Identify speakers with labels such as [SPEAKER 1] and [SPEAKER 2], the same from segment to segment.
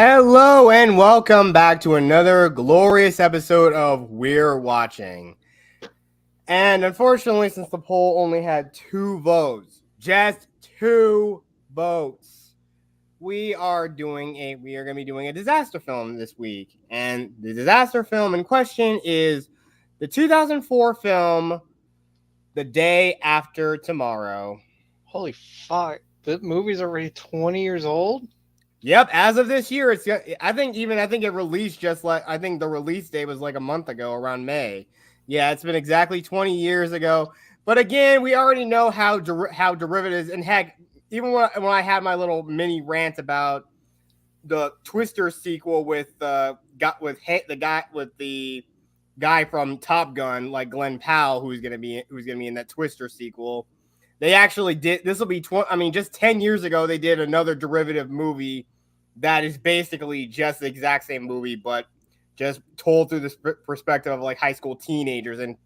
[SPEAKER 1] Hello and welcome back to another glorious episode of We're Watching. And unfortunately, since the poll only had 2 votes, just 2 votes, we are going to be doing a disaster film this week. And the disaster film in question is the 2004 film The Day After Tomorrow.
[SPEAKER 2] Holy fuck! The movie's already 20 years old.
[SPEAKER 1] Yep, as of this year, I think it released I think the release date was like a month ago, around May. Yeah, it's been exactly 20 years ago. But again, we already know how derivatives, and heck, even when I had my little mini rant about the Twister sequel with the guy from Top Gun, like Glenn Powell, who's gonna be in that Twister sequel. They actually did. This will be just 10 years ago. They did another derivative movie that is basically just the exact same movie, but just told through the perspective of like high school teenagers and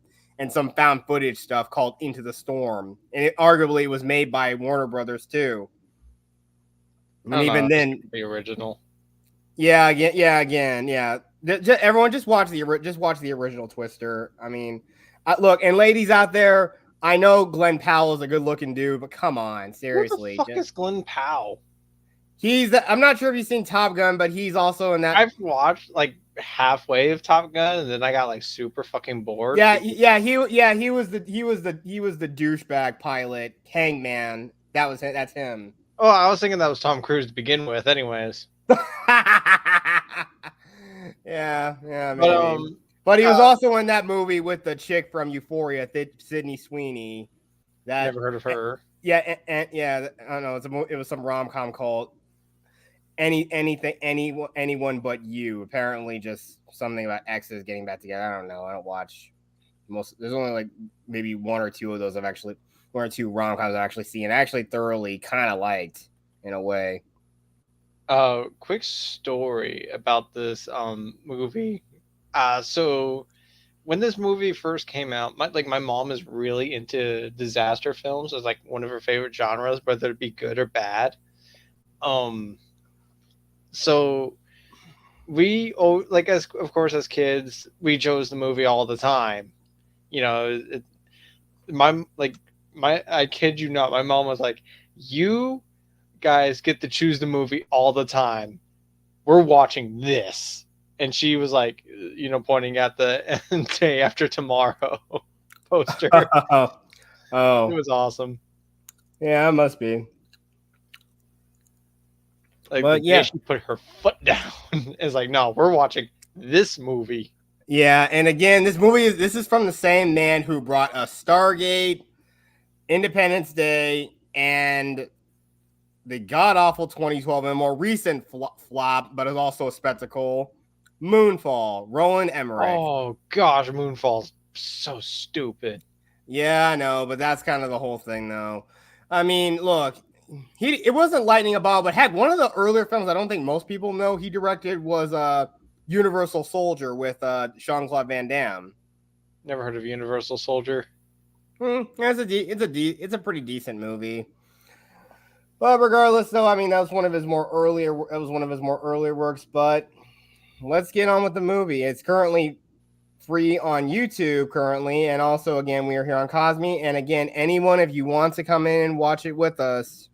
[SPEAKER 1] some found footage stuff called Into the Storm. And it arguably was made by Warner Brothers too. And even then,
[SPEAKER 2] the original.
[SPEAKER 1] Yeah. Everyone just watch the original Twister. I mean, look, and ladies out there, I know Glenn Powell is a good-looking dude, but come on, seriously.
[SPEAKER 2] What the fuck is Glenn Powell?
[SPEAKER 1] I'm not sure if you've seen Top Gun, but he's also in that.
[SPEAKER 2] I've watched like halfway of Top Gun, and then I got like super fucking bored.
[SPEAKER 1] He was the douchebag pilot, Hangman. That's him.
[SPEAKER 2] Oh, I was thinking that was Tom Cruise to begin with, anyways.
[SPEAKER 1] yeah, maybe. But he was also in that movie with the chick from Euphoria, Sydney Sweeney.
[SPEAKER 2] Never heard of her.
[SPEAKER 1] Yeah, I don't know. It was some rom-com called Anyone But You. Apparently, just something about exes getting back together. I don't know. I don't watch most. There's only like maybe one or two rom-coms I've actually seen. I actually thoroughly kind of liked in a way.
[SPEAKER 2] Quick story about this movie. So when this movie first came out, my mom is really into disaster films. It's like one of her favorite genres, whether it be good or bad. So we as kids, we chose the movie all the time. You know, I kid you not, my mom was like, "You guys get to choose the movie all the time. We're watching this." And she was like, pointing at the Day After Tomorrow poster.
[SPEAKER 1] Oh,
[SPEAKER 2] it was awesome.
[SPEAKER 1] Yeah, it must be.
[SPEAKER 2] Like, she put her foot down. It's like, no, we're watching this movie.
[SPEAKER 1] Yeah, and again, this is from the same man who brought us Stargate, Independence Day, and the god-awful 2012 and more recent flop, but is also a spectacle, Moonfall, Roland Emmerich.
[SPEAKER 2] Oh gosh, Moonfall's so stupid.
[SPEAKER 1] Yeah, I know, but that's kind of the whole thing, though. I mean, look, it wasn't lightning a ball, but heck, one of the earlier films I don't think most people know he directed was Universal Soldier with Jean-Claude Van Damme.
[SPEAKER 2] Never heard of Universal Soldier.
[SPEAKER 1] It's a pretty decent movie. But regardless, though, I mean that was one of his more earlier works. But let's get on with the movie. It's currently free on YouTube currently, and also again we are here on Cosme. And again, anyone if you want to come in and watch it with us,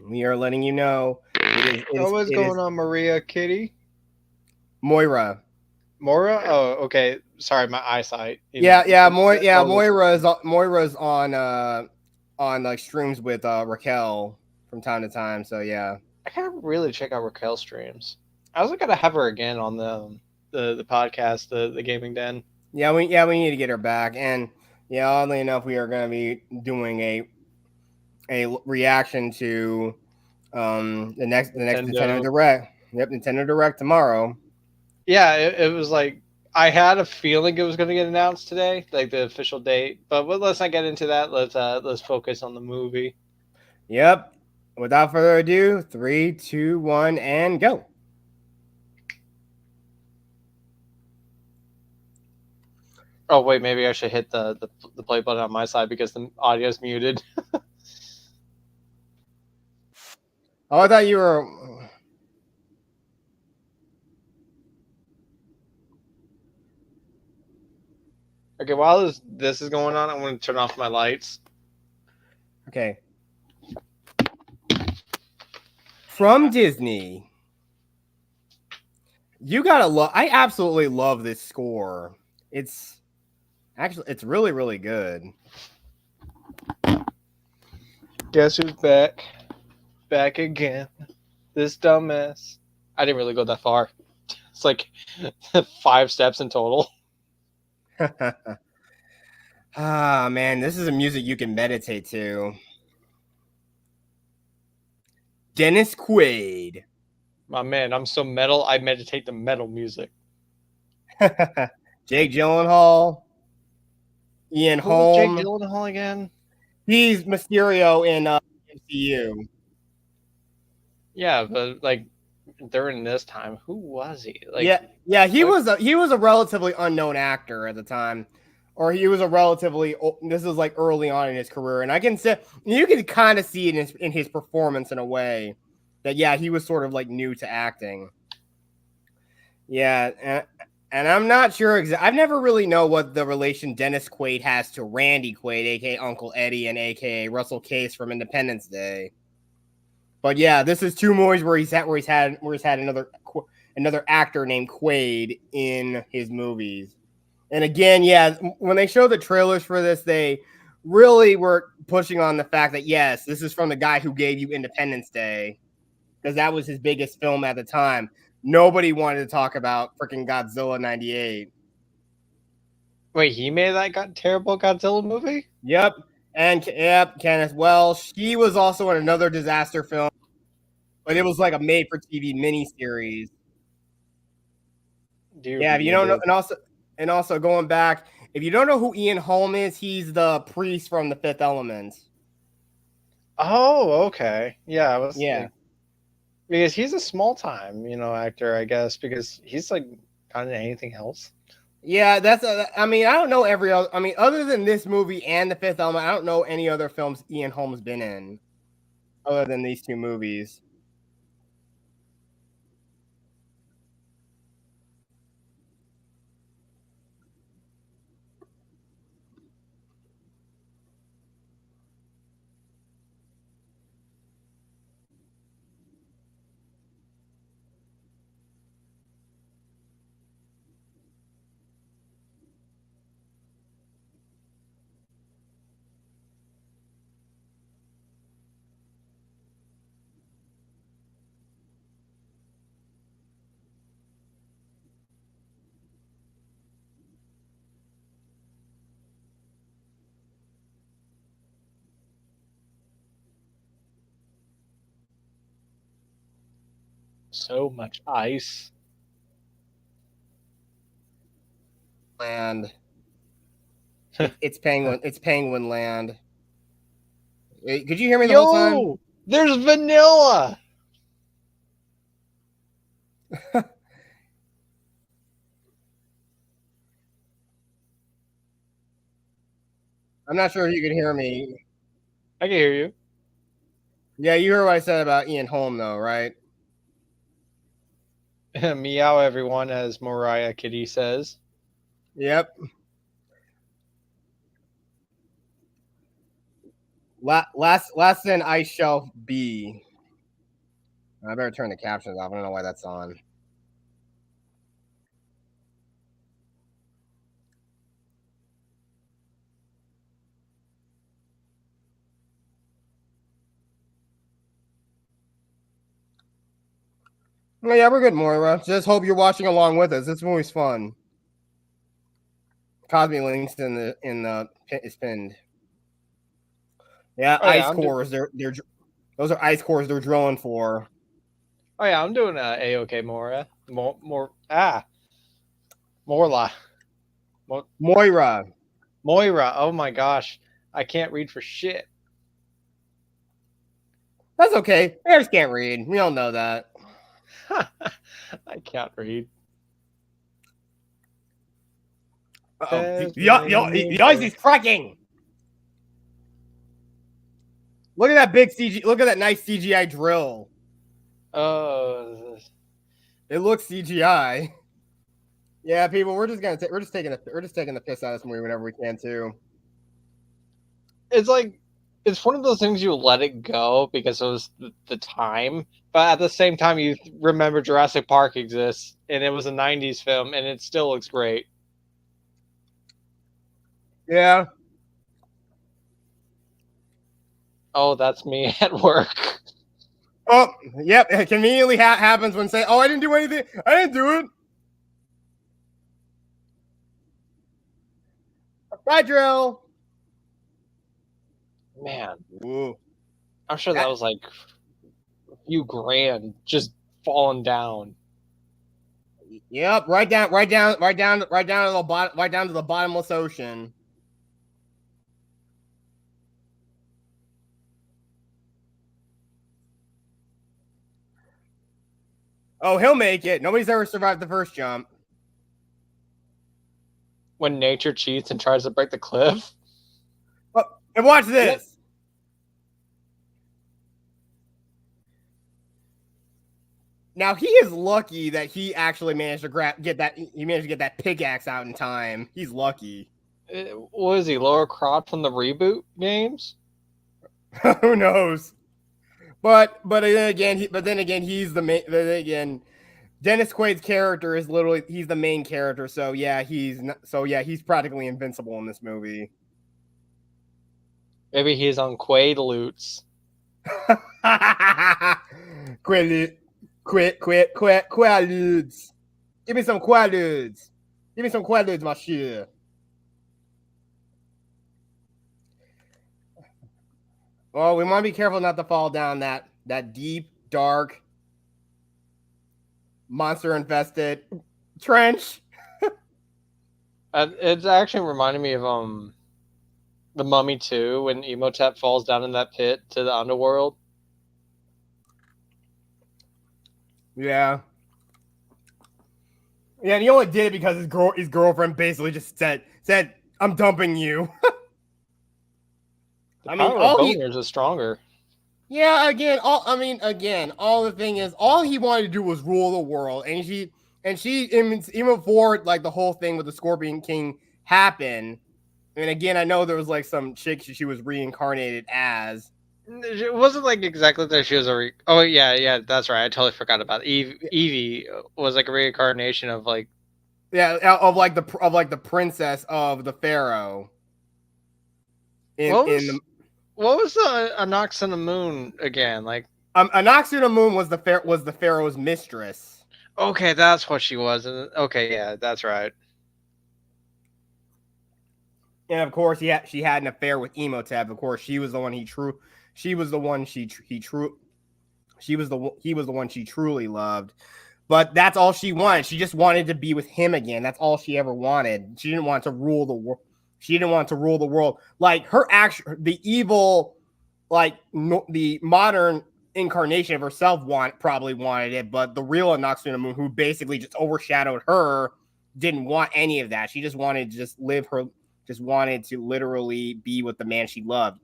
[SPEAKER 1] we are letting you know.
[SPEAKER 2] What's going on, Maria Kitty?
[SPEAKER 1] Moira.
[SPEAKER 2] Oh, okay. Sorry, my eyesight.
[SPEAKER 1] Moira's on like streams with Raquel from time to time. So yeah,
[SPEAKER 2] I gotta really check out Raquel streams. I also gotta have her again on the podcast, the Gaming Den.
[SPEAKER 1] Yeah, we need to get her back. And yeah, oddly enough, we are going to be doing a reaction to the next Nintendo Direct. Yep, Nintendo Direct tomorrow.
[SPEAKER 2] Yeah, it was like I had a feeling it was going to get announced today, like the official date. But let's not get into that. Let's focus on the movie.
[SPEAKER 1] Yep. Without further ado, 3, 2, 1, and go.
[SPEAKER 2] Oh wait, maybe I should hit the play button on my side because the audio's muted.
[SPEAKER 1] Oh, I thought you were.
[SPEAKER 2] Okay, while this is going on, I want to turn off my lights.
[SPEAKER 1] Okay. From Disney. You gotta love. I absolutely love this score. It's really, really good.
[SPEAKER 2] Guess who's back? Back again. This dumbass. I didn't really go that far. It's like 5 steps in total.
[SPEAKER 1] Ah, man, this is a music you can meditate to. Dennis Quaid.
[SPEAKER 2] My man, I'm so metal, I meditate to metal music.
[SPEAKER 1] Jake Gyllenhaal. Ian
[SPEAKER 2] Who was Jake
[SPEAKER 1] Holm.
[SPEAKER 2] Gyllenhaal again?
[SPEAKER 1] He's Mysterio in MCU.
[SPEAKER 2] Yeah, but like during this time, who was he? Like,
[SPEAKER 1] yeah, he was a relatively unknown actor at the time, or he was a relatively. This is like early on in his career, and I can say you can kind of see it in his performance in a way that he was sort of like new to acting. Yeah, and I'm not sure exactly. I've never really know what the relation Dennis Quaid has to Randy Quaid, aka Uncle Eddie, and aka Russell Case from Independence Day. But yeah, this is two movies where he's had another actor named Quaid in his movies. And again, yeah, when they show the trailers for this, they really were pushing on the fact that yes, this is from the guy who gave you Independence Day, because that was his biggest film at the time. Nobody wanted to talk about freaking Godzilla '98.
[SPEAKER 2] wait, he made that terrible Godzilla movie?
[SPEAKER 1] Yep. And Kenneth Welsh. He was also in another disaster film, but it was like a made-for-TV miniseries. Yeah, if you don't know, and also going back, if you don't know who Ian Holm is, he's the priest from The Fifth Element.
[SPEAKER 2] Oh, okay. Yeah, I was
[SPEAKER 1] Yeah.
[SPEAKER 2] like, because he's a small time, actor, I guess, because he's like kind of anything else.
[SPEAKER 1] Yeah, I mean, I don't know other than this movie and The Fifth Element, I don't know any other films Ian Holm's been in other than these two movies.
[SPEAKER 2] So much ice.
[SPEAKER 1] Land. It's Penguin. It's Penguin Land. Could you hear me the whole time?
[SPEAKER 2] There's vanilla.
[SPEAKER 1] I'm not sure if you can hear me.
[SPEAKER 2] I can hear you.
[SPEAKER 1] Yeah, you heard what I said about Ian Holm, though, right?
[SPEAKER 2] Meow, everyone, as Mariah Kitty says.
[SPEAKER 1] Yep. Last in Ice Shelf B. I better turn the captions off. I don't know why that's on. Oh, yeah, we're good, Moira. Just hope you're watching along with us. This movie's fun. Cosby links in the is pinned. Yeah, ice cores. They're those are ice cores they're drilling for.
[SPEAKER 2] Oh yeah, I'm doing A-OK Moira. Morla.
[SPEAKER 1] Moira.
[SPEAKER 2] Moira. Oh my gosh, I can't read for shit.
[SPEAKER 1] That's okay. Bears can't read. We all know that.
[SPEAKER 2] I can't read.
[SPEAKER 1] The ice is cracking. Look at that big CG. Look at that nice CGI drill.
[SPEAKER 2] Oh,
[SPEAKER 1] it looks CGI. Yeah, people, we're just taking the piss out of this movie whenever we can too.
[SPEAKER 2] It's like it's one of those things you let it go because it was the time, but at the same time you remember Jurassic Park exists and it was a '90s film and it still looks great.
[SPEAKER 1] Yeah.
[SPEAKER 2] Oh, that's me at work.
[SPEAKER 1] Oh, yep. It conveniently happens when say, "Oh, I didn't do anything. I didn't do it." Bye, drill.
[SPEAKER 2] Man,
[SPEAKER 1] Ooh.
[SPEAKER 2] I'm sure that
[SPEAKER 1] That,
[SPEAKER 2] was like a few grand just falling down.
[SPEAKER 1] yep. Right down to the bottomless ocean. Oh, he'll make it. Nobody's ever survived the first jump.
[SPEAKER 2] When nature cheats and tries to break the cliff.
[SPEAKER 1] Oh, and watch
[SPEAKER 2] Yep.
[SPEAKER 1] this. Now he is lucky that he actually managed to get that pickaxe out in time. He's lucky.
[SPEAKER 2] What is he, Laura Croft from the reboot games?
[SPEAKER 1] Who knows? But then again, he's the main. Then again, Dennis Quaid's character is literally he's the main character. So yeah, he's practically invincible in this movie.
[SPEAKER 2] Maybe he's on Quaid loots.
[SPEAKER 1] Quaaludes. Quaaludes. Give me some quaaludes. Give me some quaaludes, monsieur. Well, we want to be careful not to fall down that deep, dark, monster infested trench.
[SPEAKER 2] It's actually reminded me of the Mummy 2 when Emotep falls down in that pit to the underworld.
[SPEAKER 1] Yeah. Yeah, and he only did it because his girlfriend basically just said I'm dumping you.
[SPEAKER 2] The
[SPEAKER 1] I mean,
[SPEAKER 2] power of
[SPEAKER 1] all he
[SPEAKER 2] boners is stronger.
[SPEAKER 1] yeah, again, all the thing is all he wanted to do was rule the world, and even before like the whole thing with the Scorpion King happened. And again, I know there was like some chick she was reincarnated as.
[SPEAKER 2] It wasn't like exactly that she was oh yeah, that's right. I totally forgot about it. Evie was like a reincarnation of like
[SPEAKER 1] Yeah, of like the princess of the pharaoh.
[SPEAKER 2] what
[SPEAKER 1] In
[SPEAKER 2] was
[SPEAKER 1] the
[SPEAKER 2] what was the Anox and the Moon again? Like
[SPEAKER 1] Anoxuna Moon was the pharaoh's mistress.
[SPEAKER 2] okay, that's what she was. Okay, yeah, that's right.
[SPEAKER 1] And of course, she had an affair with Emotep. Of course, she was the one she was the one he was the one she truly loved. But that's all she wanted. She just wanted to be with him again. That's all she ever wanted. She didn't want to rule the world. She didn't want to rule the world. Like the evil, like the modern incarnation of herself probably wanted it, but the real Anoxuna Moon, who basically just overshadowed her, didn't want any of that. She just wanted to just wanted to literally be with the man she loved.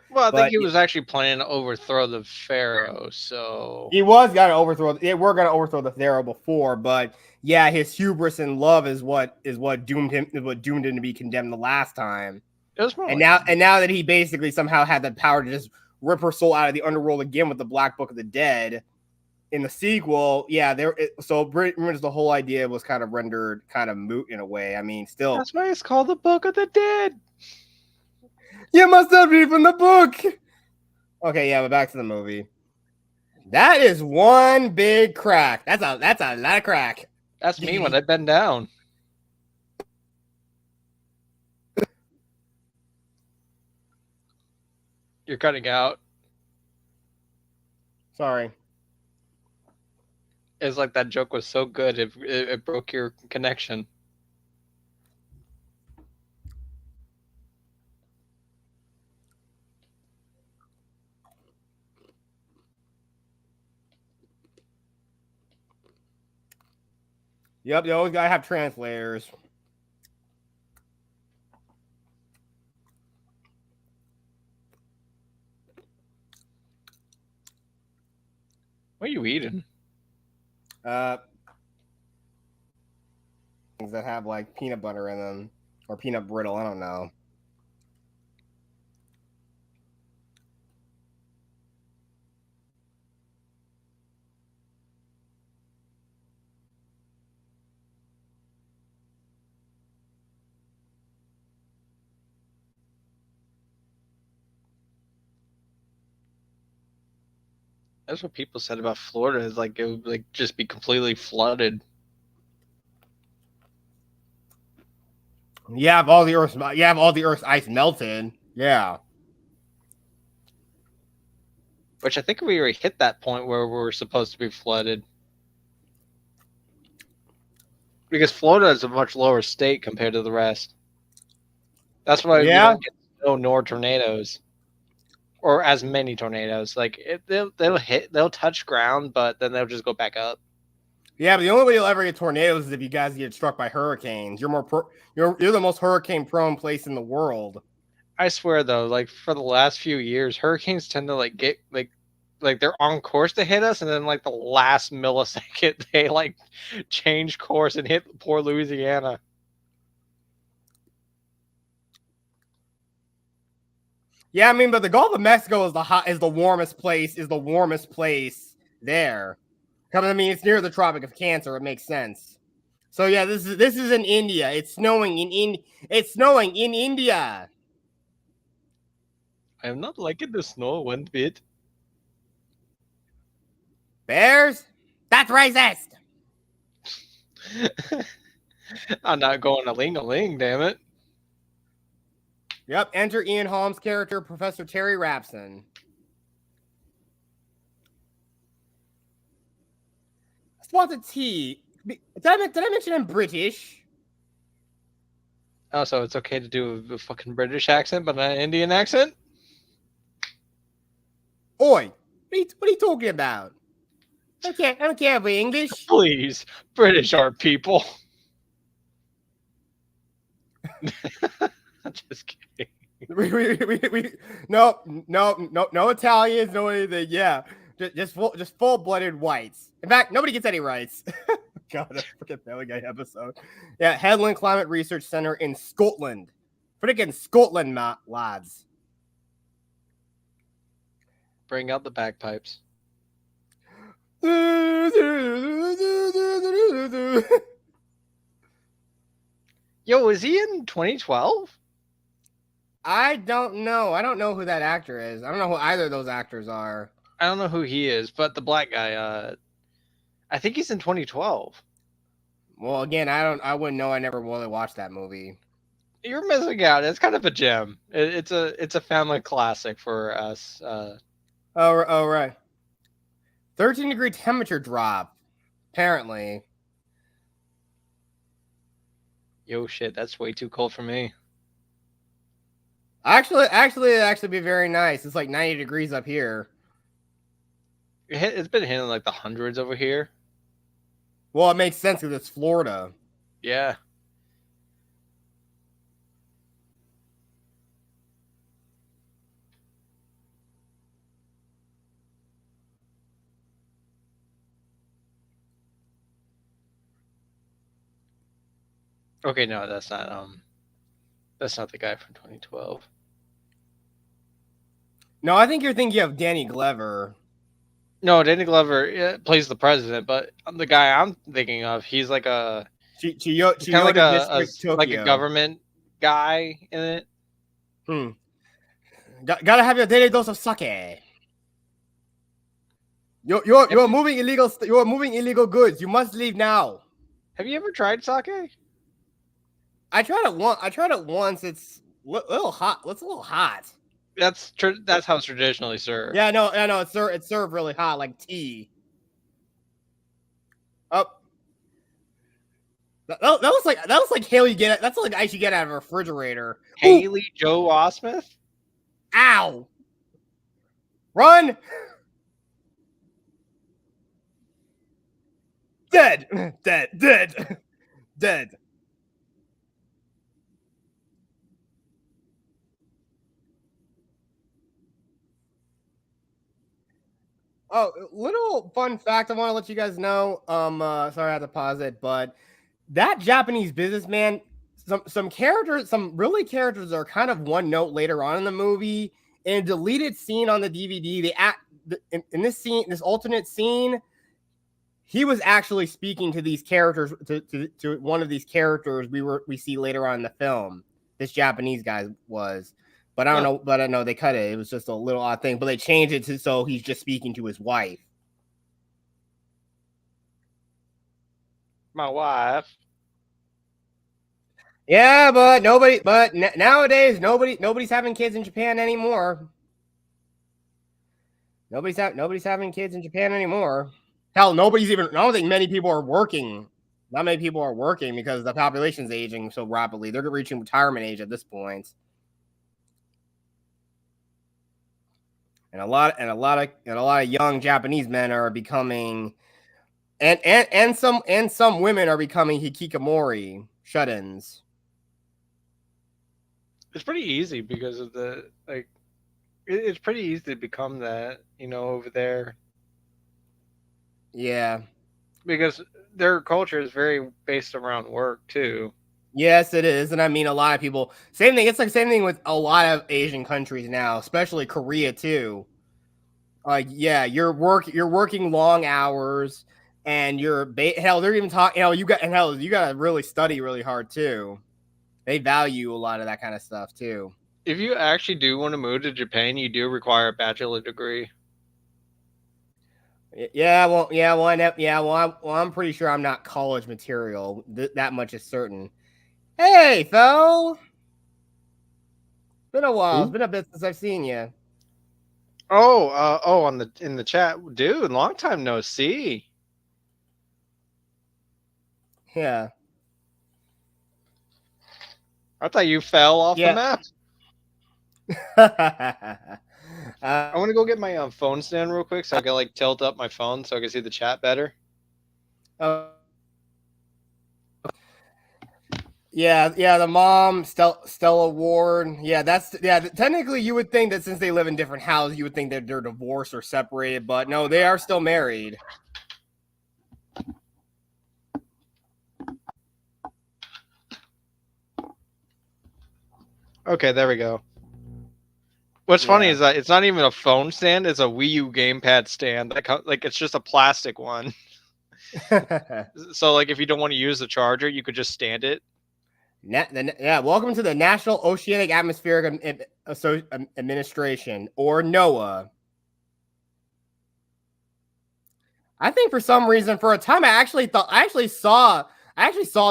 [SPEAKER 2] Well, I think
[SPEAKER 1] But
[SPEAKER 2] he was actually planning to overthrow the pharaoh. So
[SPEAKER 1] he was gonna overthrow. Yeah, we're gonna overthrow the pharaoh before, but yeah, his hubris and love is what doomed him to be condemned the last time.
[SPEAKER 2] it was more
[SPEAKER 1] And
[SPEAKER 2] like
[SPEAKER 1] now that he basically somehow had the power to just rip her soul out of the underworld again with the Black Book of the Dead in the sequel, yeah, so pretty much the whole idea was kind of rendered kind of moot in a way. I mean, still,
[SPEAKER 2] that's why it's called the Book of the Dead.
[SPEAKER 1] you must have read from the book. Okay, yeah, but back to the movie. That is one big crack. That's a lot of crack.
[SPEAKER 2] That's me when I bend down. You're cutting out.
[SPEAKER 1] Sorry.
[SPEAKER 2] It's like that joke was so good it broke your connection.
[SPEAKER 1] Yep, you always gotta have translators.
[SPEAKER 2] What are you eating?
[SPEAKER 1] Uh, things that have like peanut butter in them or peanut brittle. I don't know.
[SPEAKER 2] That's what people said about Florida. Is like it would like just be completely flooded.
[SPEAKER 1] You have all the Earth's ice melted. Yeah.
[SPEAKER 2] Which I think we already hit that point where we're supposed to be flooded. Because Florida is a much lower state compared to the rest. That's why we don't get snow nor tornadoes, or as many tornadoes. Like they'll touch ground, but then they'll just go back up.
[SPEAKER 1] Yeah, but the only way you'll ever get tornadoes is if you guys get struck by hurricanes. You're the most hurricane prone place in the world.
[SPEAKER 2] I swear though, like for the last few years, hurricanes tend to like get like they're on course to hit us, and then like the last millisecond they like change course and hit poor Louisiana.
[SPEAKER 1] Yeah, I mean, but the Gulf of Mexico is the warmest place there. I mean, it's near the Tropic of Cancer. It makes sense. So yeah, this is in India. It's snowing in India.
[SPEAKER 2] I am not liking the snow one bit.
[SPEAKER 1] Bears? That's racist.
[SPEAKER 2] I'm not going a ling, damn it.
[SPEAKER 1] Yep, enter Ian Holmes' character, Professor Terry Rapson. Spotted T. Did I mention I'm British?
[SPEAKER 2] Oh, so it's okay to do a fucking British accent, but not an Indian accent?
[SPEAKER 1] Oi, what are you talking about? I don't care if we're English.
[SPEAKER 2] Please, British are people. Just kidding.
[SPEAKER 1] No Italians, no anything. Yeah, just full-blooded whites. In fact, nobody gets any rights. God, I forget Family Guy episode. Yeah, Headland Climate Research Center in Scotland. Freaking Scotland, lads.
[SPEAKER 2] Bring out the bagpipes. Yo, is he in 2012?
[SPEAKER 1] I don't know. I don't know who that actor is. I don't know who either of those actors are.
[SPEAKER 2] I don't know who he is, but the black guy, I think he's in 2012.
[SPEAKER 1] Well, again, I wouldn't know. I never really watched that movie.
[SPEAKER 2] You're missing out. It's kind of a gem. It's a family classic for us.
[SPEAKER 1] Oh, right. 13-degree temperature drop, apparently.
[SPEAKER 2] Yo, shit, that's way too cold for me.
[SPEAKER 1] Actually, it'd be very nice. It's like 90 degrees up here.
[SPEAKER 2] It's been hitting like the hundreds over here.
[SPEAKER 1] Well, it makes sense because it's Florida.
[SPEAKER 2] Yeah. Okay, no, that's not the guy from 2012.
[SPEAKER 1] No, I think you're thinking of Danny Glover.
[SPEAKER 2] No, Danny Glover plays the president, but the guy I'm thinking of, he's like a kind of like a government guy in it.
[SPEAKER 1] Gotta have your daily dose of sake. You're moving illegal. You're moving illegal goods. You must leave now.
[SPEAKER 2] Have you ever tried sake?
[SPEAKER 1] I tried it once. It's a little hot. It's a little hot.
[SPEAKER 2] That's how it's traditionally served.
[SPEAKER 1] Yeah, no. It's served really hot, like tea. Oh, that was like Haley get. That's like ice you get out of a refrigerator.
[SPEAKER 2] Haley Joe Osmith.
[SPEAKER 1] Ow! Run! Dead. Oh, little fun fact I want to let you guys know. Sorry I had to pause it, but that Japanese businessman, some characters, some really characters are kind of one note later on in the movie. In a deleted scene on the DVD, they act in this scene, this alternate scene, he was actually speaking to these characters, to one of these characters we see later on in the film. This Japanese guy was, but I don't know. But I know they cut it. It was just a little odd thing, but they changed it to so he's just speaking to his wife.
[SPEAKER 2] My wife.
[SPEAKER 1] Yeah, but nobody. But nowadays, nobody's having kids in Japan anymore. Nobody's having kids in Japan anymore. Hell, nobody's even. I don't think many people are working. Not many people are working because the population's aging so rapidly. They're reaching retirement age at this point. And a lot of young Japanese men are becoming, and some women are becoming hikikomori, shut-ins.
[SPEAKER 2] It's pretty easy because of the it's pretty easy to become that, over there.
[SPEAKER 1] Yeah.
[SPEAKER 2] Because their culture is very based around work too.
[SPEAKER 1] Yes, it is. And I mean, a lot of people, same thing. It's like same thing with a lot of Asian countries now, especially Korea too. Like, yeah, you're working long hours, and hell, they're even talking, you got to really study really hard too. They value a lot of that kind of stuff too.
[SPEAKER 2] If you actually do want to move to Japan, you do require a bachelor degree.
[SPEAKER 1] Well, I'm pretty sure I'm not college material. That much is certain. Hey, Phil. Been a while. It's been a bit since I've seen you.
[SPEAKER 2] Oh, in the chat, dude. Long time no see.
[SPEAKER 1] Yeah.
[SPEAKER 2] I thought you fell off the map. I want to go get my phone stand real quick so I can tilt up my phone so I can see the chat better.
[SPEAKER 1] Yeah, the mom, Stella Ward. Yeah, technically you would think that since they live in different houses, you would think that they're divorced or separated, but no, they are still married.
[SPEAKER 2] Okay, there we go. What's funny is that it's not even a phone stand; it's a Wii U gamepad stand. It's just a plastic one. So, if you don't want to use the charger, you could just stand it.
[SPEAKER 1] Welcome to the National Oceanic Atmospheric Administration, or NOAA. I think for some reason, for a time, I actually saw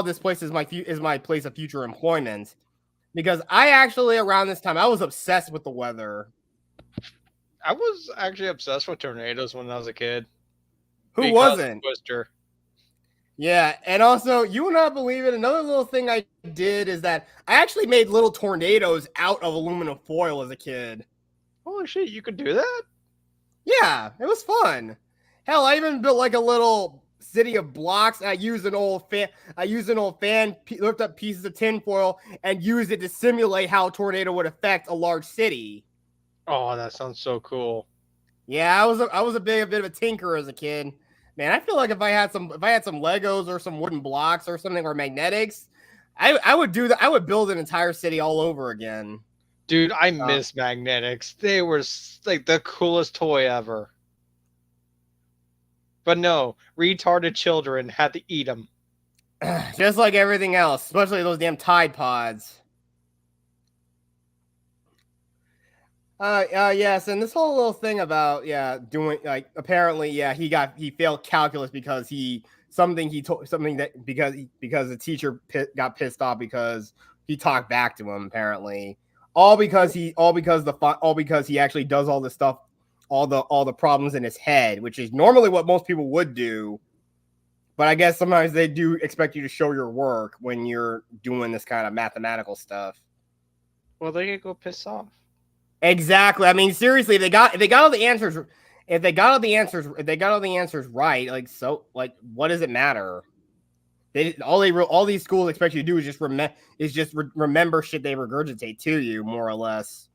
[SPEAKER 1] this place as my place of future employment. Because around this time, I was obsessed with the weather.
[SPEAKER 2] I was actually obsessed with tornadoes when I was a kid.
[SPEAKER 1] Who wasn't?
[SPEAKER 2] Twister.
[SPEAKER 1] Yeah, and also, you will not believe it, another little thing I did is that I actually made little tornadoes out of aluminum foil as a kid.
[SPEAKER 2] Holy shit, you could do that?
[SPEAKER 1] Yeah, it was fun. Hell, I even built a little city of blocks. I used an old fan, lift up pieces of tinfoil and used it to simulate how a tornado would affect a large city.
[SPEAKER 2] Oh, that sounds so cool.
[SPEAKER 1] Yeah, I was a bit of a tinker as a kid. Man, I feel like if I had some Legos or some wooden blocks or something, or magnetics, I would do that. I would build an entire city all over again.
[SPEAKER 2] Dude, I miss magnetics. They were the coolest toy ever. But no, retarded children had to eat them.
[SPEAKER 1] Just like everything else, especially those damn Tide Pods. Yes, and this whole little thing about doing apparently he failed calculus because because the teacher got pissed off because he talked back to him, apparently all because he actually does all this stuff, all the problems in his head, which is normally what most people would do. But I guess sometimes they do expect you to show your work when you're doing this kind of mathematical stuff.
[SPEAKER 2] Well, they could go piss off.
[SPEAKER 1] Exactly. I mean, seriously, if they got all the answers right, what does it matter? All these schools expect you to do is just remember shit they regurgitate to you, more or less.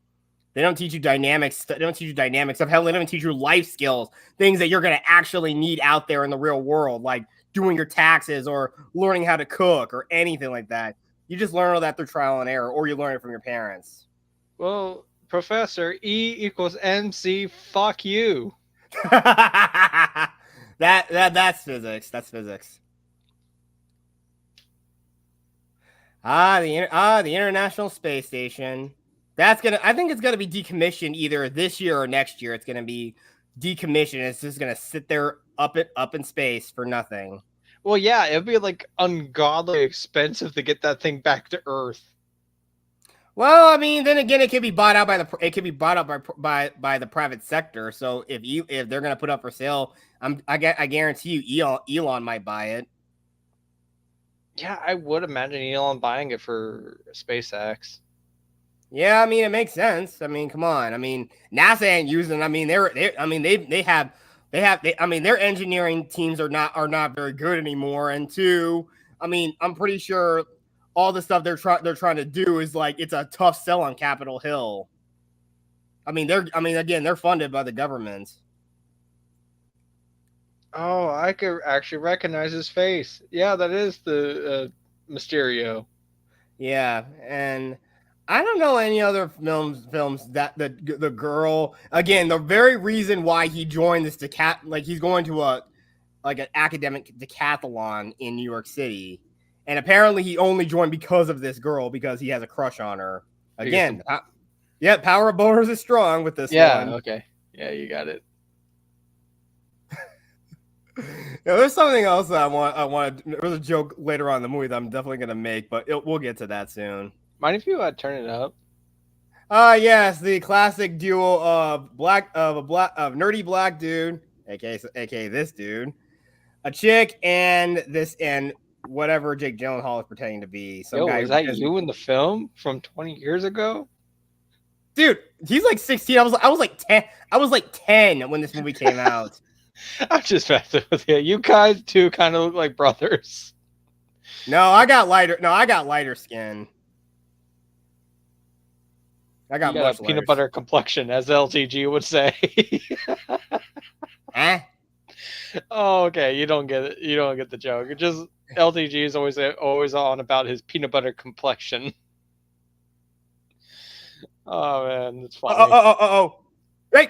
[SPEAKER 1] They don't teach you dynamics. They don't teach you dynamics of hell. They don't teach you life skills, things that you're going to actually need out there in the real world, like doing your taxes or learning how to cook or anything like that. You just learn all that through trial and error, or you learn it from your parents.
[SPEAKER 2] Well, Professor, E equals MC, fuck you.
[SPEAKER 1] That's physics. That's physics. The International Space Station. I think it's gonna be decommissioned either this year or next year. It's gonna be decommissioned. It's just gonna sit there up in space for nothing.
[SPEAKER 2] Well, yeah, it'd be like ungodly expensive to get that thing back to Earth.
[SPEAKER 1] Well, I mean, then again, it can be bought out by the private sector. So if they're gonna put up for sale, I guarantee you, Elon might buy it.
[SPEAKER 2] Yeah, I would imagine Elon buying it for SpaceX.
[SPEAKER 1] Yeah, I mean, it makes sense. I mean, come on. I mean, NASA ain't using. I mean, I mean, I mean, their engineering teams are not very good anymore. And two, I mean, I'm pretty sure all the stuff they're trying to do is like it's a tough sell on Capitol Hill. I mean, again, they're funded by the government.
[SPEAKER 2] Oh, I could actually recognize his face. Yeah, that is the Mysterio.
[SPEAKER 1] Yeah, and I don't know any other films that the girl again the very reason why he joined this like he's going to a like an academic decathlon in New York City, and apparently he only joined because of this girl because he has a crush on her. Again, yeah, power of boners is strong with this one.
[SPEAKER 2] Okay, yeah, you got it.
[SPEAKER 1] Yeah, there's something else that I want. There's a joke later on in the movie that I'm definitely gonna make, but we'll get to that soon.
[SPEAKER 2] Mind if you turn it up?
[SPEAKER 1] Yes, the classic duo of nerdy black dude, aka this dude, a chick, and whatever Jake Gyllenhaal is pretending to be. Some
[SPEAKER 2] Yo,
[SPEAKER 1] guy
[SPEAKER 2] is that you in the film from 20 years ago?
[SPEAKER 1] Dude, he's like 16. I was like 10. I was like 10 when this movie came out.
[SPEAKER 2] I'm just messing with you. You guys two kind of look like brothers.
[SPEAKER 1] No, I got lighter skin. I got
[SPEAKER 2] much a peanut butter complexion, as LTG would say. Oh, okay. You don't get it. You don't get the joke. It just LTG is always on about his peanut butter complexion. Oh man, that's funny.
[SPEAKER 1] Oh. Hey.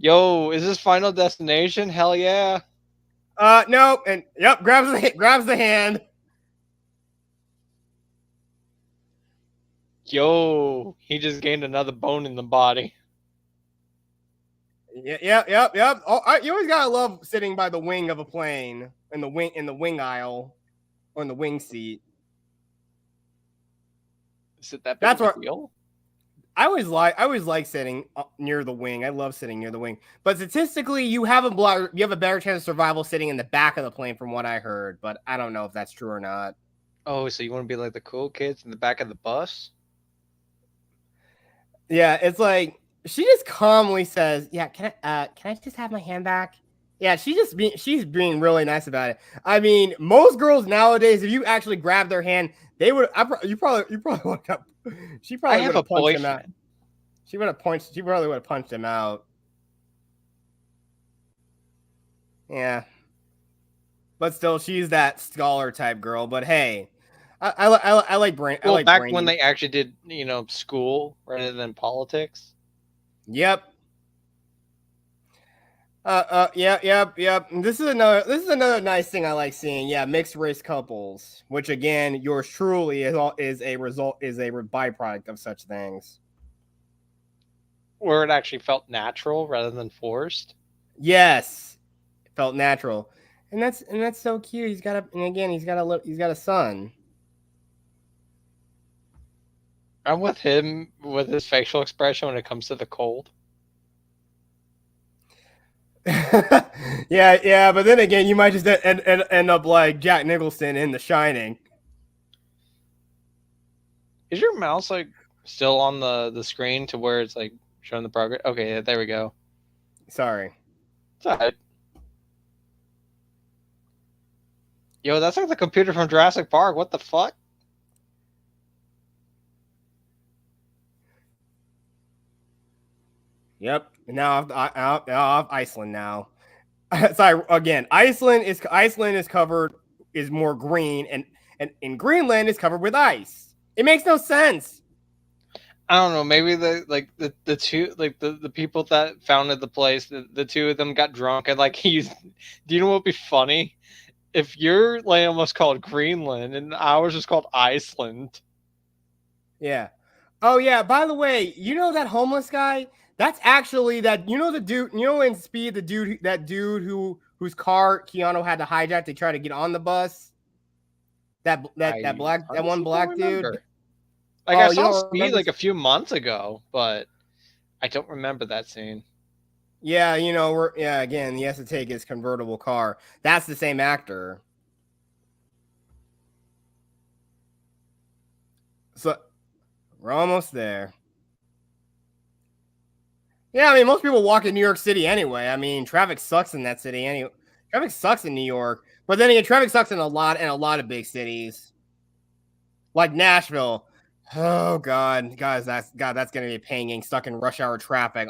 [SPEAKER 2] Yo, is this Final Destination? Hell yeah.
[SPEAKER 1] No, and yep, grabs the hand.
[SPEAKER 2] Yo, he just gained another bone in the body.
[SPEAKER 1] Yep. Oh, you always gotta love sitting by the wing of a plane in the wing aisle or in the wing seat.
[SPEAKER 2] Is it that big of a deal?
[SPEAKER 1] I always like sitting near the wing. I love sitting near the wing. But statistically, you have a better chance of survival sitting in the back of the plane, from what I heard. But I don't know if that's true or not.
[SPEAKER 2] Oh, so you want to be like the cool kids in the back of the bus?
[SPEAKER 1] Yeah, it's like she just calmly says, "Yeah, can I just have my hand back?" Yeah, she's being really nice about it. I mean, most girls nowadays, if you actually grab their hand, they would. You probably would have. She probably would have punched him out. She probably would have punched him out. Yeah, but still, she's that scholar type girl. But hey, I like brain.
[SPEAKER 2] Well,
[SPEAKER 1] I like
[SPEAKER 2] back
[SPEAKER 1] brainy.
[SPEAKER 2] when they actually did, school rather than politics.
[SPEAKER 1] Yep. Yep. This is another nice thing I like seeing. Yeah, mixed race couples, which again, yours truly is a byproduct of such things.
[SPEAKER 2] Where it actually felt natural rather than forced.
[SPEAKER 1] Yes, it felt natural, and that's so cute. He's got a son.
[SPEAKER 2] I'm with him with his facial expression when it comes to the cold.
[SPEAKER 1] yeah, but then again, you might just end up like Jack Nicholson in The Shining.
[SPEAKER 2] Is your mouse like still on the screen to where it's like showing the progress? Okay, yeah, there we go.
[SPEAKER 1] Sorry.
[SPEAKER 2] It's all right. Yo, that's like the computer from Jurassic Park. What the fuck?
[SPEAKER 1] Yep. Now I've Iceland now. Sorry, again, Iceland is covered is more green, and in Greenland is covered with ice. It makes no sense.
[SPEAKER 2] I don't know. Maybe the two the people that founded the place, the two of them got drunk and like he's. Do you know what would be funny? If your land was called Greenland and ours was called Iceland.
[SPEAKER 1] Yeah. Oh yeah. By the way, you know that homeless guy? That's actually that. You know the dude. You know in Speed, the dude that dude whose car Keanu had to hijack to try to get on the bus.
[SPEAKER 2] I
[SPEAKER 1] That one
[SPEAKER 2] honestly don't
[SPEAKER 1] black dude.
[SPEAKER 2] remember. Like I
[SPEAKER 1] Oh, you
[SPEAKER 2] saw
[SPEAKER 1] don't
[SPEAKER 2] Speed
[SPEAKER 1] remember?
[SPEAKER 2] like a few months ago, but I don't remember that scene.
[SPEAKER 1] Yeah, you know, yeah. Again, he has to take his convertible car. That's the same actor. So we're almost there. Yeah, I mean, most people walk in New York City anyway. I mean, traffic sucks in that city anyway. Traffic sucks in New York, but then again, traffic sucks in a lot of big cities like Nashville. Oh God, guys, that's gonna be a pain getting stuck in rush hour traffic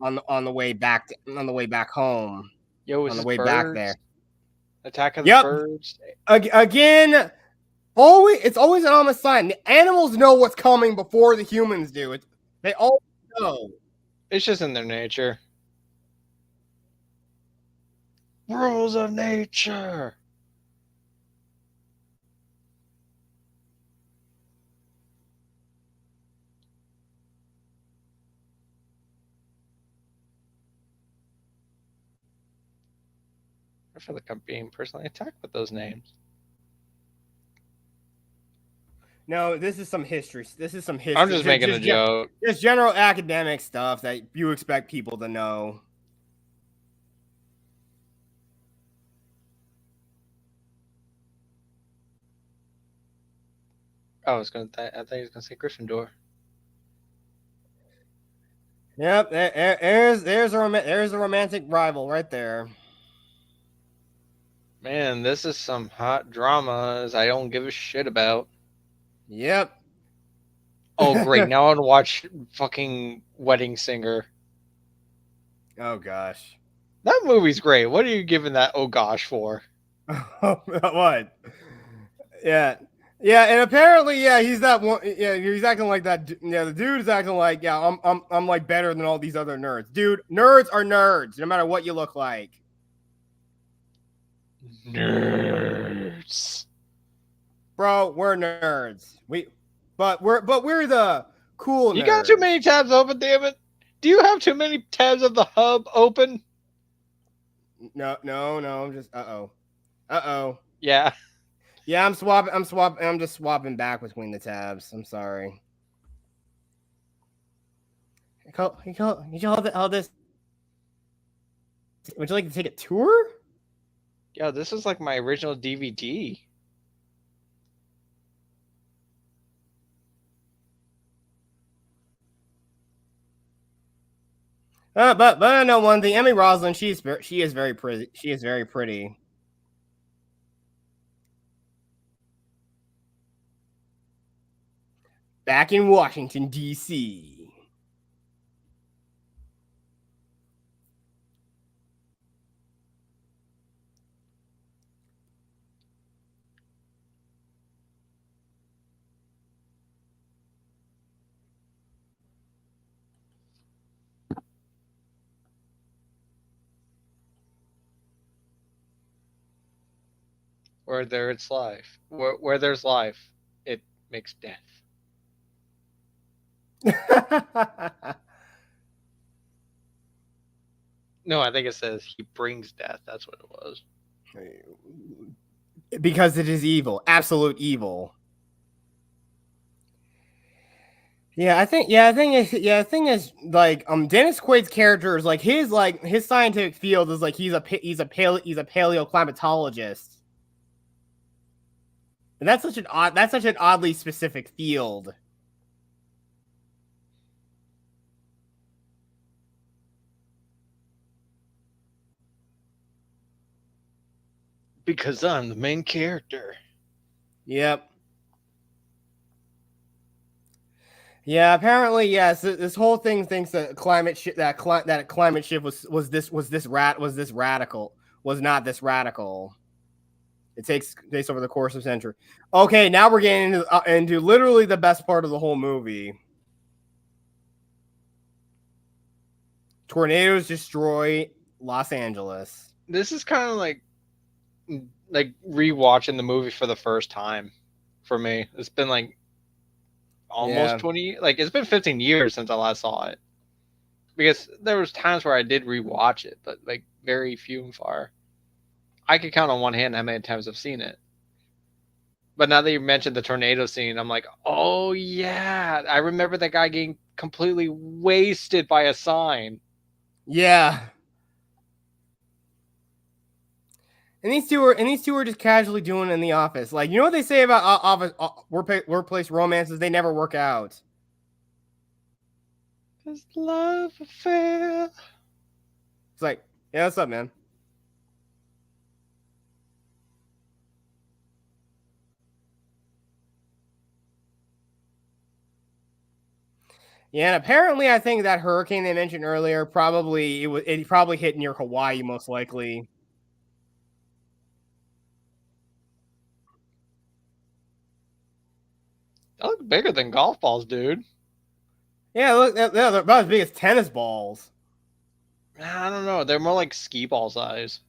[SPEAKER 1] on the way back on the way back home
[SPEAKER 2] Yo, is
[SPEAKER 1] on the
[SPEAKER 2] this
[SPEAKER 1] way back
[SPEAKER 2] birds?
[SPEAKER 1] there.
[SPEAKER 2] Attack of the
[SPEAKER 1] Yep.
[SPEAKER 2] Birds?
[SPEAKER 1] Again, it's always an ominous sign. The animals know what's coming before the humans do. They always know.
[SPEAKER 2] It's just in their nature. Rules of nature. I feel like I'm being personally attacked with those names.
[SPEAKER 1] No, this is some history. This is some
[SPEAKER 2] I'm
[SPEAKER 1] history.
[SPEAKER 2] just making a joke.
[SPEAKER 1] Just general academic stuff that you expect people to know.
[SPEAKER 2] I thought he was gonna say Gryffindor.
[SPEAKER 1] Yep, there's a romantic rival right there.
[SPEAKER 2] Man, this is some hot dramas I don't give a shit about.
[SPEAKER 1] Yep.
[SPEAKER 2] Oh great, now I want to watch fucking Wedding Singer.
[SPEAKER 1] Oh gosh.
[SPEAKER 2] That movie's great. What are you giving that oh gosh for?
[SPEAKER 1] What? Yeah. Yeah, and apparently, yeah, he's that one. Yeah, he's acting like that. Yeah, the dude's acting like, yeah, I'm like better than all these other nerds, dude. Nerds are nerds, no matter what you look like.
[SPEAKER 2] Nerds.
[SPEAKER 1] Bro, we're nerds. We're the cool
[SPEAKER 2] You got too
[SPEAKER 1] nerds.
[SPEAKER 2] many tabs open, damn it. Do you have too many tabs of the hub open?
[SPEAKER 1] No, no, no. I'm just uh oh.
[SPEAKER 2] Yeah.
[SPEAKER 1] Yeah, I'm just swapping back between the tabs. I'm sorry. You all this. Would you like to take a tour?
[SPEAKER 2] Yo, this is like my original DVD.
[SPEAKER 1] But I know one thing. Emmy Roslin, she is very pretty. She is very pretty. Back in Washington D.C.
[SPEAKER 2] Where there's life. Where there's life, it makes death. No, I think it says he brings death. That's what it was.
[SPEAKER 1] Because it is evil, absolute evil. The thing is like Dennis Quaid's character is like his scientific field is like he's a paleoclimatologist. And that's such an oddly specific field.
[SPEAKER 2] Because I'm the main character.
[SPEAKER 1] Yep. Yeah, apparently, yes. This whole thing thinks that that climate shift was this radical was not this radical. It takes place over the course of a century. Okay, now we're getting into literally the best part of the whole movie. Tornadoes destroy Los Angeles.
[SPEAKER 2] This is kind of like rewatching the movie for the first time for me. It's been like almost
[SPEAKER 1] Yeah,
[SPEAKER 2] 20, like it's been 15 years since I last saw it. Because there was times where I did rewatch it, but like very few and far. I could count on one hand how many times I've seen it. But now that you mentioned the tornado scene, I'm like, oh yeah, I remember that guy getting completely wasted by a sign.
[SPEAKER 1] yeah. And these two are just casually doing it in the office. Like, you know what they say about office workplace romances? They never work out.
[SPEAKER 2] This love affair.
[SPEAKER 1] It's like, yeah, what's up, man? Yeah, and apparently, I think that hurricane they mentioned earlier it probably hit near Hawaii, most likely.
[SPEAKER 2] They look bigger than golf balls, dude.
[SPEAKER 1] Yeah, look, they're about as big as tennis balls.
[SPEAKER 2] I don't know. They're more like skee ball size.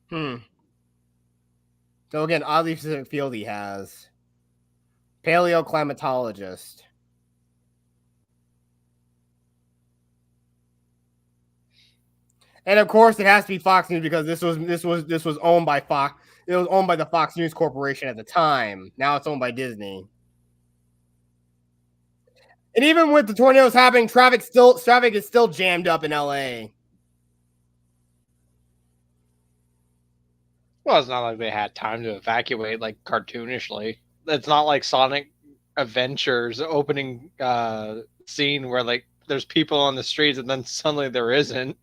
[SPEAKER 1] Hmm. So again, oddly specific field he has. Paleoclimatologist. And of course, it has to be Fox News because this was owned by Fox. It was owned by the Fox News Corporation at the time. Now it's owned by Disney. And even with the tornadoes happening, traffic is still jammed up in LA.
[SPEAKER 2] Well, it's not like they had time to evacuate like cartoonishly. It's not like Sonic Adventures opening scene where like there's people on the streets and then suddenly there isn't.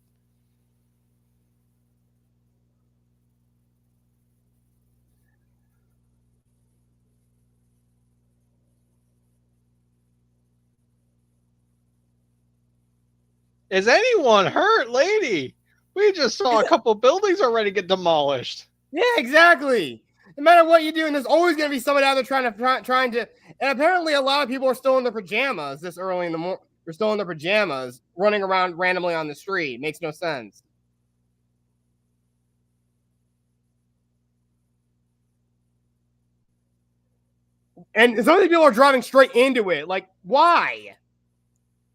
[SPEAKER 2] Is anyone hurt, lady? We just saw a couple buildings already get demolished.
[SPEAKER 1] Yeah, exactly. No matter what you do, and there's always going to be somebody out there trying to. And apparently, a lot of people are still in their pajamas this early in the morning. They're still in their pajamas, running around randomly on the street. Makes no sense. And some of these people are driving straight into it. Like, why?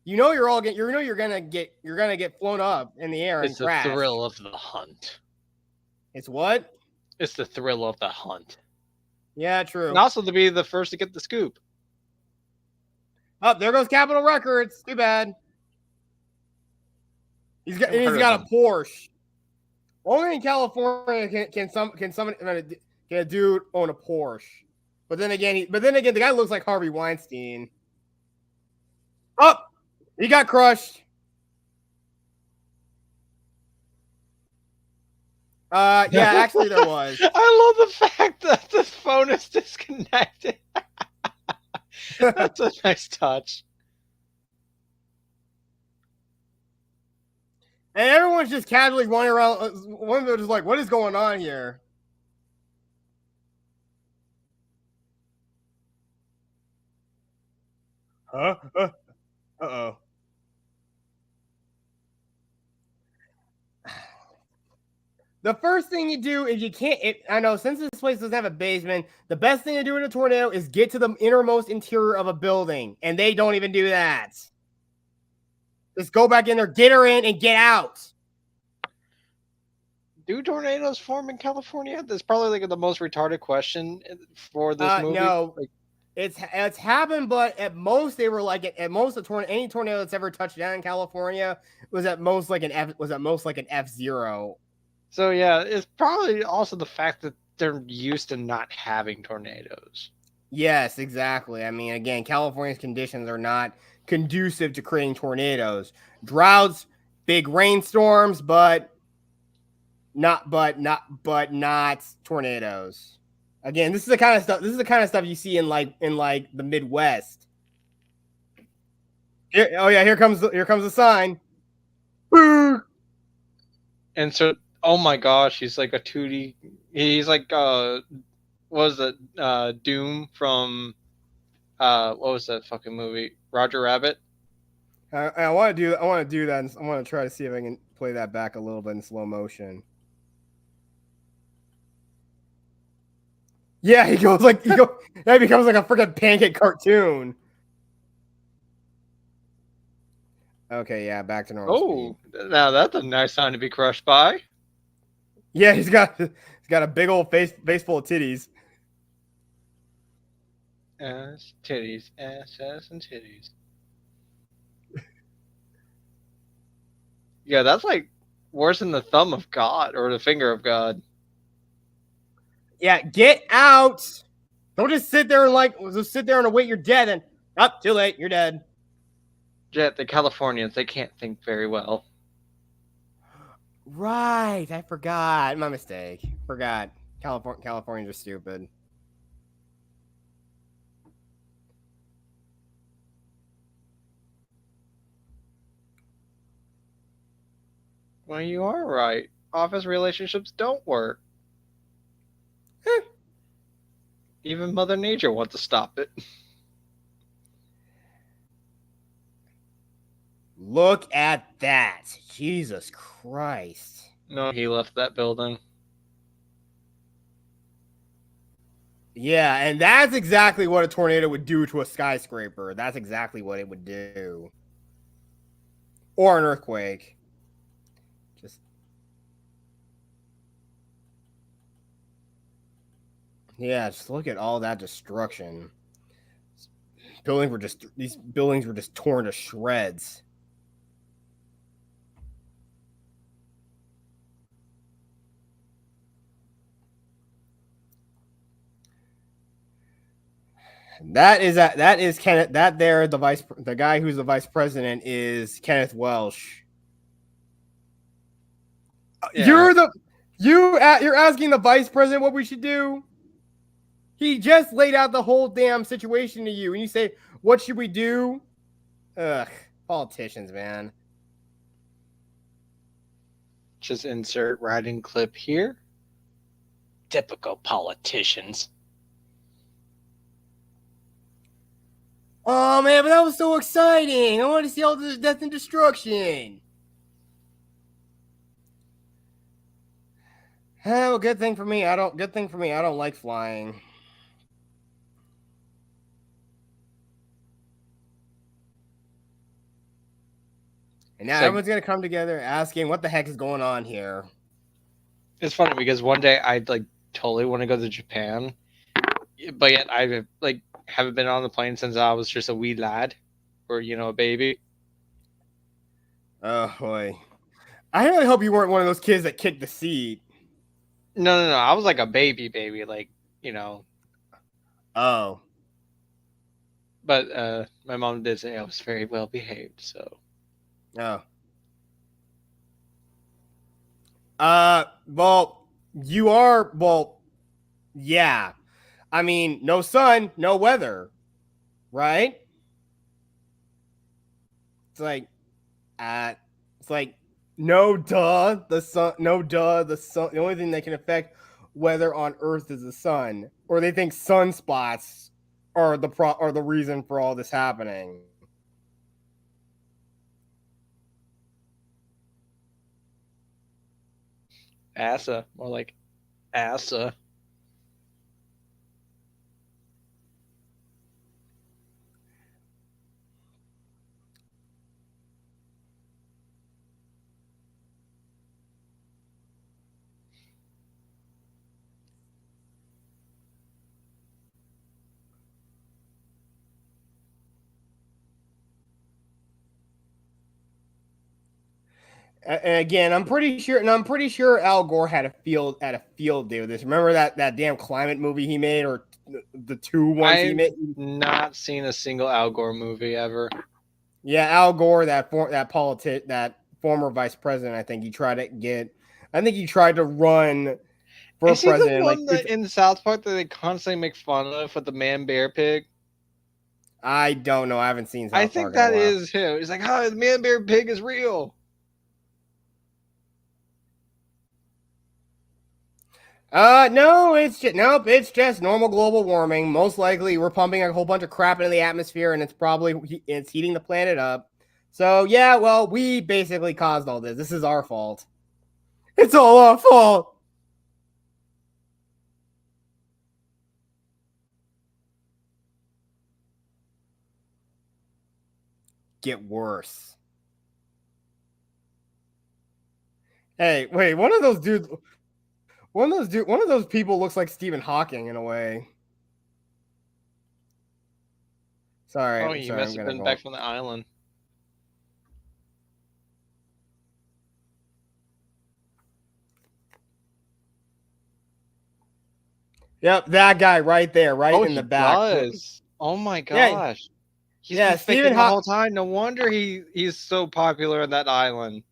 [SPEAKER 1] You're gonna get flown up in the air and
[SPEAKER 2] It's the
[SPEAKER 1] crash.
[SPEAKER 2] thrill of the hunt.
[SPEAKER 1] It's what?
[SPEAKER 2] It's the thrill of the hunt.
[SPEAKER 1] Yeah,
[SPEAKER 2] And
[SPEAKER 1] true.
[SPEAKER 2] also to be the first to get the scoop.
[SPEAKER 1] Oh, there goes Capitol Records. Too bad.
[SPEAKER 2] Never
[SPEAKER 1] He's
[SPEAKER 2] heard of
[SPEAKER 1] got a
[SPEAKER 2] them.
[SPEAKER 1] Porsche. Only in California can a dude own a Porsche. But then again, the guy looks like Harvey Weinstein. Oh, he got crushed. Yeah, actually there was.
[SPEAKER 2] I love the fact that the phone is disconnected. That's a nice touch.
[SPEAKER 1] And everyone's just casually running around. One of them is like, "What is going on here?" Huh? Uh-oh. The first thing you do is you can't. I know since this place doesn't have a basement, the best thing to do in a tornado is get to the innermost interior of a building, and they don't even do that. Just go back in there, get her in, and get out.
[SPEAKER 2] Do tornadoes form in California? That's probably like the most retarded question for this movie.
[SPEAKER 1] No,
[SPEAKER 2] like,
[SPEAKER 1] it's happened, but at most they were like at most any tornado that's ever touched down in California was at most like an F0.
[SPEAKER 2] So yeah, it's probably also the fact that they're used to not having tornadoes.
[SPEAKER 1] Yes, exactly. I mean, again, California's conditions are not conducive to creating tornadoes. Droughts, big rainstorms, but not tornadoes. Again, this is the kind of stuff. This is the kind of stuff you see in the Midwest. Here comes the sign.
[SPEAKER 2] And so, oh my gosh, he's like a 2D. He's like what was it? Doom from what was that fucking movie? Roger Rabbit.
[SPEAKER 1] I want to do that. I want to try to see if I can play that back a little bit in slow motion. Yeah, he becomes like a freaking pancake cartoon. Okay, yeah, back to normal speed.
[SPEAKER 2] Now that's a nice sign to be crushed by.
[SPEAKER 1] Yeah, he's got a big old face full of titties.
[SPEAKER 2] Ass, titties, ass, and titties. Yeah, that's like worse than the thumb of God or the finger of God.
[SPEAKER 1] Yeah, get out! Don't just sit there and await you're dead and too late, you're dead.
[SPEAKER 2] Jet, the Californians, they can't think very well.
[SPEAKER 1] Right, I forgot. My mistake. Forgot. Californians are stupid.
[SPEAKER 2] Well, you are right. Office relationships don't work. Even Mother Nature wants to stop it.
[SPEAKER 1] Look at that. Jesus Christ.
[SPEAKER 2] No, he left that building.
[SPEAKER 1] Yeah, and that's exactly what a tornado would do to a skyscraper. That's exactly what it would do. Or an earthquake. Yeah, just look at all that destruction. These buildings were just torn to shreds. That is Kenneth. The guy who's the vice president is Kenneth Welsh. Yeah. You're asking the vice president what we should do? He just laid out the whole damn situation to you, and you say, "What should we do?" Ugh, politicians, man.
[SPEAKER 2] Just insert writing clip here. Typical politicians.
[SPEAKER 1] Oh man, but that was so exciting! I want to see all the death and destruction. Oh, good thing for me. I don't like flying. And now everyone's gonna come together asking what the heck is going on here.
[SPEAKER 2] It's funny because one day I totally want to go to Japan, but yet I haven't been on the plane since I was just a wee lad, or a baby.
[SPEAKER 1] Oh boy, I really hope you weren't one of those kids that kicked the seat.
[SPEAKER 2] No. I was like a baby,
[SPEAKER 1] Oh.
[SPEAKER 2] But my mom did say I was very well behaved, so.
[SPEAKER 1] Oh. Well, you are, yeah. I mean, no sun, no weather, right? It's like, no duh, the sun, the only thing that can affect weather on Earth is the sun. Or they think sunspots or the reason for all this happening.
[SPEAKER 2] Asa, more like Asa.
[SPEAKER 1] And again, I'm pretty sure Al Gore had a field day with this. Remember that damn climate movie he made, or the two ones he
[SPEAKER 2] I've
[SPEAKER 1] made?
[SPEAKER 2] not seen a single Al Gore movie ever.
[SPEAKER 1] Yeah, Al Gore, that former vice president. I think he tried to run for
[SPEAKER 2] Is he the
[SPEAKER 1] president. Like,
[SPEAKER 2] one that in South Park that they constantly make fun of with the man bear pig?
[SPEAKER 1] I don't know. I haven't seen
[SPEAKER 2] I
[SPEAKER 1] South
[SPEAKER 2] think
[SPEAKER 1] Park in a
[SPEAKER 2] that
[SPEAKER 1] while.
[SPEAKER 2] is him. He's like, oh, the man bear pig is real.
[SPEAKER 1] No, it's just normal global warming. Most likely, we're pumping a whole bunch of crap into the atmosphere, and it's heating the planet up. So yeah, well, we basically caused all this. This is our fault. It's all our fault. Get worse. Hey, wait, one of those people looks like Stephen Hawking in a way.
[SPEAKER 2] Oh, he
[SPEAKER 1] Sorry,
[SPEAKER 2] must
[SPEAKER 1] I'm
[SPEAKER 2] have
[SPEAKER 1] gonna
[SPEAKER 2] been
[SPEAKER 1] go
[SPEAKER 2] back
[SPEAKER 1] up.
[SPEAKER 2] from the island.
[SPEAKER 1] Yep, that guy right there, right
[SPEAKER 2] Oh,
[SPEAKER 1] in the
[SPEAKER 2] he
[SPEAKER 1] back.
[SPEAKER 2] does. Oh my
[SPEAKER 1] Yeah,
[SPEAKER 2] gosh. He's been
[SPEAKER 1] yeah,
[SPEAKER 2] faking
[SPEAKER 1] Stephen
[SPEAKER 2] the
[SPEAKER 1] Hawking.
[SPEAKER 2] whole time. No wonder he's so popular on that island.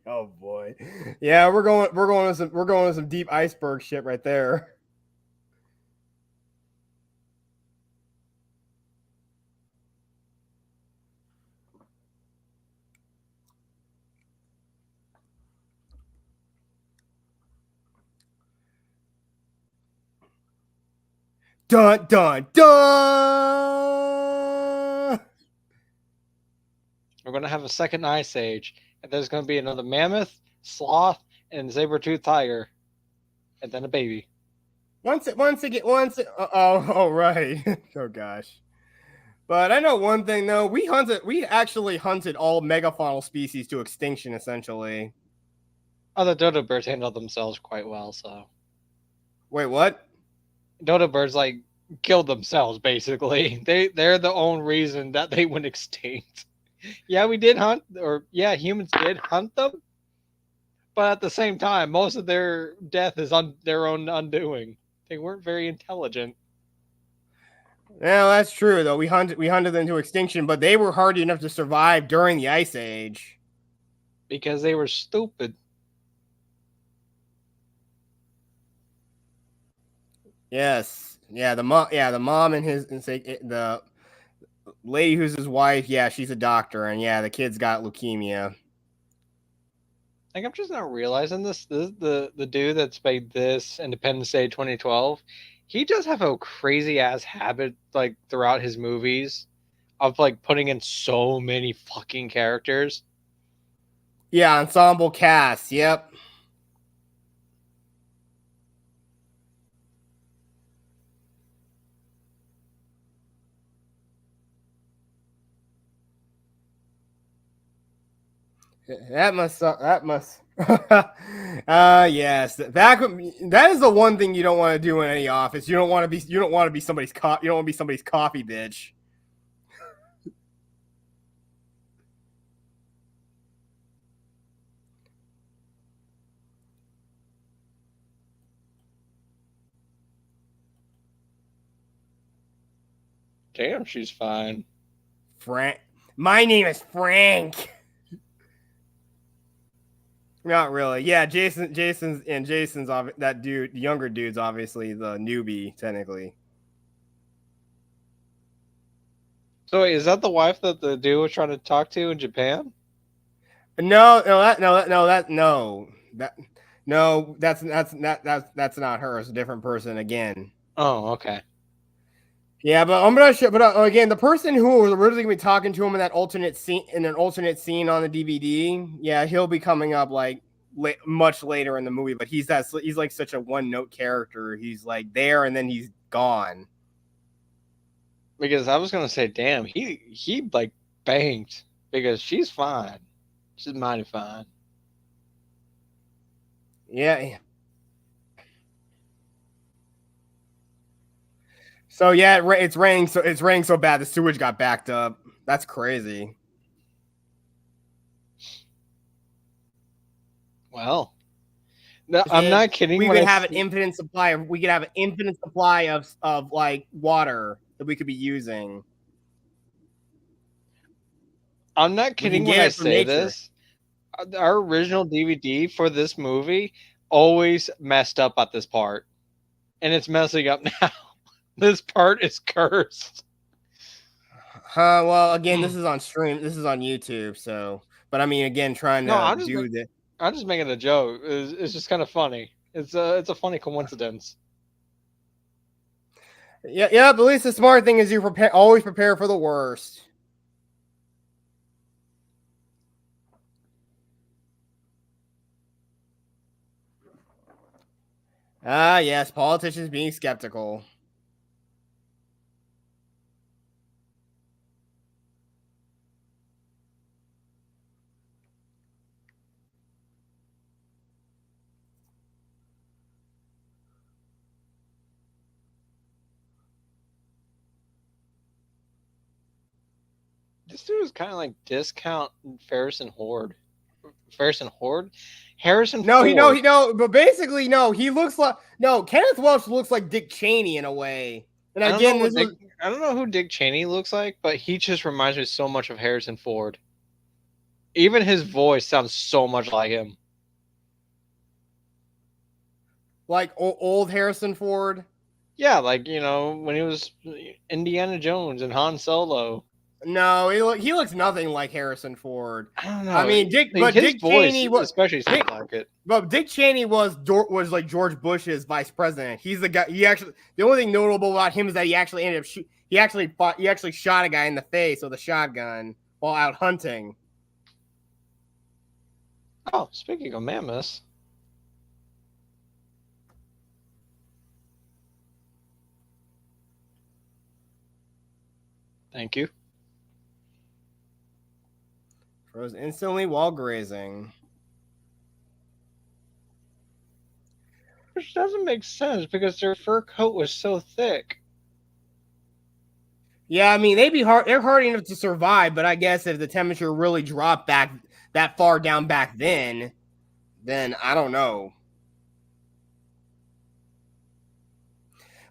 [SPEAKER 1] Oh boy, yeah, we're going to some deep iceberg shit right there. Dun dun dun.
[SPEAKER 2] We're gonna have a second ice age, and there's gonna be another mammoth, sloth, and saber-toothed tiger, and then a baby.
[SPEAKER 1] Oh right. Oh gosh. But I know one thing though. We actually hunted all megafaunal species to extinction essentially.
[SPEAKER 2] Oh, the dodo birds handle themselves quite well, so
[SPEAKER 1] Wait, what?
[SPEAKER 2] dodo birds like killed themselves basically. They're the only reason that they went extinct. Yeah, we did hunt, or yeah, humans did hunt them, but at the same time, most of their death is on their own undoing. They weren't very intelligent
[SPEAKER 1] Yeah, that's true though. We hunted them to extinction, but they were hardy enough to survive during the ice age.
[SPEAKER 2] because they were stupid.
[SPEAKER 1] Yes. The mom and the lady who's his wife, yeah, she's a doctor, and yeah, the kid's got leukemia.
[SPEAKER 2] Like I'm just not realizing this the dude that's made this Independence Day 2012. He does have a crazy ass habit like throughout his movies of like putting in so many fucking characters.
[SPEAKER 1] Yeah, ensemble cast. Yep. That must suck. That must. Yes. That is the one thing you don't want to do in any office. You don't want to be you don't want to be somebody's coffee bitch.
[SPEAKER 2] Damn, she's fine.
[SPEAKER 1] Frank. My name is Frank. Not really. Yeah, Jason's that dude, the younger dude's obviously the newbie technically.
[SPEAKER 2] So wait, is that the wife that the dude was trying to talk to in Japan?
[SPEAKER 1] No, no, that no, that no, that no, that no, that's not her. It's a different person again.
[SPEAKER 2] Oh, okay.
[SPEAKER 1] Yeah, but I'm not sure. But again, the person who was originally gonna be talking to him in that alternate scene, in an alternate scene on the DVD, yeah, he'll be coming up like much later in the movie. But he's like such a one note character. He's like there and then he's gone.
[SPEAKER 2] Because I was gonna say, damn, he like banked because she's fine. She's mighty fine.
[SPEAKER 1] Yeah. So yeah, it's raining. So it's raining so bad the sewage got backed up. That's crazy.
[SPEAKER 2] Well, no, I'm not kidding
[SPEAKER 1] We
[SPEAKER 2] when
[SPEAKER 1] could
[SPEAKER 2] I
[SPEAKER 1] have an
[SPEAKER 2] see,
[SPEAKER 1] infinite supply of we could have an infinite supply of like water that we could be using.
[SPEAKER 2] I'm not
[SPEAKER 1] We can
[SPEAKER 2] kidding when
[SPEAKER 1] get
[SPEAKER 2] I
[SPEAKER 1] it from
[SPEAKER 2] say
[SPEAKER 1] nature.
[SPEAKER 2] this. Our original DVD for this movie always messed up at this part, and it's messing up now. This part is cursed.
[SPEAKER 1] Well, again, this is on stream. This is on YouTube. So, but I mean, again, trying
[SPEAKER 2] No,
[SPEAKER 1] to do the.
[SPEAKER 2] I'm just making a joke. It's just kind of funny. It's a funny coincidence.
[SPEAKER 1] Yeah, yeah. But at least the smart thing is you always prepare for the worst. Ah, yes, politicians being skeptical.
[SPEAKER 2] This dude is kind of like discount Ferris and Horde. Ferris and Horde? Harrison
[SPEAKER 1] No,
[SPEAKER 2] Ford.
[SPEAKER 1] but basically, no, he looks like no. Kenneth Welch looks like Dick Cheney in a way. And
[SPEAKER 2] I don't know
[SPEAKER 1] again,
[SPEAKER 2] what Dick. I don't know who Dick Cheney looks like, but he just reminds me so much of Harrison Ford. Even his voice sounds so much like him.
[SPEAKER 1] like old Harrison Ford.
[SPEAKER 2] Yeah, like when he was Indiana Jones and Han Solo.
[SPEAKER 1] No, he looks nothing like Harrison Ford.
[SPEAKER 2] I don't
[SPEAKER 1] I
[SPEAKER 2] know.
[SPEAKER 1] mean,
[SPEAKER 2] Like, his
[SPEAKER 1] Dick
[SPEAKER 2] voice
[SPEAKER 1] Cheney was
[SPEAKER 2] especially sounds like it.
[SPEAKER 1] but Dick Cheney was like George Bush's vice president. He's the guy. The only thing notable about him is that he actually ended up he actually shot a guy in the face with a shotgun while out hunting.
[SPEAKER 2] Oh, speaking of mammoths. Thank you.
[SPEAKER 1] Froze instantly while grazing.
[SPEAKER 2] Which doesn't make sense because their fur coat was so thick.
[SPEAKER 1] Yeah, I mean they're hard enough to survive, but I guess if the temperature really dropped back that far down back then I don't know.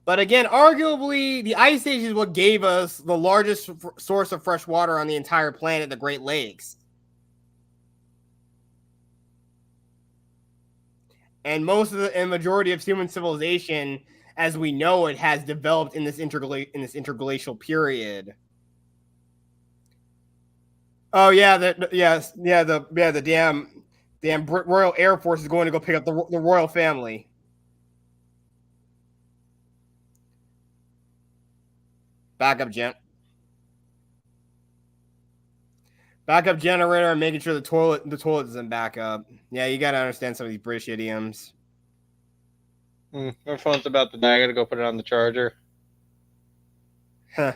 [SPEAKER 1] But again, arguably, the Ice Age is what gave us the largest source of fresh water on the entire planet, the Great Lakes. And most of the majority of human civilization, as we know it, has developed in this interglacial period. Oh yeah, the damn Royal Air Force is going to go pick up the royal family. Backup generator and making sure the toilet isn't back up. Yeah, you gotta understand some of these British idioms.
[SPEAKER 2] My phone's about to die. I gotta go put it on the charger.
[SPEAKER 1] Huh.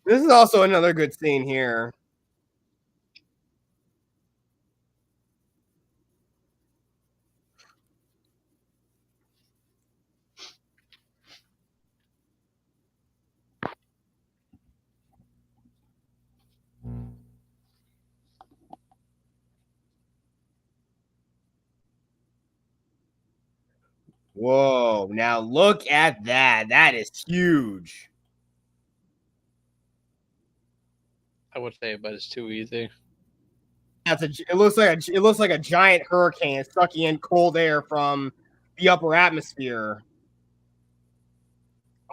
[SPEAKER 1] This is also another good scene here. Whoa, now look at that. That is huge.
[SPEAKER 2] I would say, but it's too easy.
[SPEAKER 1] It looks like a giant hurricane sucking in cold air from the upper atmosphere.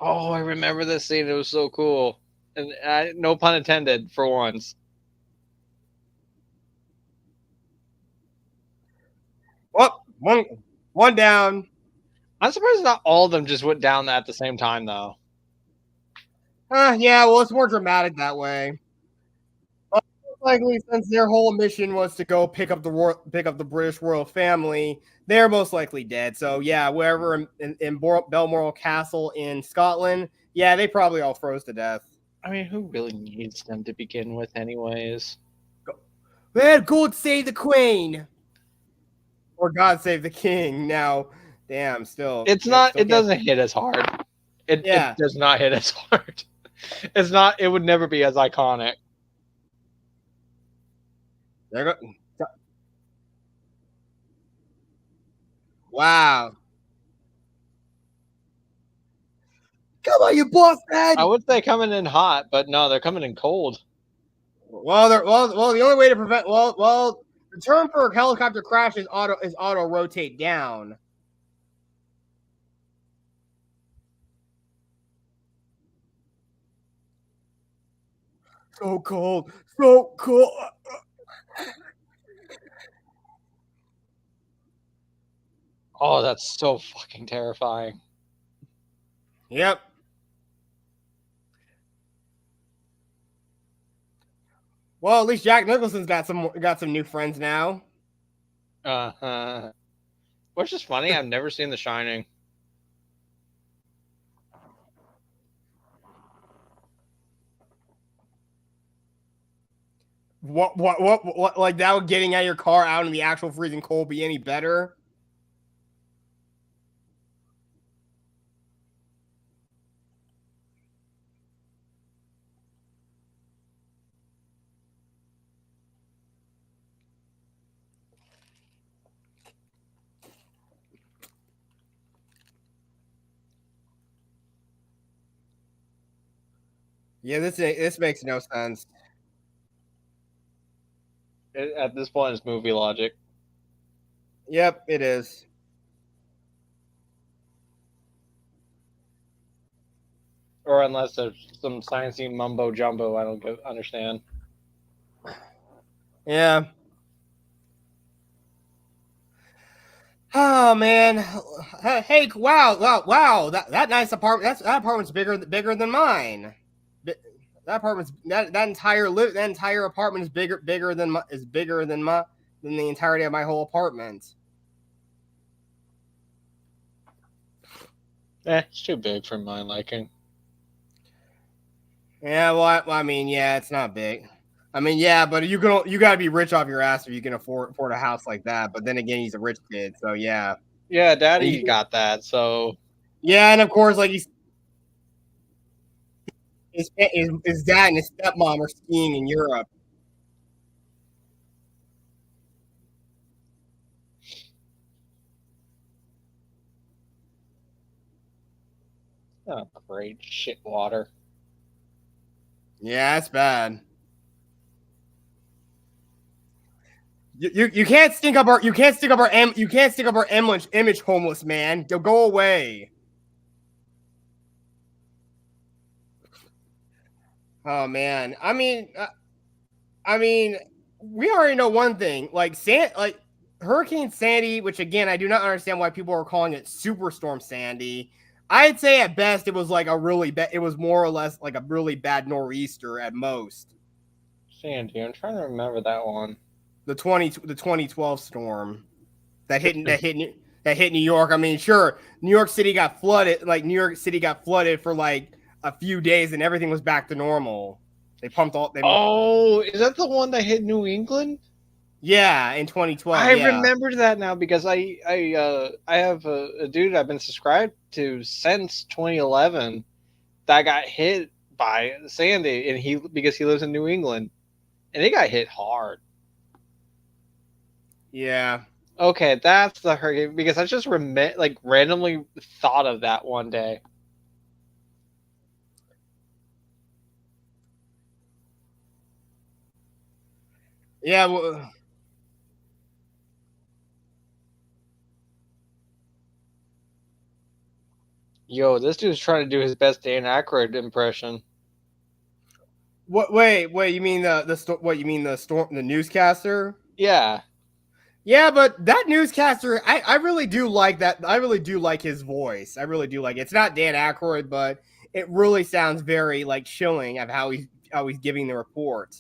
[SPEAKER 2] Oh, I remember this scene. It was so cool. And no pun intended for once.
[SPEAKER 1] Well, One one down.
[SPEAKER 2] I'm surprised not all of them just went down at the same time, though.
[SPEAKER 1] Yeah, well, it's more dramatic that way. But likely, since their whole mission was to go pick up the British royal family, they're most likely dead. So yeah, wherever in Balmoral Castle in Scotland, yeah, they probably all froze to death.
[SPEAKER 2] I mean, who really needs them to begin with, anyways?
[SPEAKER 1] Well, God save the Queen, or God save the King. Now, damn, still,
[SPEAKER 2] It's
[SPEAKER 1] yep,
[SPEAKER 2] not.
[SPEAKER 1] still
[SPEAKER 2] It
[SPEAKER 1] can't.
[SPEAKER 2] doesn't hit as hard. It
[SPEAKER 1] Yeah,
[SPEAKER 2] does not hit as hard. It's not. It would never be as iconic.
[SPEAKER 1] there go. Wow. Come on, you boss
[SPEAKER 2] I
[SPEAKER 1] man.
[SPEAKER 2] would say coming in hot, but no, they're coming in cold.
[SPEAKER 1] Well. The only way to prevent the term for a helicopter crash is auto rotate down. So cold, so cold.
[SPEAKER 2] Oh, that's so fucking terrifying.
[SPEAKER 1] Yep. Well, at least Jack Nicholson's got some new friends now.
[SPEAKER 2] Uh-huh. Which is funny. I've never seen The Shining.
[SPEAKER 1] What? Like that would getting out of your car out in the actual freezing cold be any better? Yeah, this makes no sense.
[SPEAKER 2] At this point, it's movie logic.
[SPEAKER 1] Yep, it is.
[SPEAKER 2] Or unless there's some sciencey mumbo jumbo I don't understand.
[SPEAKER 1] Yeah. Oh man. Hey, wow. That nice apartment. That apartment's bigger than mine. That apartment's that entire apartment is bigger than than the entirety of my whole apartment.
[SPEAKER 2] It's too big for my liking.
[SPEAKER 1] Yeah, well, I mean, yeah, it's not big. I mean, yeah, but you gotta be rich off your ass if you can afford a house like that. But then again, he's a rich kid, so yeah.
[SPEAKER 2] Yeah,
[SPEAKER 1] And
[SPEAKER 2] Daddy got that. So
[SPEAKER 1] yeah, and of course, like his dad and his stepmom are skiing in Europe.
[SPEAKER 2] oh, great shit water.
[SPEAKER 1] Yeah, that's bad. You can't stink up our image, homeless man. Go away. Oh man, I mean, we already know one thing. Like Hurricane Sandy, which again I do not understand why people are calling it Superstorm Sandy. I'd say at best it was like a really bad. It was more or less like a really bad nor'easter at most.
[SPEAKER 2] Sandy, I'm trying to remember that one.
[SPEAKER 1] The 2012 storm that hit New York. I mean, sure, New York City got flooded. Like New York City got flooded for like a few days, and everything was back to normal. They pumped all.
[SPEAKER 2] Oh, is that the one that hit New England?
[SPEAKER 1] Yeah, in 2012.
[SPEAKER 2] I
[SPEAKER 1] Yeah.
[SPEAKER 2] remember that now because I have a dude I've been subscribed to since 2011 that got hit by Sandy, and because he lives in New England, and he got hit hard.
[SPEAKER 1] Yeah.
[SPEAKER 2] Okay, that's the hurricane because I just randomly thought of that one day.
[SPEAKER 1] Yeah. Well,
[SPEAKER 2] Yo, this dude's trying to do his best Dan Aykroyd impression.
[SPEAKER 1] what? Wait. You mean what? You mean the newscaster?
[SPEAKER 2] Yeah.
[SPEAKER 1] Yeah, but that newscaster, I really do like that. I really do like his voice. I really do like it. It's not Dan Aykroyd, but it really sounds very like chilling of how he's giving the report.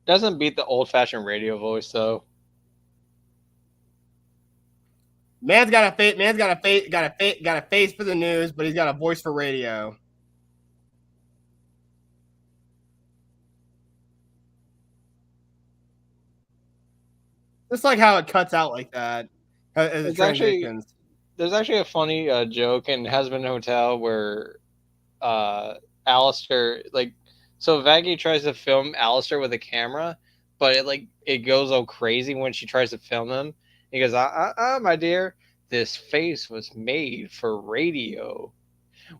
[SPEAKER 2] Doesn't beat the old fashioned radio voice though.
[SPEAKER 1] Got a face for the news, but he's got a voice for radio. Just like how it cuts out like that as it
[SPEAKER 2] It's actually
[SPEAKER 1] transitions.
[SPEAKER 2] there's actually a funny joke in Has Been Hotel where uh Alistair so Vaggie tries to film Alistair with a camera, but it goes all crazy when she tries to film him. He goes, my dear, this face was made for radio.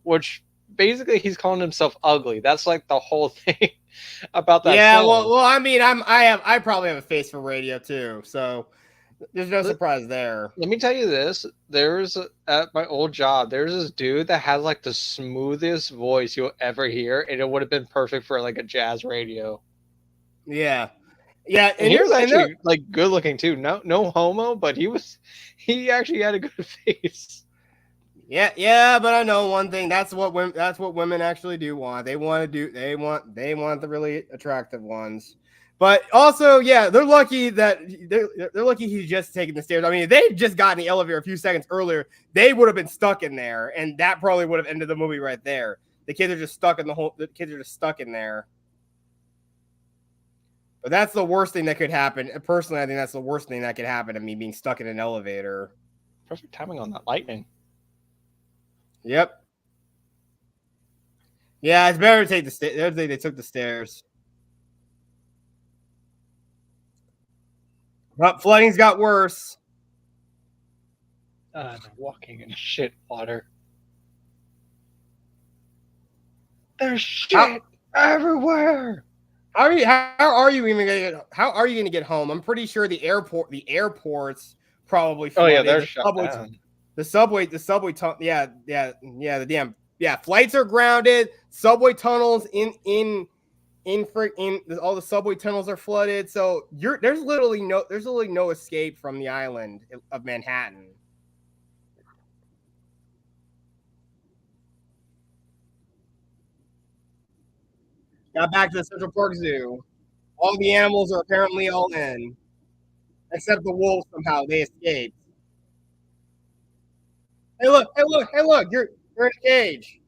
[SPEAKER 2] Which basically he's calling himself ugly. That's like the whole thing about that
[SPEAKER 1] Yeah,
[SPEAKER 2] film.
[SPEAKER 1] I mean, I probably have a face for radio too, so there's no
[SPEAKER 2] Let,
[SPEAKER 1] surprise there.
[SPEAKER 2] let me tell you this. There's at my old job, there's this dude that has like the smoothest voice you'll ever hear, and it would have been perfect for like a jazz radio.
[SPEAKER 1] Yeah, yeah,
[SPEAKER 2] And he was actually like good looking too. No homo, but he actually had a good face.
[SPEAKER 1] yeah, but I know one thing. That's what women actually do want. They want the really attractive ones. But also, yeah, they're lucky he's just taking the stairs. I mean, if they just got in the elevator a few seconds earlier, they would have been stuck in there, and that probably would have ended the movie right there. The kids are just stuck in the kids are just stuck in there. But that's the worst thing that could happen. Personally, I think that's the worst thing that could happen to me, being stuck in an elevator.
[SPEAKER 2] Perfect timing on that lightning.
[SPEAKER 1] Yep. Yeah, it's better to take the stairs. They took the stairs. But flooding's got worse.
[SPEAKER 2] They're walking in shit water. There's
[SPEAKER 1] How,
[SPEAKER 2] shit everywhere.
[SPEAKER 1] how are you gonna get home? I'm pretty sure the airports probably
[SPEAKER 2] Oh yeah,
[SPEAKER 1] flooded.
[SPEAKER 2] they're shut down.
[SPEAKER 1] The subway tunnel. The damn flights are grounded. Subway tunnels in all the subway tunnels are flooded. So there's literally no escape from the island of Manhattan. Got back to the Central Park Zoo. All the animals are apparently all in, except the wolves. Somehow they escaped. Hey look! You're in a cage.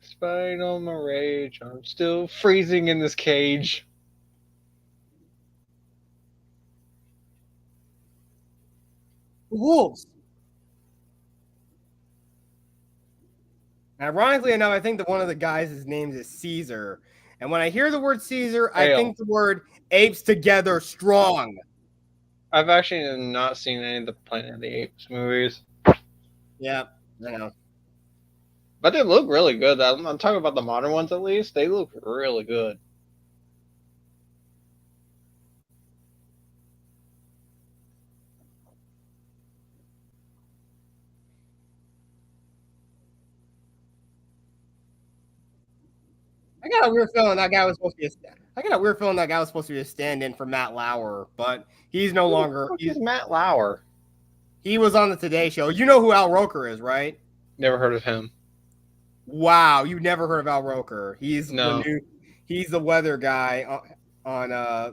[SPEAKER 2] Spite on my rage, I'm still freezing in this cage.
[SPEAKER 1] The wolves. Ironically enough, I think that one of the guys' names is Caesar. And when I hear the word Caesar, I think the word apes together strong.
[SPEAKER 2] I've actually not seen any of the Planet of the Apes movies.
[SPEAKER 1] Yeah, I know.
[SPEAKER 2] But they look really good. I'm talking about the modern ones at least. They look really good.
[SPEAKER 1] I got a weird feeling that guy was supposed to be I got a weird feeling that guy was supposed to be a stand-in for Matt Lauer, but he's no
[SPEAKER 2] Who the
[SPEAKER 1] longer.
[SPEAKER 2] fuck is Matt Lauer?
[SPEAKER 1] He was on the Today Show. You know who Al Roker is, right?
[SPEAKER 2] Never heard of him.
[SPEAKER 1] Wow, you never heard of Al Roker?
[SPEAKER 2] No.
[SPEAKER 1] He's the weather guy on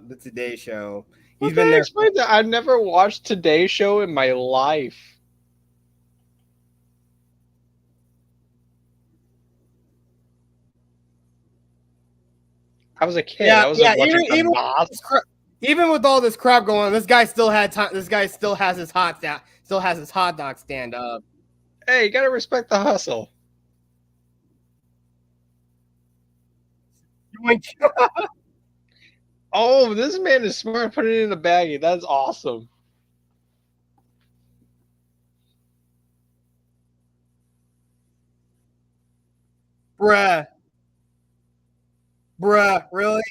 [SPEAKER 1] the Today Show. He's
[SPEAKER 2] What
[SPEAKER 1] been
[SPEAKER 2] that
[SPEAKER 1] there.
[SPEAKER 2] explains that? I've never watched Today's Show in my life. I was a kid.
[SPEAKER 1] Yeah,
[SPEAKER 2] I was
[SPEAKER 1] yeah.
[SPEAKER 2] like watching the Nas.
[SPEAKER 1] Even with all this crap going on, this guy still had time. This guy still has his hot dog stand up.
[SPEAKER 2] Hey, you gotta respect the hustle. Oh, this man is smart. Put it in a baggie. That's awesome.
[SPEAKER 1] Bruh, really?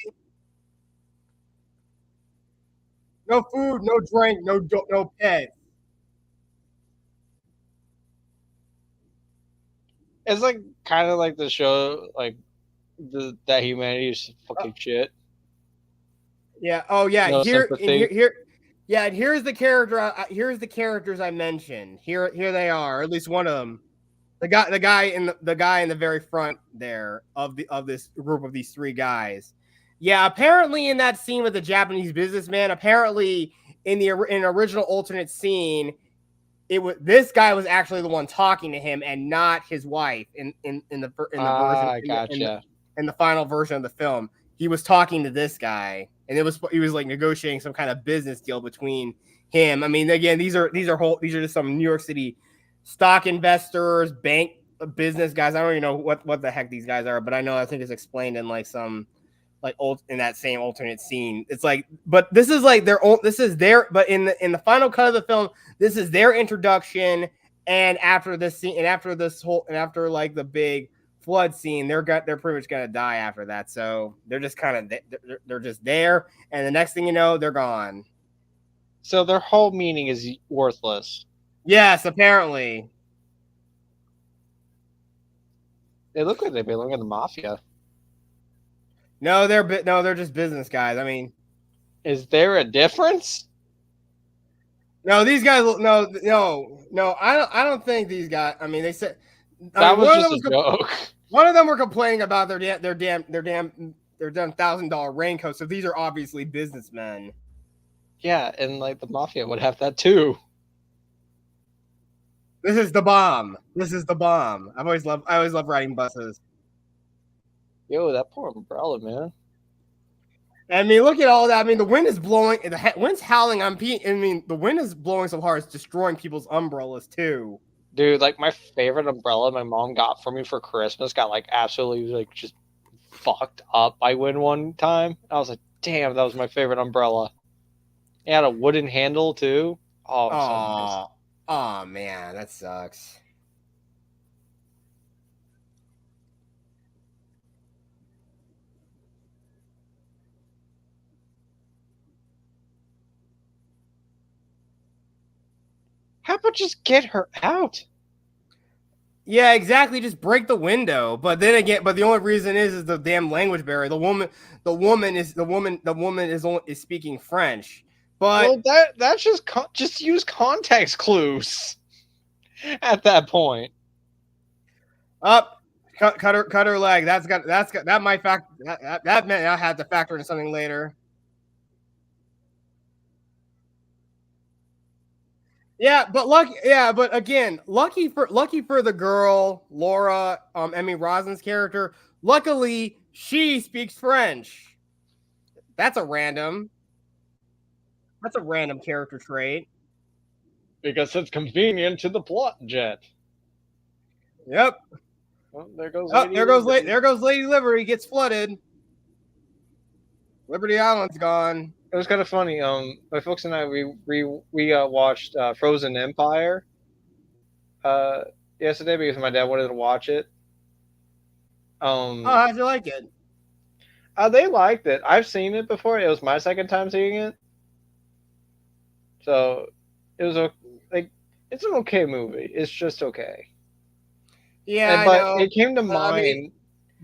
[SPEAKER 1] No food, no drink, no pet.
[SPEAKER 2] It's like kind of like the show, like that humanity is fucking shit.
[SPEAKER 1] Yeah. Oh yeah.
[SPEAKER 2] No sympathy.
[SPEAKER 1] Yeah. And here's the character. Here's the characters I mentioned. Here they are. Or at least one of them. The guy in the very front there of this group of these three guys. Yeah. Apparently, in that scene with the Japanese businessman, apparently in original alternate scene, this guy was actually the one talking to him and not his wife in the version
[SPEAKER 2] I gotcha.
[SPEAKER 1] in the final version of the film. He was talking to this guy, and he was like negotiating some kind of business deal between him. I mean, again, these are just some New York City stock investors, bank business guys. I don't even know what the heck these guys are, but I think it's explained in like some like old in that same alternate scene. It's like, but this is like but in the final cut of the film, this is their introduction. And after this scene, and after like the big flood scene, they're pretty much gonna die after that. So they're just kind of they're just there, and the next thing you know, they're gone.
[SPEAKER 2] So their whole meaning is worthless.
[SPEAKER 1] Yes, apparently.
[SPEAKER 2] They look like they belong in the mafia.
[SPEAKER 1] No, they're just business guys. I mean,
[SPEAKER 2] Is there a difference?
[SPEAKER 1] no, these guys. No. I don't think these guys. I mean, they said
[SPEAKER 2] That was just a joke.
[SPEAKER 1] One of them were complaining about their damn $1,000 raincoats. So these are obviously businessmen.
[SPEAKER 2] Yeah, and like the mafia would have that too.
[SPEAKER 1] This is the bomb. This is the bomb. I always love riding buses.
[SPEAKER 2] Yo, that poor umbrella, man.
[SPEAKER 1] I mean, look at all that. I mean, the wind is blowing. The wind's howling on Pete. I mean, the wind is blowing so hard it's destroying people's umbrellas too.
[SPEAKER 2] Dude, like my favorite umbrella my mom got for me for Christmas got like absolutely like just fucked up by wind one time. I was like, damn, that was my favorite umbrella. It had a wooden handle too. Oh, so nice.
[SPEAKER 1] Oh man, that sucks.
[SPEAKER 2] How about just get her out?
[SPEAKER 1] Yeah, exactly. Just break the window. But then again, the only reason is the damn language barrier. The woman is speaking French. But
[SPEAKER 2] well, that's just use context clues at that point.
[SPEAKER 1] Up, cut her leg. That might that meant I had to factor in something later. Yeah, but again, lucky for the girl, Laura, Emmy Rossum's character. Luckily, she speaks French. That's a random character trait.
[SPEAKER 2] Because it's convenient to the plot, Jet.
[SPEAKER 1] Yep.
[SPEAKER 2] Oh, there goes
[SPEAKER 1] Lady Liberty gets flooded. Liberty Island's gone.
[SPEAKER 2] It was kind of funny. My folks and I we watched Frozen Empire yesterday because my dad wanted to watch it.
[SPEAKER 1] How'd you like it?
[SPEAKER 2] They liked it. I've seen it before. It was my second time seeing it, so it was it's an okay movie. It's just okay.
[SPEAKER 1] Yeah,
[SPEAKER 2] but it came to mind.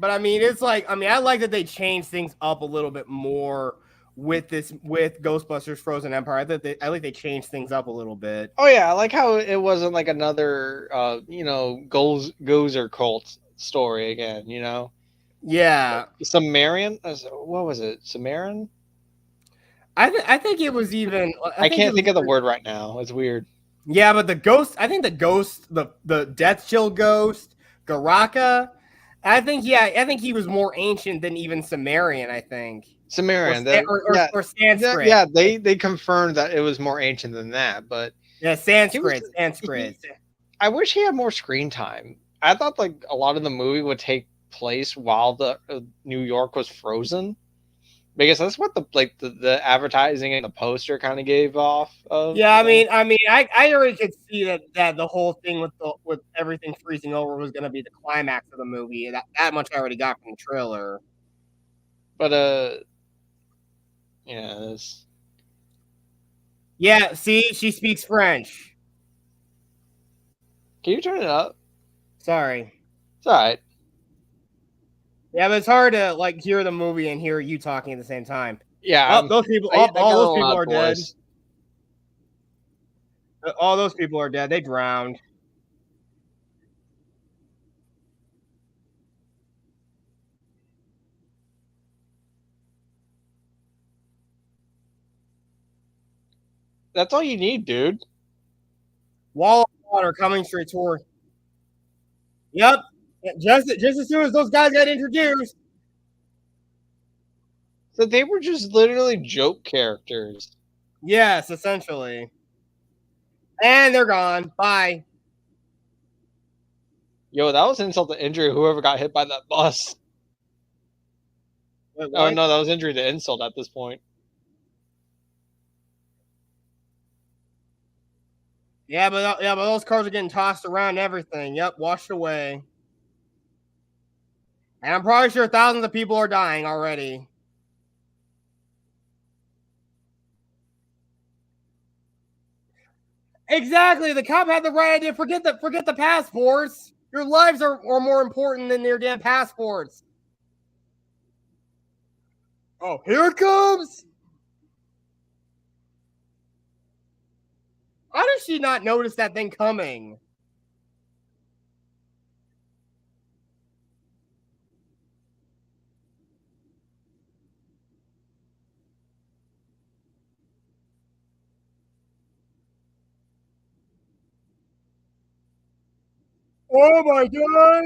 [SPEAKER 1] I mean, it's like I like that they changed things up a little bit more with Ghostbusters Frozen Empire. I think they changed things up a little bit.
[SPEAKER 2] Oh yeah, I like how it wasn't like another Gozer cult story again,
[SPEAKER 1] Yeah.
[SPEAKER 2] Sumerian? What was it? Sumerian?
[SPEAKER 1] I think it was even
[SPEAKER 2] I can't think of the word right now. It's weird.
[SPEAKER 1] Yeah, but the Death Chill ghost, Garaka, I think he was more ancient than even Sumerian, I think.
[SPEAKER 2] Sumerian,
[SPEAKER 1] or Sanskrit.
[SPEAKER 2] Yeah, they confirmed that it was more ancient than that, but
[SPEAKER 1] yeah, Sanskrit.
[SPEAKER 2] I wish he had more screen time. I thought like a lot of the movie would take place while the New York was frozen, because that's what the advertising and the poster kind of gave off of.
[SPEAKER 1] Yeah, I mean, I already could see that the whole thing with everything freezing over was going to be the climax of the movie. That much I already got from the trailer.
[SPEAKER 2] But
[SPEAKER 1] yeah. See, she speaks French.
[SPEAKER 2] Can you turn it up?
[SPEAKER 1] Sorry.
[SPEAKER 2] It's all right.
[SPEAKER 1] Yeah, but it's hard to like hear the movie and hear you talking at the same time.
[SPEAKER 2] Yeah,
[SPEAKER 1] Oh, those people.
[SPEAKER 2] I
[SPEAKER 1] Oh,
[SPEAKER 2] got
[SPEAKER 1] all
[SPEAKER 2] a
[SPEAKER 1] those
[SPEAKER 2] little
[SPEAKER 1] people
[SPEAKER 2] loud
[SPEAKER 1] are dead.
[SPEAKER 2] voice.
[SPEAKER 1] All those people are dead. They drowned.
[SPEAKER 2] That's all you need, dude.
[SPEAKER 1] Wall of water coming straight toward. Yep. Just as soon as those guys got introduced.
[SPEAKER 2] So they were just literally joke characters.
[SPEAKER 1] Yes, essentially. And they're gone. Bye.
[SPEAKER 2] Yo, that was insult to injury. Whoever got hit by that bus.
[SPEAKER 1] Wait,
[SPEAKER 2] Oh
[SPEAKER 1] what?
[SPEAKER 2] no, that was injury to insult at this point.
[SPEAKER 1] Yeah, but those cars are getting tossed around and everything. Yep, washed away. And I'm probably sure thousands of people are dying already. Exactly. The cop had the right idea. Forget the passports. Your lives are more important than their damn passports. Oh, here it comes. How does she not notice that thing coming? Oh my god!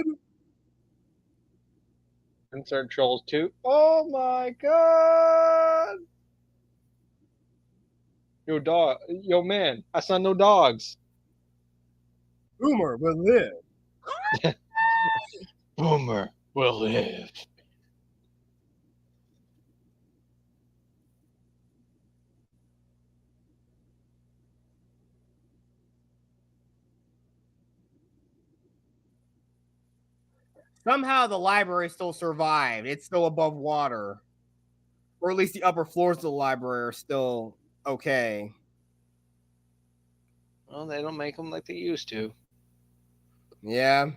[SPEAKER 2] Insert trolls too. Oh my god! Yo dog, yo man, I saw no dogs.
[SPEAKER 1] Boomer will live.
[SPEAKER 2] Boomer will live.
[SPEAKER 1] Somehow the library still survived. It's still above water. Or at least the upper floors of the library are still okay.
[SPEAKER 2] Well, they don't make them like they used to.
[SPEAKER 1] Yeah,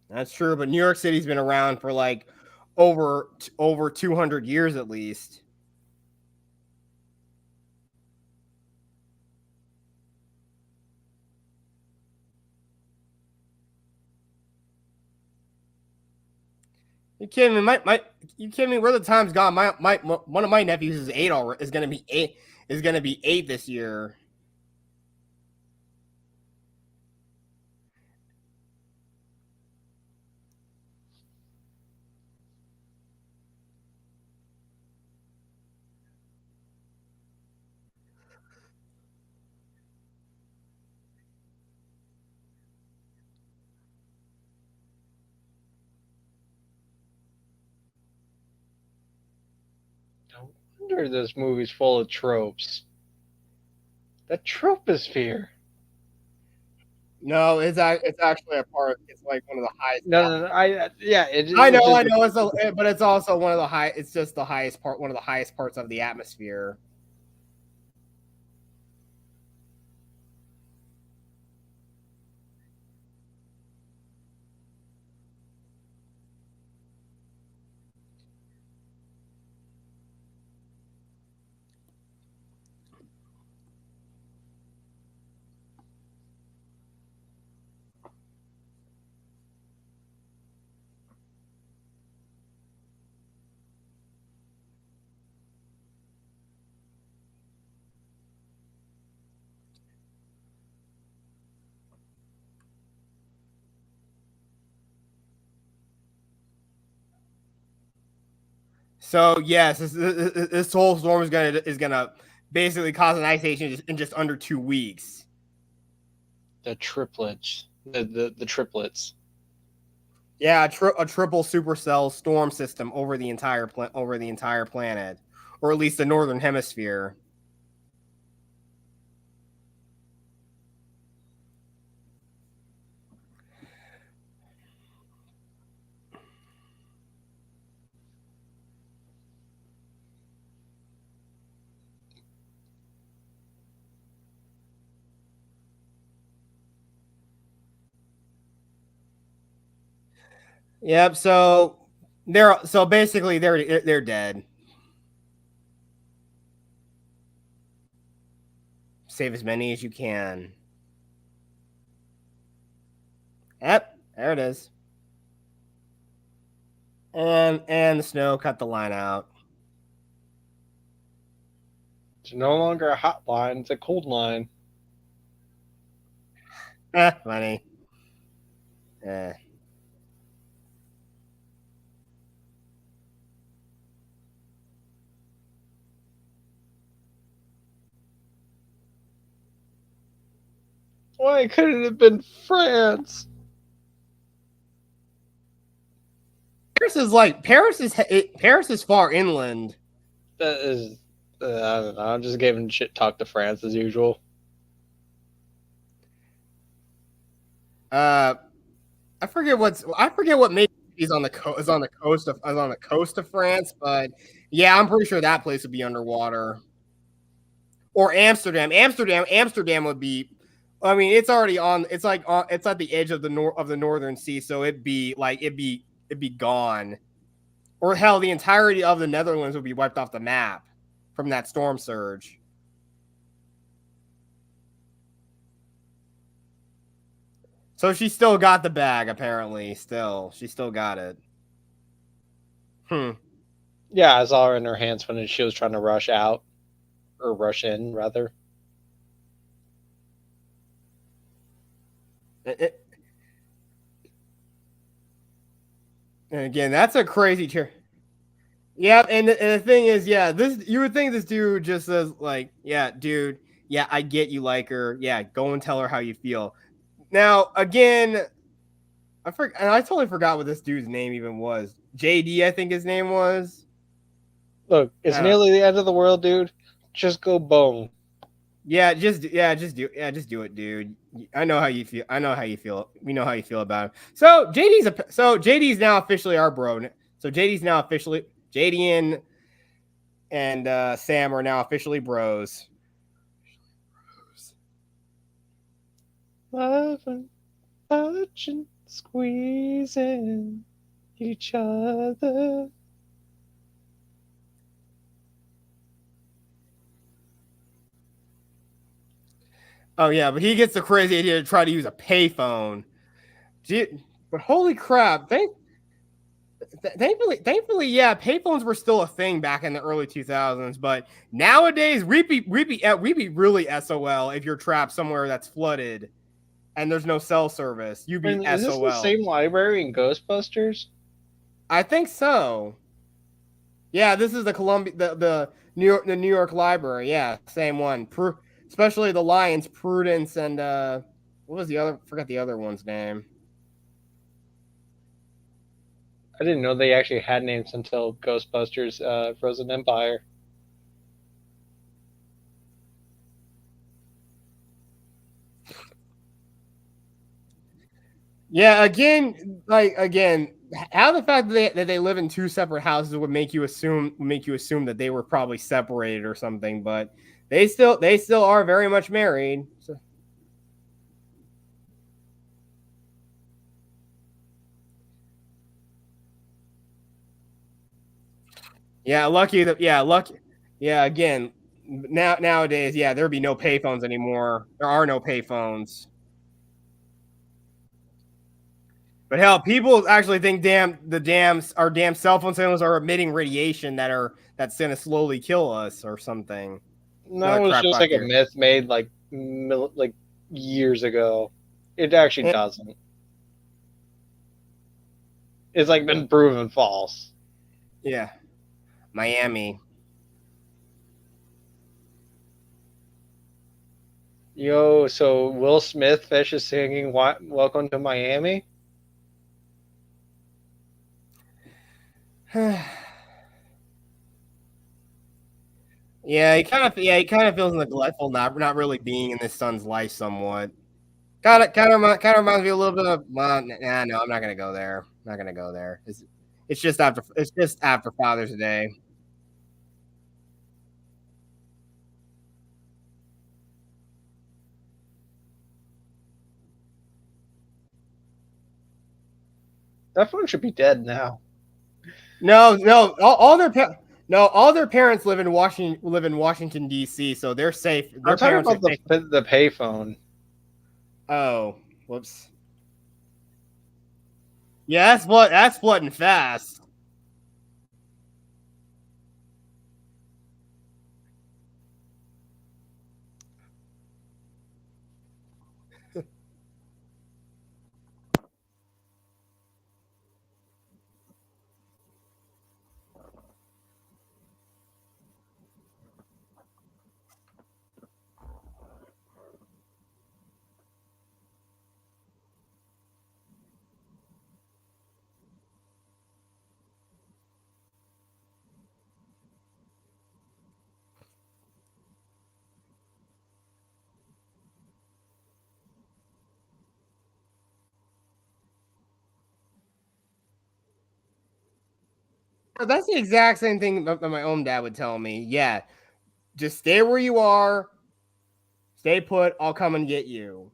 [SPEAKER 1] that's true. But New York City's been around for like over 200 years at least. You kidding me? You kidding me? Where the time's gone? My one of my nephews is 8 already. Is gonna be 8 this year.
[SPEAKER 2] No wonder this movie's full of tropes. The troposphere.
[SPEAKER 1] No, it's actually a part. It's like one of the highest.
[SPEAKER 2] No. Yeah, it's
[SPEAKER 1] I
[SPEAKER 2] just
[SPEAKER 1] know. But it's also one of the high. It's just the highest part. One of the highest parts of the atmosphere. So yes, this whole storm is gonna basically cause an ice age in just under 2 weeks.
[SPEAKER 2] the triplets. The triplets.
[SPEAKER 1] Yeah, a triple supercell storm system over the entire planet, or at least the northern hemisphere. Yep. So basically they're dead. Save as many as you can. Yep, there it is. And the snow cut the line out.
[SPEAKER 2] It's no longer a hot line; it's a cold line.
[SPEAKER 1] Funny. Eh.
[SPEAKER 2] Why couldn't it have been France?
[SPEAKER 1] Paris is far inland.
[SPEAKER 2] That is, I don't know. I'm just giving shit talk to France as usual.
[SPEAKER 1] I forget what maybe is on the coast of France, but yeah, I'm pretty sure that place would be underwater. Or Amsterdam would be. I mean, it's already on. It's like it's at the edge of the northern sea, so it'd be gone. Or hell, the entirety of the Netherlands would be wiped off the map from that storm surge. So she still got the bag, apparently. She still got it.
[SPEAKER 2] Yeah, I saw her in her hands when she was trying to rush out, or rush in, rather.
[SPEAKER 1] And again, that's a crazy chair. Yeah, and the thing is, yeah, this you would think this dude just says like, yeah, dude, yeah, I get you like her. Yeah, go and tell her how you feel. Now, again, I totally forgot what this dude's name even was. JD, I think his name was.
[SPEAKER 2] Look, it's nearly the end of the world, dude. Just go bone.
[SPEAKER 1] Just do it, dude. I know how you feel. I know how you feel. We know how you feel about him. So JD's now officially our bro. So JD and Sam are now officially bros.
[SPEAKER 2] Loving, touching, squeezing each other.
[SPEAKER 1] Oh yeah, but he gets the crazy idea to try to use a payphone. But holy crap! Thankfully, yeah, payphones were still a thing back in the early 2000s. But nowadays, we'd be really SOL if you're trapped somewhere that's flooded and there's no cell service. You'd be
[SPEAKER 2] Is this the
[SPEAKER 1] SOL.
[SPEAKER 2] same library in Ghostbusters?
[SPEAKER 1] I think so. Yeah, this is the New York Library. Yeah, same one. Especially the Lions, Prudence, and what was the other? Forgot the other one's name.
[SPEAKER 2] I didn't know they actually had names until Ghostbusters Frozen Empire.
[SPEAKER 1] Yeah, again, how the fact that they live in two separate houses would make you assume that they were probably separated or something, but they still are very much married. So. Yeah, lucky. Yeah, again, nowadays, yeah, there'd be no payphones anymore. There are no payphones. But hell, people actually think our damn cell phone signals are emitting radiation that's gonna slowly kill us or something.
[SPEAKER 2] That was just like a myth made like years ago. It actually doesn't. It's like been proven false.
[SPEAKER 1] Yeah. Miami.
[SPEAKER 2] Yo, so Will Smith Fish is singing Welcome to Miami?
[SPEAKER 1] Yeah, he kind of feels neglectful, not really being in his son's life somewhat. Kind of reminds me a little bit of no, I'm not gonna go there. I'm not gonna go there. It's just after Father's Day.
[SPEAKER 2] That phone should be dead now.
[SPEAKER 1] No, No, all their parents live in Washington D.C., so they're safe. Their
[SPEAKER 2] I'm talking
[SPEAKER 1] parents are
[SPEAKER 2] about
[SPEAKER 1] safe.
[SPEAKER 2] the payphone.
[SPEAKER 1] Oh, whoops. Yeah, that's flooding fast. That's the exact same thing that my own dad would tell me. Yeah, just stay where you are. Stay put. I'll come and get you.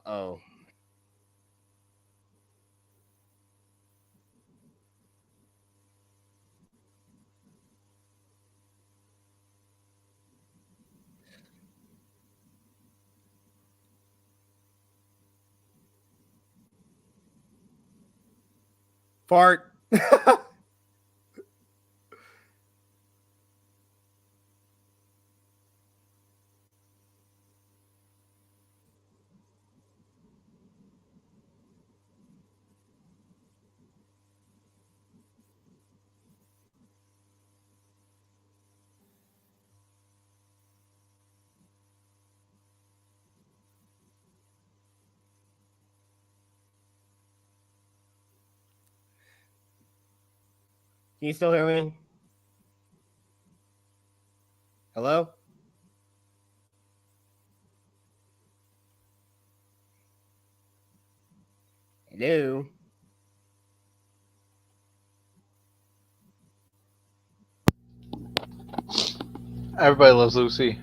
[SPEAKER 1] Oh, fart. Can you still hear me? Hello? Hello?
[SPEAKER 2] Everybody loves Lucy.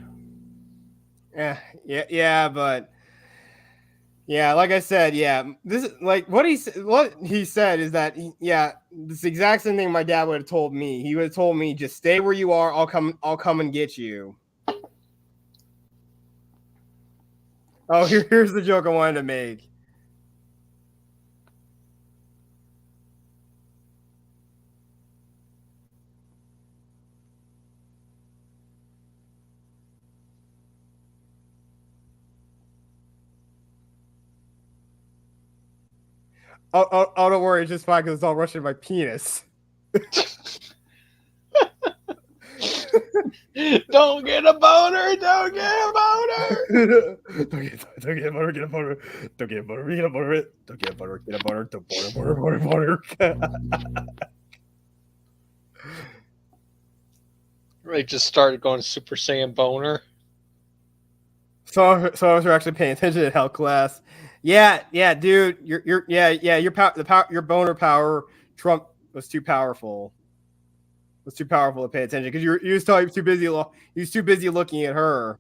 [SPEAKER 1] Yeah, but yeah, like I said, yeah, this is like what he said is that yeah, this exact same thing my dad would have told me. He would have told me just stay where you are. I'll come and get you. Oh, here's the joke I wanted to make. Don't worry, it's just fine because it's all rushing my penis.
[SPEAKER 2] Don't get a boner! Don't get a boner!
[SPEAKER 1] Don't get a boner, get a boner. Don't get a boner, get a boner. Don't get a boner, get a boner. Don't boner.
[SPEAKER 2] Right, just started going Super Saiyan boner.
[SPEAKER 1] Some of us are actually paying attention in health class. Yeah, dude. Your boner power Trump was too powerful. Was too powerful to pay attention because you was too busy. He was too busy looking at her.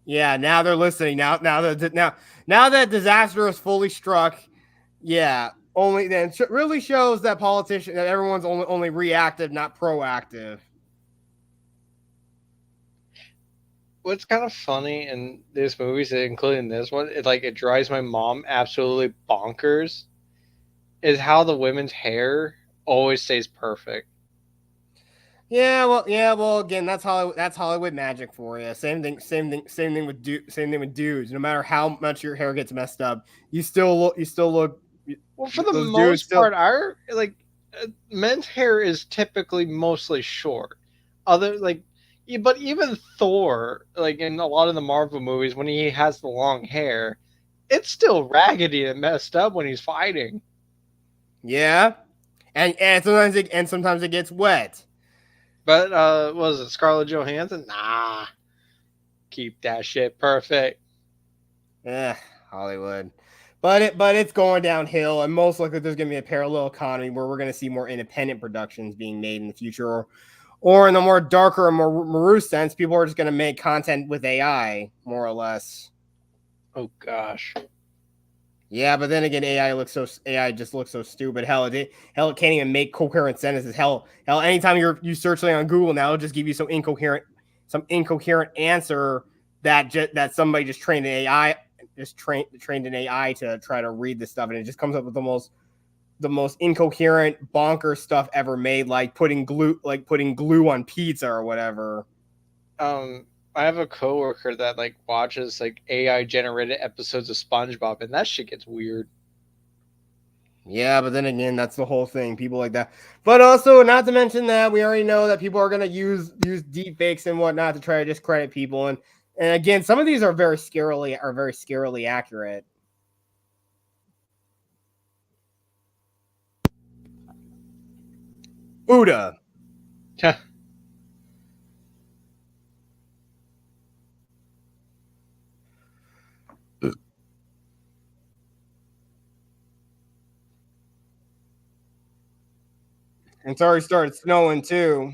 [SPEAKER 1] Yeah, now they're listening. Now that disaster is fully struck. Yeah, only then really shows that politician that everyone's only reactive, not proactive.
[SPEAKER 2] What's kind of funny in these movies, including this one, it drives my mom absolutely bonkers, is how the women's hair always stays perfect.
[SPEAKER 1] Yeah. Well. Again, that's Hollywood magic for you. Same thing with dudes. No matter how much your hair gets messed up, you still look.
[SPEAKER 2] Well, for the
[SPEAKER 1] Those dudes
[SPEAKER 2] most
[SPEAKER 1] still.
[SPEAKER 2] part, our men's hair is typically mostly short. Other but even Thor, like in a lot of the Marvel movies, when he has the long hair, it's still raggedy and messed up when he's fighting.
[SPEAKER 1] Yeah, and sometimes it gets wet.
[SPEAKER 2] But was it Scarlett Johansson? Nah. Keep that shit perfect.
[SPEAKER 1] Eh, Hollywood. But it's going downhill, and most likely there's going to be a parallel economy where we're going to see more independent productions being made in the future, or in the more darker and more morose sense, people are just going to make content with AI, more or less.
[SPEAKER 2] Oh gosh.
[SPEAKER 1] Yeah, but then again, AI just looks so stupid. Hell, it can't even make coherent sentences. Hell, anytime you search something on Google now, it'll just give you some incoherent answer that somebody just trained an AI trained an AI to try to read this stuff, and it just comes up with the most incoherent, bonker stuff ever made, like putting glue on pizza or whatever.
[SPEAKER 2] I have a coworker that like watches like AI generated episodes of SpongeBob, and that shit gets weird.
[SPEAKER 1] Yeah, but then again, that's the whole thing. People like that. But also, not to mention that we already know that people are gonna use deep fakes and whatnot to try to discredit people. And again, some of these are very scarily accurate. Buddha. And it's already started snowing too.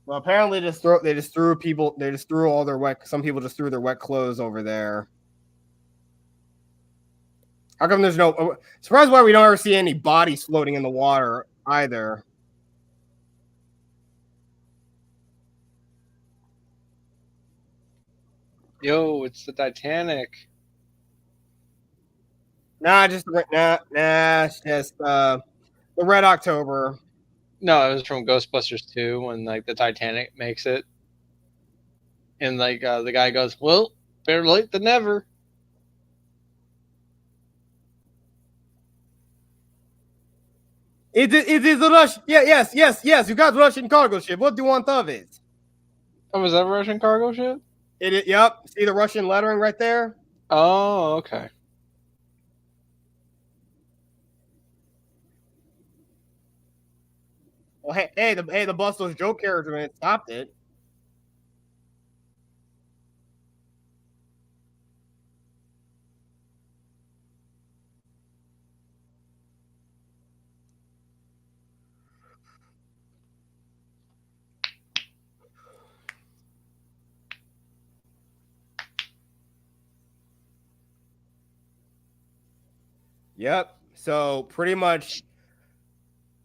[SPEAKER 1] Well, apparently they just threw all their wet. Some people just threw their wet clothes over there. How come there's no? Surprised why we don't ever see any bodies floating in the water either.
[SPEAKER 2] Yo, it's the Titanic.
[SPEAKER 1] It's just the Red October.
[SPEAKER 2] No, it was from Ghostbusters 2 when like the Titanic makes it, and like the guy goes, "Well, better late than never."
[SPEAKER 1] It is a Russian. Yeah, yes. You got Russian cargo ship. What do you want of it?
[SPEAKER 2] Oh, was that a Russian cargo ship?
[SPEAKER 1] Yep. See the Russian lettering right there?
[SPEAKER 2] Oh, okay.
[SPEAKER 1] Well, the Bustos joke character when it stopped it. Yep. So pretty much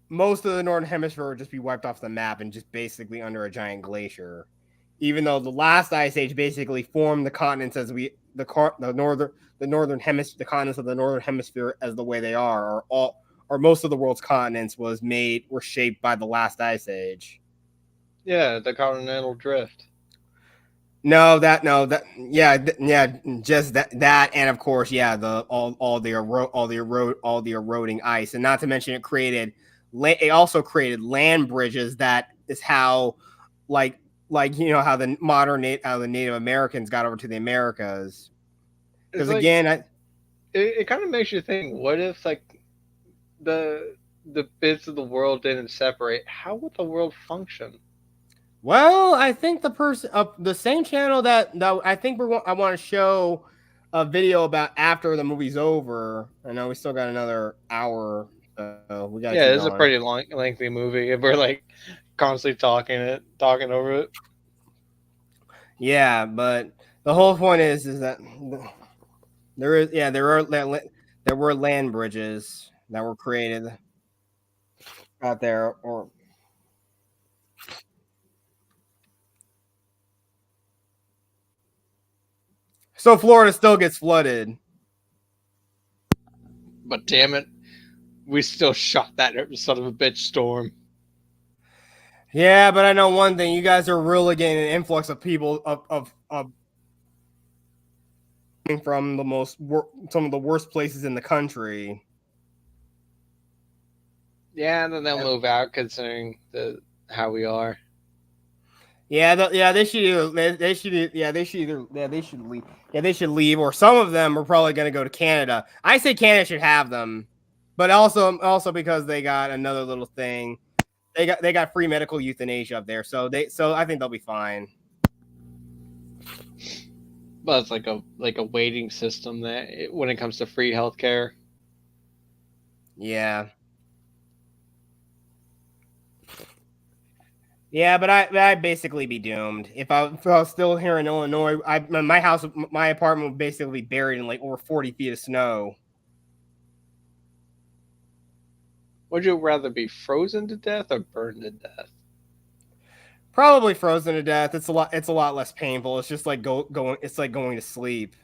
[SPEAKER 1] most of the northern hemisphere would just be wiped off the map and just basically under a giant glacier. Even though the last ice age basically formed the continents as the northern hemisphere the continents of the northern hemisphere as the way they or most of the world's continents were shaped by the last ice age.
[SPEAKER 2] Yeah, the continental drift.
[SPEAKER 1] Just that, and of course, yeah, the all the eroding ice, and not to mention it also created land bridges. That is how, like how the Native Americans got over to the Americas.
[SPEAKER 2] It's
[SPEAKER 1] Because
[SPEAKER 2] like
[SPEAKER 1] again,
[SPEAKER 2] it kind of makes you think: what if like the the bits of the world didn't separate? How would the world function?
[SPEAKER 1] well, I think the same channel that I think I want to show a video about after the movie's over. I know we still got another hour, so we got to
[SPEAKER 2] Yeah,
[SPEAKER 1] keep
[SPEAKER 2] it's a
[SPEAKER 1] going.
[SPEAKER 2] pretty long, lengthy movie. If we're like constantly talking over it.
[SPEAKER 1] Yeah, but the whole point is that there is yeah there were land bridges that were created out there, or so Florida still gets flooded.
[SPEAKER 2] But damn it, we still shot that son of a bitch storm.
[SPEAKER 1] Yeah, but I know one thing: you guys are really getting an influx of people of from some of the worst places in the country.
[SPEAKER 2] Yeah, and then they'll move out considering the how we are.
[SPEAKER 1] Yeah, they should either, they should yeah, they should either, yeah, they should leave. Yeah, they should leave, or some of them are probably going to go to Canada. I say Canada should have them, but also because they got another little thing. They got free medical euthanasia up there, so I think they'll be fine.
[SPEAKER 2] But it's like a waiting system when it comes to free healthcare.
[SPEAKER 1] Yeah. Yeah, but I'd basically be doomed if I was still here in Illinois. My apartment would basically be buried in like over 40 feet of snow.
[SPEAKER 2] Would you rather be frozen to death or burned to death?
[SPEAKER 1] Probably frozen to death. It's a lot. It's a lot less painful. It's just like going. It's like going to sleep.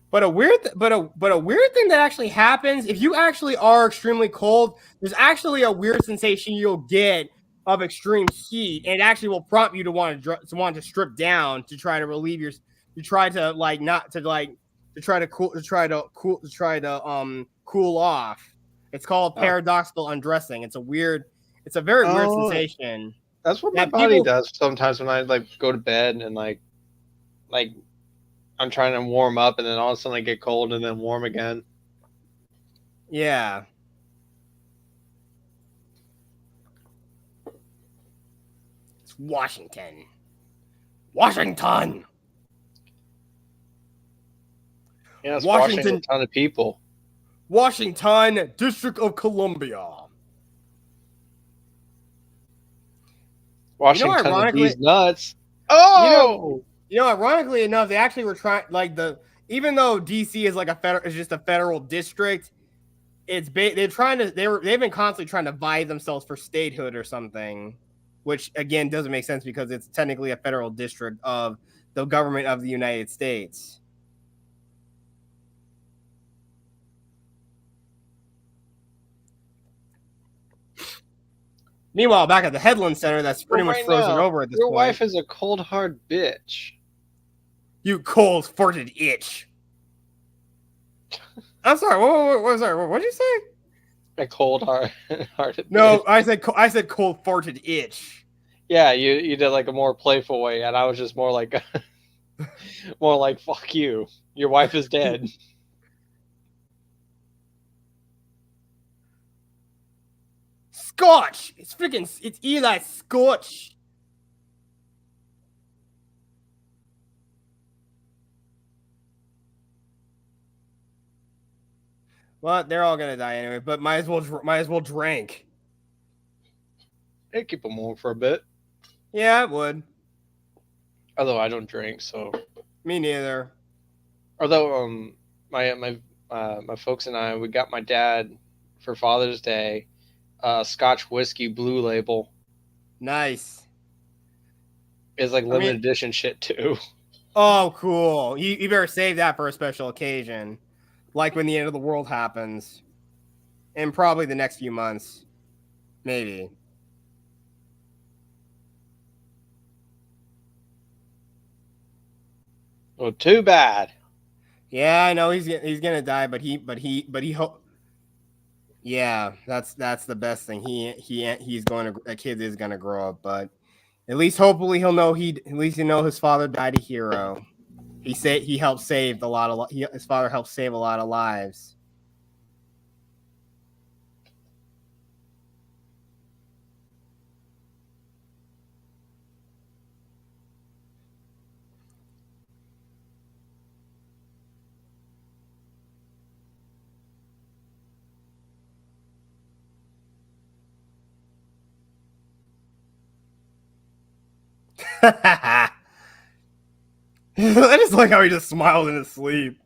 [SPEAKER 1] But a weird thing that actually happens if you actually are extremely cold. There's actually a weird sensation you'll get of extreme heat, and it actually will prompt you to want to strip down to try to relieve your. To try to like not to like to try to cool off. It's called
[SPEAKER 2] Oh,
[SPEAKER 1] paradoxical undressing. It's a very weird
[SPEAKER 2] oh,
[SPEAKER 1] sensation
[SPEAKER 2] that's what my
[SPEAKER 1] that
[SPEAKER 2] body
[SPEAKER 1] people.
[SPEAKER 2] does sometimes when I like go to bed and like I'm trying to warm up and then all of a sudden I get cold and then warm again.
[SPEAKER 1] Yeah. It's Washington. Washington.
[SPEAKER 2] Yeah, it's washing a
[SPEAKER 1] Washington.
[SPEAKER 2] ton of people.
[SPEAKER 1] Washington, District of Columbia. You know,
[SPEAKER 2] Washing ton of
[SPEAKER 1] ironically,
[SPEAKER 2] these nuts.
[SPEAKER 1] you know,
[SPEAKER 2] Oh,
[SPEAKER 1] ironically enough, they actually were trying even though DC is like is just a federal district. They've been constantly trying to vie themselves for statehood or something, which again doesn't make sense because it's technically a federal district of the government of the United States. Meanwhile, back at the Headland Center, that's
[SPEAKER 2] well,
[SPEAKER 1] pretty much
[SPEAKER 2] right
[SPEAKER 1] frozen
[SPEAKER 2] now,
[SPEAKER 1] over at this
[SPEAKER 2] your
[SPEAKER 1] point.
[SPEAKER 2] wife is a cold hard bitch.
[SPEAKER 1] You cold farted itch. I'm sorry. What did you say?
[SPEAKER 2] A cold hearted
[SPEAKER 1] No,
[SPEAKER 2] bitch.
[SPEAKER 1] I said cold farted itch.
[SPEAKER 2] Yeah, you did like a more playful way, and I was just more like more like fuck you. Your wife is dead.
[SPEAKER 1] Scotch. It's Eli Scotch. Well, they're all gonna die anyway. But might as well drink.
[SPEAKER 2] Hey, keep them warm for a bit.
[SPEAKER 1] Yeah, it would.
[SPEAKER 2] Although I don't drink, so
[SPEAKER 1] Me neither.
[SPEAKER 2] although my folks and I we got my dad for Father's Day Scotch whiskey blue label.
[SPEAKER 1] Nice.
[SPEAKER 2] It's like
[SPEAKER 1] I mean,
[SPEAKER 2] limited edition shit too.
[SPEAKER 1] oh, cool. You better save that for a special occasion, like when the end of the world happens, in probably the next few months, maybe.
[SPEAKER 2] Well, too bad.
[SPEAKER 1] Yeah, I know he's gonna die, but yeah, that's the best thing. He's going to a kid is gonna grow up, but at least hopefully at least his father died a hero. He helped save a lot of his father helped save a lot of lives. I just like how he just smiled in his sleep.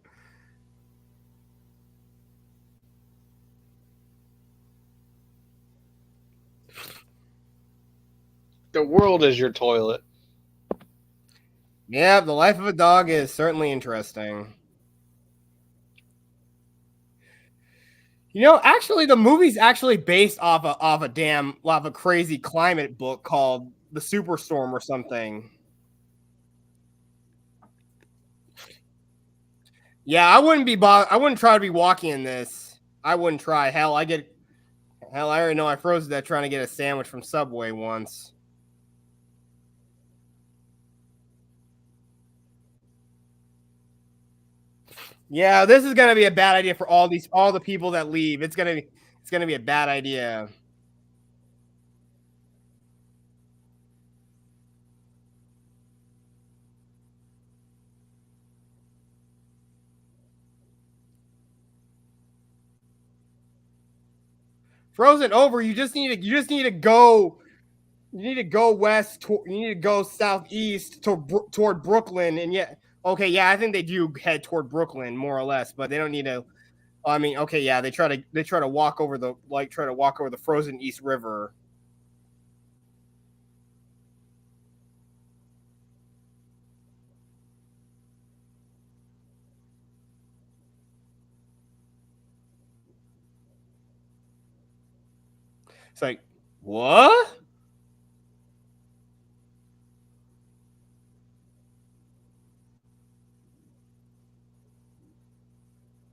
[SPEAKER 2] The world is your toilet.
[SPEAKER 1] Yeah, the life of a dog is certainly interesting. Actually, the movie's actually based off a crazy climate book called The Superstorm or something. Yeah, I wouldn't be I wouldn't try to be walking in this. I wouldn't try. Hell, I already know I froze to death trying to get a sandwich from Subway once. Yeah, this is gonna be a bad idea for all the people that leave. It's gonna be a bad idea. Frozen over. You just need to go west. You need to go southeast toward Brooklyn, and yeah, okay, yeah, I think they do head toward Brooklyn more or less, but they don't need to. I mean, okay, yeah, they try to walk over the frozen East River. It's like, what?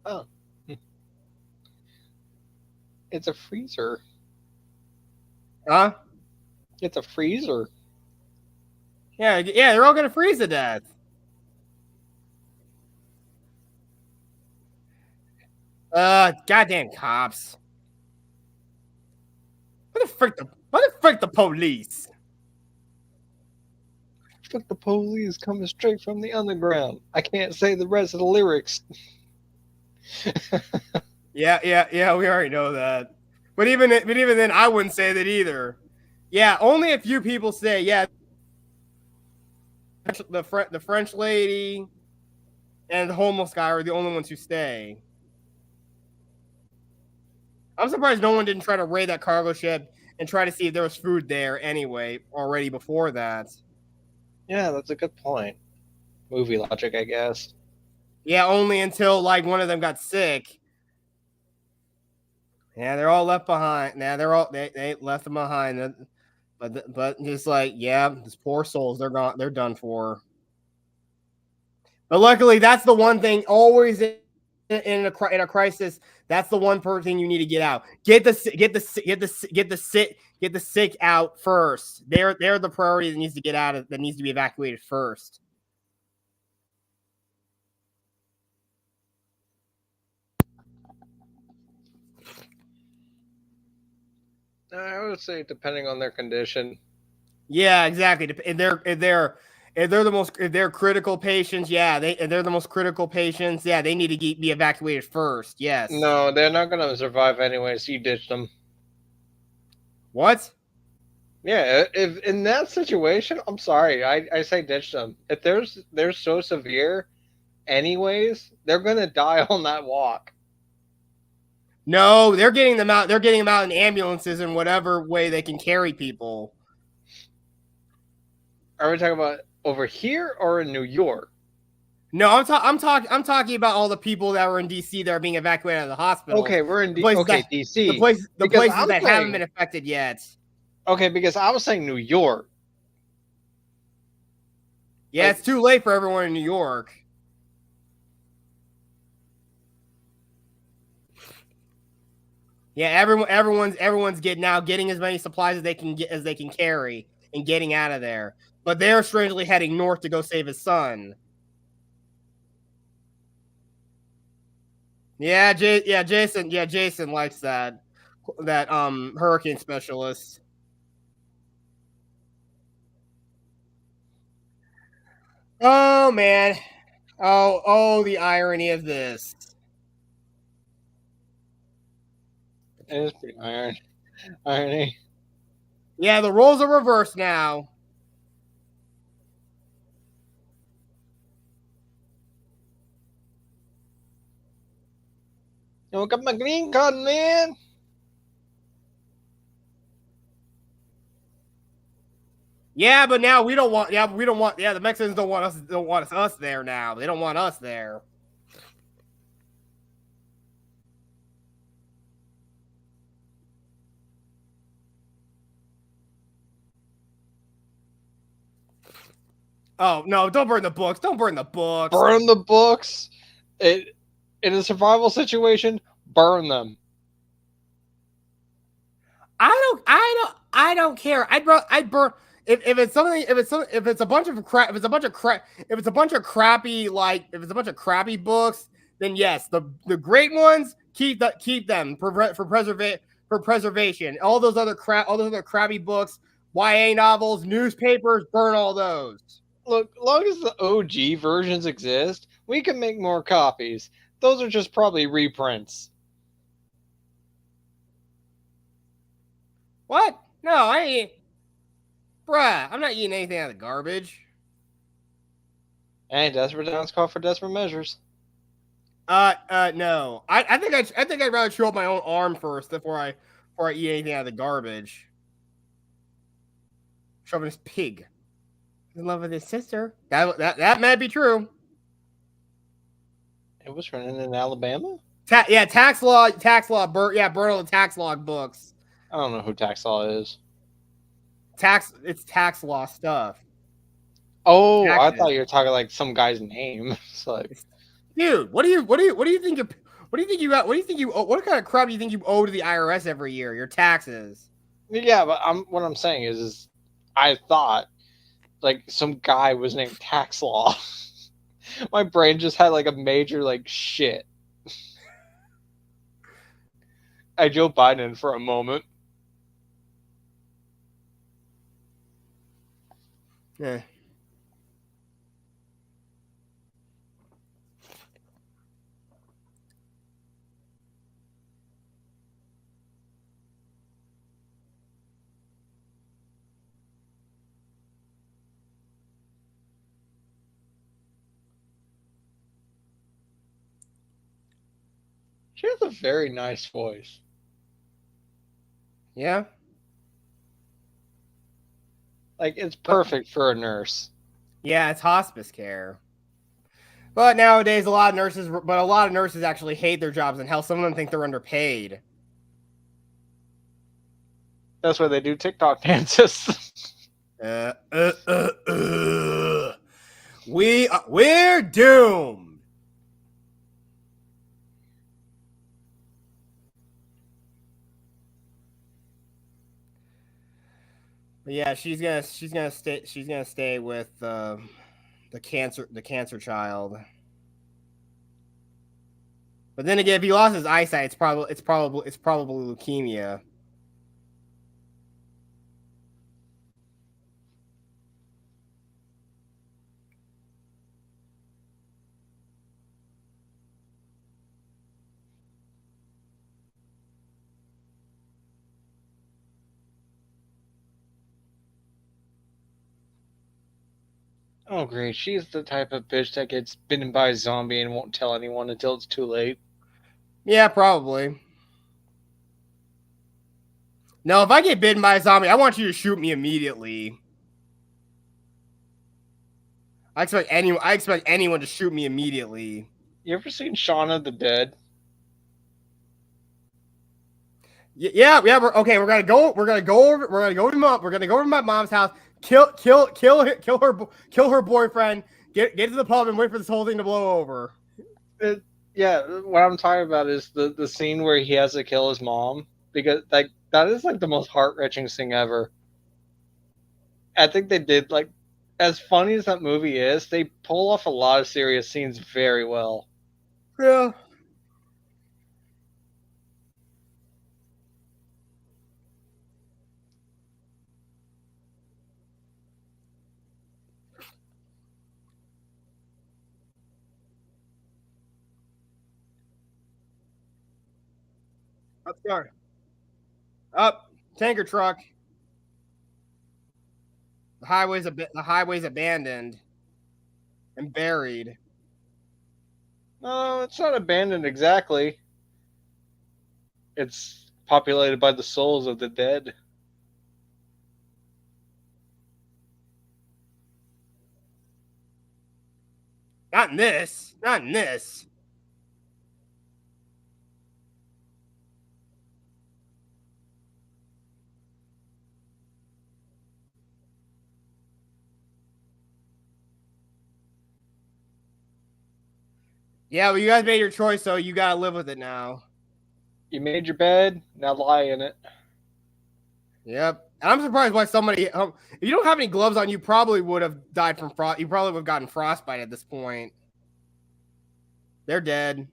[SPEAKER 2] Oh, it's a freezer.
[SPEAKER 1] Huh?
[SPEAKER 2] It's a freezer.
[SPEAKER 1] Yeah, yeah, they're all gonna freeze to death. Goddamn cops. What the frick the police?
[SPEAKER 2] Fuck the police coming straight from the underground. I can't say the rest of the lyrics.
[SPEAKER 1] Yeah, yeah, yeah. We already know that. But even then, I wouldn't say that either. Yeah, only a few people say, yeah, the French lady and the homeless guy are the only ones who stay. I'm surprised no one didn't try to raid that cargo ship and try to see if there was food there anyway already before that.
[SPEAKER 2] Yeah, that's a good point. Movie logic, I guess.
[SPEAKER 1] Yeah, only until like one of them got sick. Yeah, they're all left behind. Now they left them behind. But just like, yeah, these poor souls, they're gone. They're done for. But luckily, that's the one thing always in a crisis. That's the one thing you need to get out. Get the sick out first. They're the priority that needs to get out of that needs to be evacuated first.
[SPEAKER 2] I would say depending on their condition.
[SPEAKER 1] Yeah, exactly. If they're critical patients, yeah, they're the most critical patients. Yeah, they need to be evacuated first. Yes.
[SPEAKER 2] No, they're not gonna survive anyway, so you ditch them.
[SPEAKER 1] What?
[SPEAKER 2] Yeah, if in that situation, I'm sorry, I say ditch them. If they're so severe, anyways, they're gonna die on that walk.
[SPEAKER 1] No, they're getting them out. They're getting them out in ambulances in whatever way they can carry people.
[SPEAKER 2] Are we talking about over here or in New York?
[SPEAKER 1] No, I'm talking about all the people that were in DC that are being evacuated out of the hospital.
[SPEAKER 2] Okay, we're in DC.
[SPEAKER 1] The places that haven't been affected yet.
[SPEAKER 2] Okay, because I was saying New York.
[SPEAKER 1] Yeah, like, it's too late for everyone in New York. Yeah, everyone's getting as many supplies as they can carry and getting out of there. But they're strangely heading north to go save his son. Yeah, Jason likes that hurricane specialist. Oh man. Oh, the irony of this.
[SPEAKER 2] It is pretty irony.
[SPEAKER 1] Yeah, the roles are reversed now.
[SPEAKER 2] You got my green card, man.
[SPEAKER 1] Yeah, but now we don't want. Yeah, the Mexicans don't want us there now. They don't want us there. Oh no! Don't burn the books! Don't burn the books!
[SPEAKER 2] Burn the books. In a survival situation, burn them.
[SPEAKER 1] I don't care. I'd burn if it's something if it's a bunch of crappy books. then yes, the great ones keep them for preservation. All those other crappy books, YA novels, newspapers, burn all those.
[SPEAKER 2] Look, as long as the OG versions exist, we can make more copies. Those are just probably reprints.
[SPEAKER 1] What? No, I ain't. Bruh, I'm not eating anything out of the garbage.
[SPEAKER 2] And desperate times call for desperate measures.
[SPEAKER 1] No. I think I'd rather chew up my own arm first before I eat anything out of the garbage. Shoving this pig. In love with his sister. That might be true.
[SPEAKER 2] It was written in Alabama?
[SPEAKER 1] Tax law, burn all the tax log books.
[SPEAKER 2] I don't know who Tax Law is.
[SPEAKER 1] It's tax law stuff.
[SPEAKER 2] Oh,
[SPEAKER 1] Taxes.
[SPEAKER 2] I thought you were talking like some guy's name. It's like,
[SPEAKER 1] dude, what do you think what kind of crap do you think you owe to the IRS every year? Your taxes.
[SPEAKER 2] yeah, but what I'm saying is I thought like some guy was named Tax Law. My brain just had like a major like shit. I Joe Biden for a moment.
[SPEAKER 1] Yeah.
[SPEAKER 2] She has a very nice voice.
[SPEAKER 1] Yeah.
[SPEAKER 2] Like it's perfect for a nurse.
[SPEAKER 1] Yeah, it's hospice care. But nowadays, a lot of nurses actually hate their jobs, and hell, some of them think they're underpaid.
[SPEAKER 2] That's why they do TikTok dances.
[SPEAKER 1] We're doomed. But yeah, she's gonna stay with the cancer child. But then again, if he lost his eyesight, it's probably leukemia.
[SPEAKER 2] Oh, great. She's the type of bitch that gets bitten by a zombie and won't tell anyone until it's too late.
[SPEAKER 1] Yeah, probably. No, if I get bitten by a zombie, I want you to shoot me immediately. I expect anyone to shoot me immediately.
[SPEAKER 2] You ever seen Shaun of the Dead?
[SPEAKER 1] Yeah. We're gonna go to my mom's house. Kill her boyfriend. Get to the pub and wait for this whole thing to blow over.
[SPEAKER 2] Yeah, what I'm talking about is the scene where he has to kill his mom, because like that is like the most heart-wrenching thing ever. I think they did, like, as funny as that movie is, they pull off a lot of serious scenes very well.
[SPEAKER 1] Yeah. Let's go. Up, tanker truck. The highway's abandoned and buried.
[SPEAKER 2] No, it's not abandoned exactly. It's populated by the souls of the dead.
[SPEAKER 1] Not in this. Not in this. Yeah, well, you guys made your choice, so you gotta live with it now.
[SPEAKER 2] You made your bed, now lie in it.
[SPEAKER 1] Yep. And I'm surprised why somebody. If you don't have any gloves on, you probably would have died from frost. You probably would have gotten frostbite at this point. They're dead.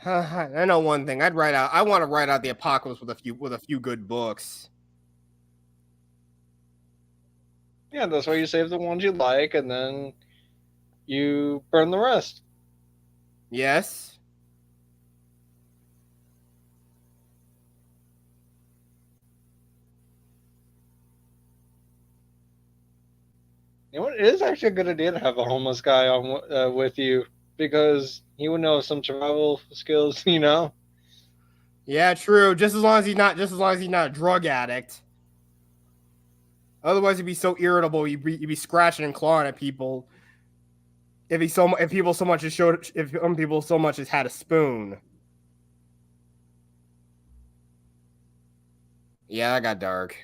[SPEAKER 1] I know one thing. I want to write out the apocalypse with a few good books.
[SPEAKER 2] Yeah, that's why you save the ones you like, and then you burn the rest.
[SPEAKER 1] Yes.
[SPEAKER 2] You know what? It is actually a good idea to have a homeless guy on with you because he would know some survival skills. You know.
[SPEAKER 1] Yeah, true. Just as long as he's not a drug addict. Otherwise, he'd be so irritable. You'd be scratching and clawing at people. If people so much as showed if people so much as had a spoon. Yeah, that got dark.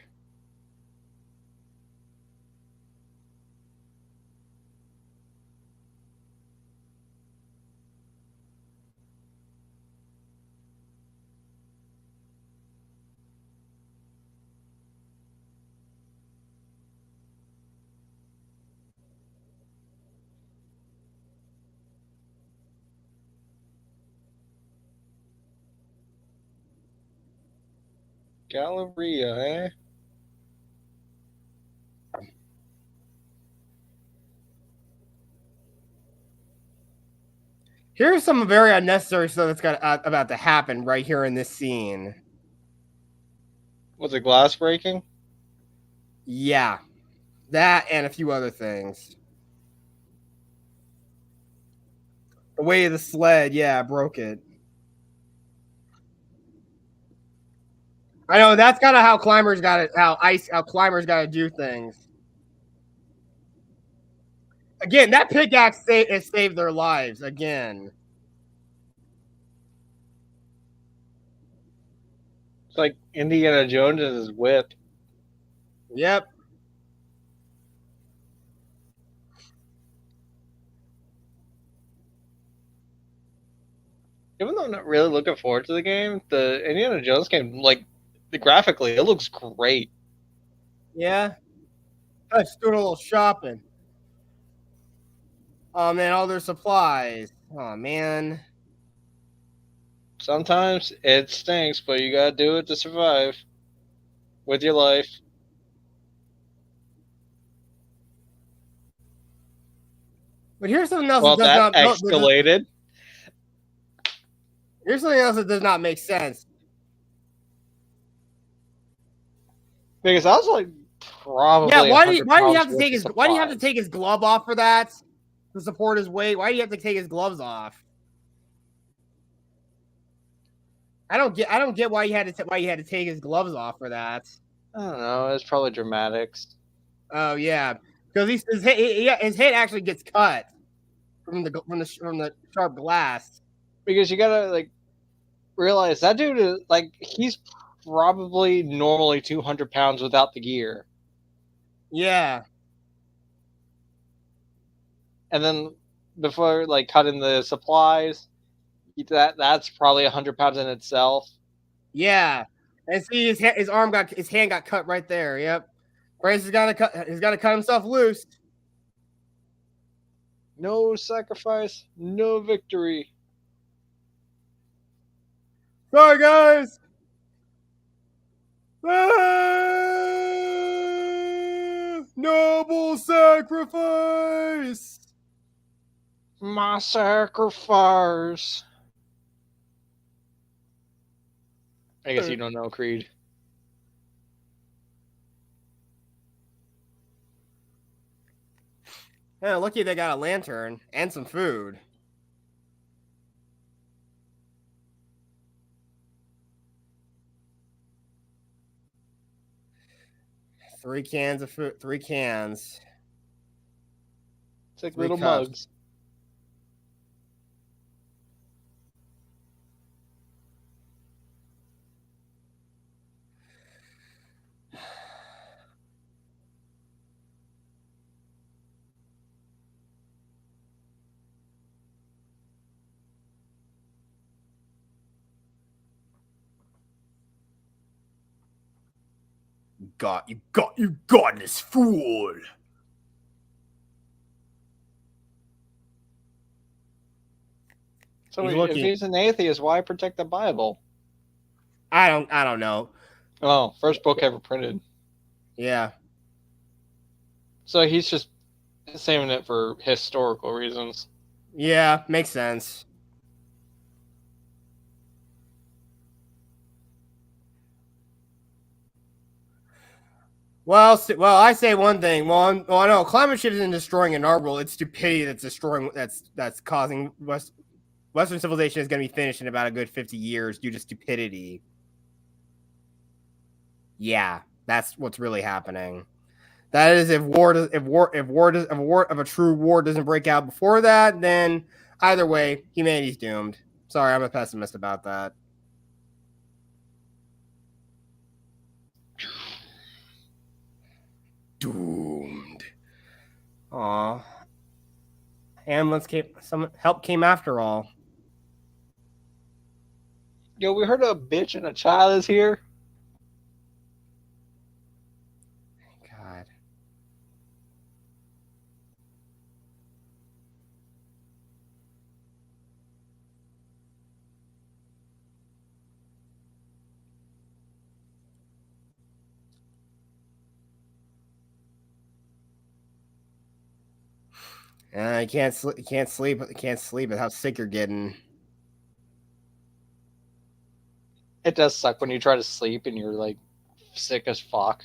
[SPEAKER 2] Galleria, eh?
[SPEAKER 1] Here's some very unnecessary stuff that's about to happen right here in this scene.
[SPEAKER 2] Was it glass breaking?
[SPEAKER 1] Yeah, that and a few other things. The way of the sled, yeah, broke it. I know that's kind of how climbers got it. How climbers got to do things. Again, that pickaxe has saved their lives. Again,
[SPEAKER 2] It's like Indiana Jones and his whip.
[SPEAKER 1] yep.
[SPEAKER 2] Even though I'm not really looking forward to the game, the Indiana Jones game, like graphically, it looks great.
[SPEAKER 1] Yeah, I just doing a little shopping. Oh man, all their supplies. Oh man.
[SPEAKER 2] Sometimes it stinks, but you gotta do it to survive with your life.
[SPEAKER 1] But here's something else that
[SPEAKER 2] Well,
[SPEAKER 1] does
[SPEAKER 2] that
[SPEAKER 1] not. No,
[SPEAKER 2] escalated
[SPEAKER 1] here's something else that does not make sense.
[SPEAKER 2] because I was like
[SPEAKER 1] Yeah,
[SPEAKER 2] probably 100 pounds worth of
[SPEAKER 1] why do you have to
[SPEAKER 2] supplies.
[SPEAKER 1] take his glove off for that to support his weight? Why do you have to take his gloves off? I don't get why you had to take his gloves off for that.
[SPEAKER 2] I don't know. It's probably dramatics.
[SPEAKER 1] Oh yeah, because his head actually gets cut from the sharp glass.
[SPEAKER 2] Because you gotta like realize that dude is like he's probably normally 200 pounds without the gear,
[SPEAKER 1] Yeah,
[SPEAKER 2] and then before like cutting the supplies, that's probably 100 pounds in itself.
[SPEAKER 1] yeah. And see his hand got cut right there. Yep. Francis he's got to cut himself loose.
[SPEAKER 2] No sacrifice, no victory.
[SPEAKER 1] Sorry guys. Noble sacrifice.
[SPEAKER 2] My sacrifice. I guess you don't know Creed.
[SPEAKER 1] Yeah, lucky they got a lantern and some food. Three cans of food. 3 cans.
[SPEAKER 2] It's like
[SPEAKER 1] 3
[SPEAKER 2] little
[SPEAKER 1] cups.
[SPEAKER 2] mugs.
[SPEAKER 1] You godless fool.
[SPEAKER 2] So
[SPEAKER 1] He's
[SPEAKER 2] if
[SPEAKER 1] looking.
[SPEAKER 2] he's an atheist, why protect the Bible?
[SPEAKER 1] I don't know.
[SPEAKER 2] Oh, first book ever printed.
[SPEAKER 1] Yeah.
[SPEAKER 2] So he's just saving it for historical reasons.
[SPEAKER 1] Yeah, makes sense. Well, I say one thing. Well, no, climate change isn't destroying an our world. It's stupidity that's destroying. That's causing Western civilization is going to be finished in about a good 50 years due to stupidity. Yeah, that's what's really happening. That is, if a true war doesn't break out before that, then either way, humanity's doomed. Sorry, I'm a pessimist about that. Doomed. Aw. Ambulance came. Some help came after all.
[SPEAKER 2] Yo, we heard a bitch and a child is here.
[SPEAKER 1] God. I can't sleep. Can't sleep. Can't sleep. At how sick you're getting.
[SPEAKER 2] It does suck when you try to sleep and you're like sick as fuck.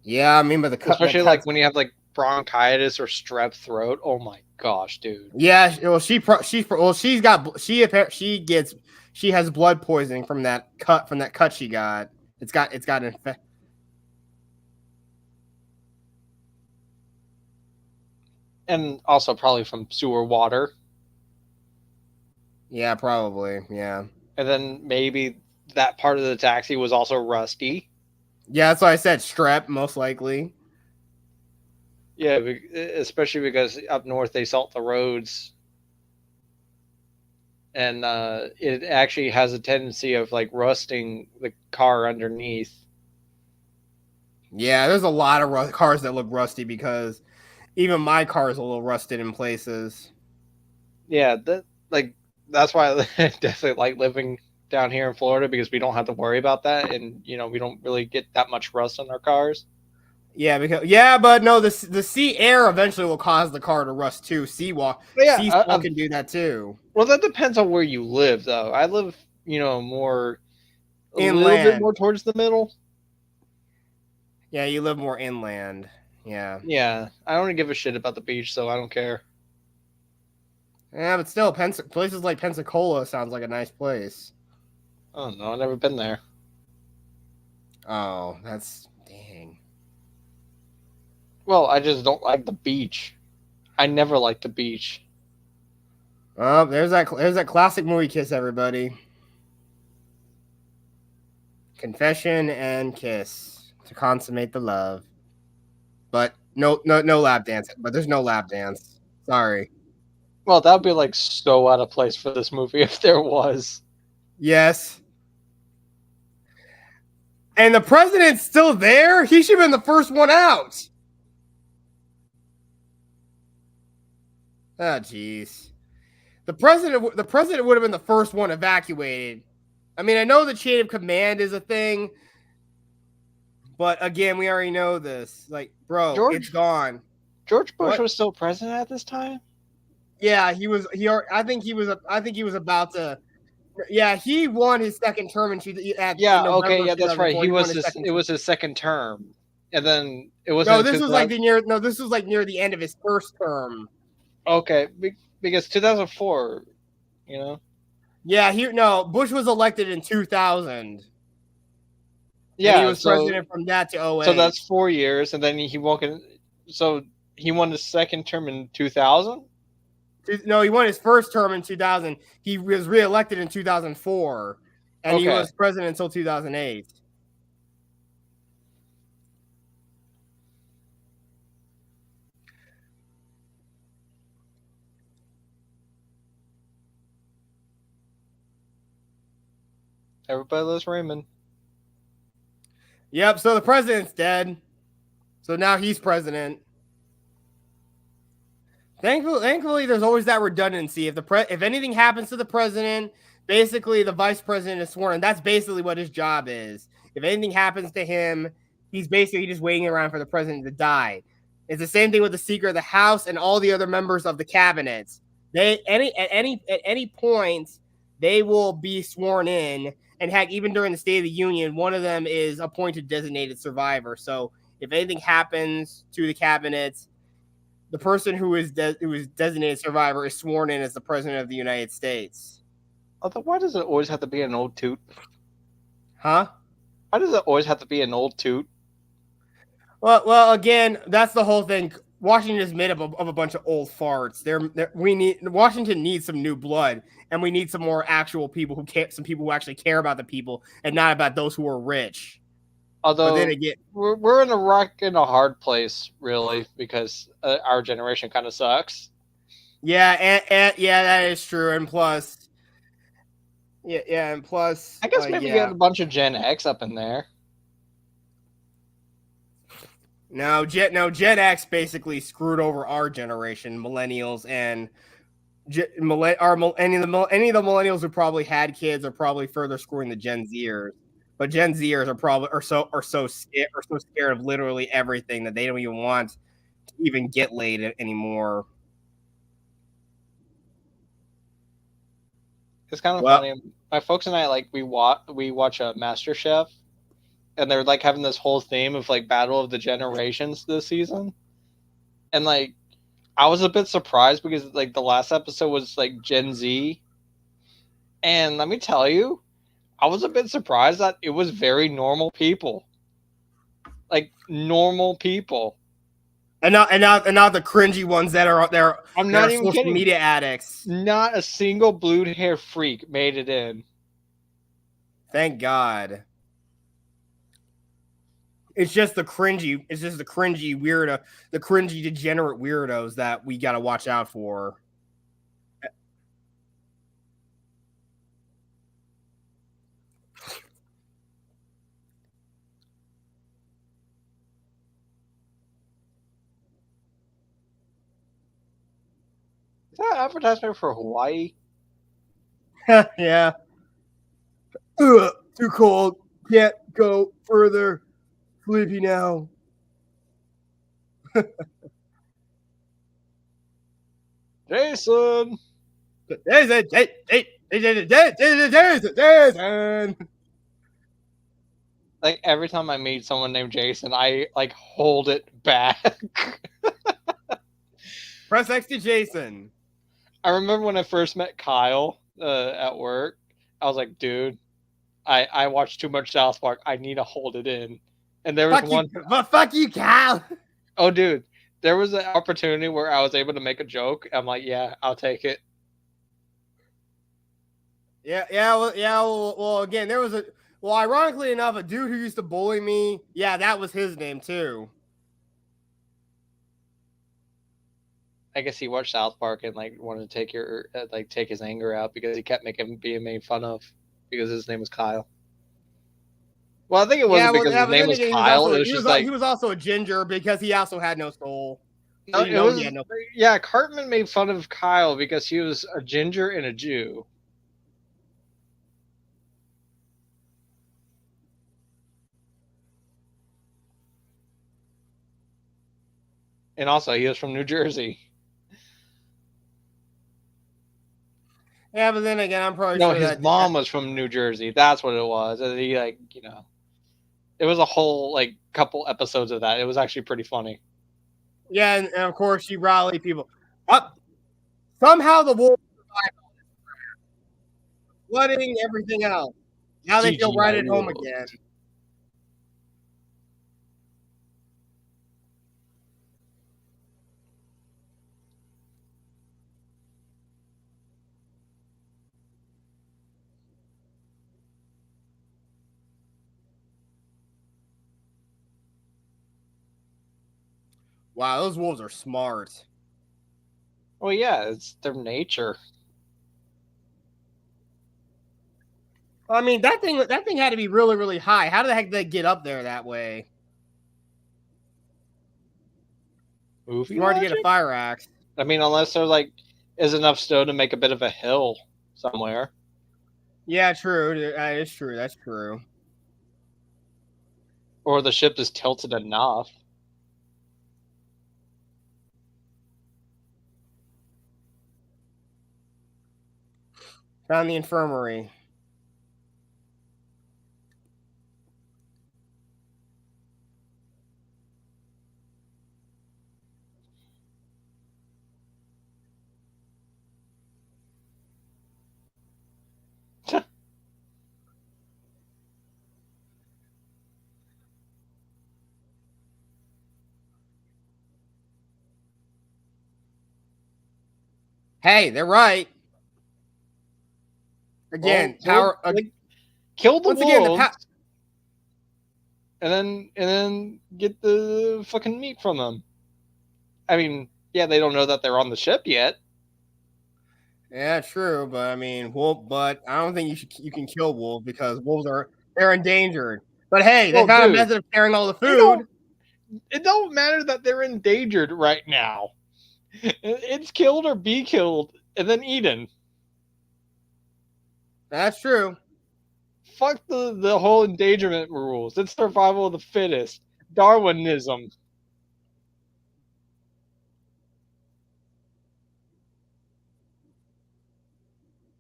[SPEAKER 1] Yeah, I mean, but the
[SPEAKER 2] Especially like
[SPEAKER 1] cuts.
[SPEAKER 2] when you have like bronchitis or strep throat. Oh my gosh, dude.
[SPEAKER 1] Yeah, well, she has blood poisoning from that cut she got. It's got infected.
[SPEAKER 2] And also probably from sewer water.
[SPEAKER 1] Yeah, probably. Yeah.
[SPEAKER 2] And then maybe that part of the taxi was also rusty.
[SPEAKER 1] Yeah, that's why I said strep, most likely.
[SPEAKER 2] Yeah, especially because up north they salt the roads, and it actually has a tendency of like rusting the car underneath.
[SPEAKER 1] Yeah, there's a lot of cars that look rusty because even my car is a little rusted in places.
[SPEAKER 2] Yeah, that's why I definitely like living down here in Florida because we don't have to worry about that, and we don't really get that much rust on our cars.
[SPEAKER 1] But no, the sea air eventually will cause the car to rust too.
[SPEAKER 2] But yeah,
[SPEAKER 1] Sea swell can do that too.
[SPEAKER 2] well, that depends on where you live, though. I live, more a little bit
[SPEAKER 1] Inland.
[SPEAKER 2] more towards the middle.
[SPEAKER 1] Yeah, you live more inland. Yeah.
[SPEAKER 2] Yeah, I don't give a shit about the beach, so I don't care.
[SPEAKER 1] Yeah, but still, places like Pensacola sounds like a nice place.
[SPEAKER 2] I don't know. I've never been there.
[SPEAKER 1] Oh, that's dang.
[SPEAKER 2] Well, I just don't like the beach. I never liked the beach.
[SPEAKER 1] Oh, there's that classic movie kiss, everybody. Confession and kiss to consummate the love. But no lap dance. But there's no lap dance. Sorry.
[SPEAKER 2] Well, that would be like so out of place for this movie if there was.
[SPEAKER 1] Yes. And the president's still there? He should have been the first one out. Oh, jeez. The president would have been the first one evacuated. I mean, I know the chain of command is a thing, but again, we already know this. Like, bro, it's gone.
[SPEAKER 2] George Bush
[SPEAKER 1] What?
[SPEAKER 2] was still president at this time.
[SPEAKER 1] Yeah, he was. I think he was. I think he was about to. Yeah, he won his second term in
[SPEAKER 2] Yeah. Okay.
[SPEAKER 1] November
[SPEAKER 2] Yeah,
[SPEAKER 1] of
[SPEAKER 2] that's right.
[SPEAKER 1] 2004.
[SPEAKER 2] He
[SPEAKER 1] He won
[SPEAKER 2] was
[SPEAKER 1] his
[SPEAKER 2] his.
[SPEAKER 1] second
[SPEAKER 2] It
[SPEAKER 1] term.
[SPEAKER 2] was his second term, and then it wasn't
[SPEAKER 1] No, this
[SPEAKER 2] until
[SPEAKER 1] was like the near. No, this was like near the end of his first term.
[SPEAKER 2] okay, because 2004. You know.
[SPEAKER 1] Yeah, Bush was elected in 2000, and he
[SPEAKER 2] Yeah.
[SPEAKER 1] was president from that to
[SPEAKER 2] So
[SPEAKER 1] 08.
[SPEAKER 2] that's 4 years, and then he won. So he won his second term in 2000.
[SPEAKER 1] No, he won his first term in 2000. He was reelected in 2004, and he
[SPEAKER 2] Okay.
[SPEAKER 1] was president until 2008.
[SPEAKER 2] Everybody loves Raymond.
[SPEAKER 1] Yep. So the president's dead. So now he's president. Thankfully, there's always that redundancy. If anything happens to the president, basically the vice president is sworn, and that's basically what his job is. If anything happens to him, he's basically just waiting around for the president to die. It's the same thing with the Speaker of the House and all the other members of the cabinet. At any point they will be sworn in, and heck, even during the State of the Union, one of them is appointed designated survivor. So if anything happens to the cabinet, the person who is designated survivor is sworn in as the president of the United States.
[SPEAKER 2] Although, why does it always have to be an old toot?
[SPEAKER 1] Huh?
[SPEAKER 2] Why does it always have to be an old toot?
[SPEAKER 1] Well, again, that's the whole thing. Washington is made up of a bunch of old farts. Washington needs some new blood, and we need some more actual people some people who actually care about the people and not about those who are rich.
[SPEAKER 2] Although,
[SPEAKER 1] but then again,
[SPEAKER 2] we're in a rock and a hard place, really, because our generation kind of sucks.
[SPEAKER 1] Yeah, yeah, that is true. And plus, and plus,
[SPEAKER 2] I guess maybe get a bunch of Gen X up in there.
[SPEAKER 1] No, Gen X basically screwed over our generation, millennials, and any of the millennials who probably had kids are probably further screwing the Gen Zers. But Gen Zers are so scared of literally everything that they don't even want to even get laid anymore.
[SPEAKER 2] It's kind of funny. My folks and I we watch MasterChef, and they're like having this whole theme of like battle of the generations this season, and like I was a bit surprised because like the last episode was like Gen Z, and let me tell you, I was a bit surprised that it was very normal people, like normal people,
[SPEAKER 1] and not the cringy ones that are there.
[SPEAKER 2] I'm not even
[SPEAKER 1] social
[SPEAKER 2] kidding.
[SPEAKER 1] Media addicts.
[SPEAKER 2] Not a single blue hair freak made it in.
[SPEAKER 1] Thank God. It's just the cringy weirdo, the cringy degenerate weirdos that we got to watch out for.
[SPEAKER 2] Is that advertisement for Hawaii?
[SPEAKER 1] Yeah. Ugh, too cold. Can't go further. Sleepy now.
[SPEAKER 2] Jason.
[SPEAKER 1] Jason.
[SPEAKER 2] Like every time I meet someone named Jason, I like hold it back.
[SPEAKER 1] Press X to Jason.
[SPEAKER 2] I remember when I first met Kyle at work. I was like, dude, I watched too much South Park. I need to hold it in. And there was
[SPEAKER 1] fuck you, Kyle.
[SPEAKER 2] Oh, dude, there was an opportunity where I was able to make a joke. I'm like, yeah, I'll take it.
[SPEAKER 1] Well, again, there was ironically enough, a dude who used to bully me. Yeah, that was his name too.
[SPEAKER 2] I guess he watched South Park and like wanted to take his anger out because he kept being made fun of because his name was Kyle. Well, I think it wasn't because his name was Kyle.
[SPEAKER 1] He was also a ginger because he also had no soul.
[SPEAKER 2] No, Cartman made fun of Kyle because he was a ginger and a Jew. And also, he was from New Jersey.
[SPEAKER 1] Yeah, but then again, I'm probably
[SPEAKER 2] sure his mom was from New Jersey. That's what it was. And he it was a whole couple episodes of that. It was actually pretty funny.
[SPEAKER 1] Yeah, and of course she rallied people up. Somehow the wolves survived all this, flooding everything else. Now they feel right at home again. Wow, those wolves are smart.
[SPEAKER 2] Well, yeah, it's their nature.
[SPEAKER 1] I mean, that thing had to be really, really high. How the heck did they get up there that way?
[SPEAKER 2] Movie
[SPEAKER 1] Smart to get a
[SPEAKER 2] logic?
[SPEAKER 1] fire axe.
[SPEAKER 2] I mean, unless there like is enough snow to make a bit of a hill somewhere,
[SPEAKER 1] Yeah, true. That is true. That's true.
[SPEAKER 2] or the ship is tilted enough.
[SPEAKER 1] Found the infirmary. Hey, they're right.
[SPEAKER 2] Well,
[SPEAKER 1] Again, power.
[SPEAKER 2] kill the
[SPEAKER 1] Once again, the
[SPEAKER 2] wolves, and then get the fucking meat from them. I mean, yeah, they don't know that they're on the ship yet.
[SPEAKER 1] Yeah, true, but I mean, wolf. But I don't think you can kill wolves because they're endangered. But hey, they
[SPEAKER 2] Well,
[SPEAKER 1] found a
[SPEAKER 2] dude,
[SPEAKER 1] method of carrying all the
[SPEAKER 2] they don't.
[SPEAKER 1] food.
[SPEAKER 2] It don't matter that they're endangered right now. It's killed or be killed, and then eaten.
[SPEAKER 1] That's true.
[SPEAKER 2] Fuck the whole endangerment rules. It's survival of the fittest. Darwinism.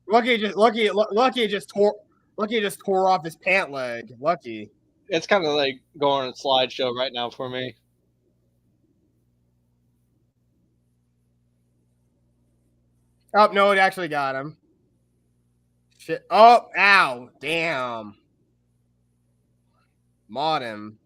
[SPEAKER 1] Lucky just tore off his pant leg. Lucky.
[SPEAKER 2] It's kind of like going on a slideshow right now for me.
[SPEAKER 1] Oh no, it actually got him. Shit. Oh, ow, damn. Maud him.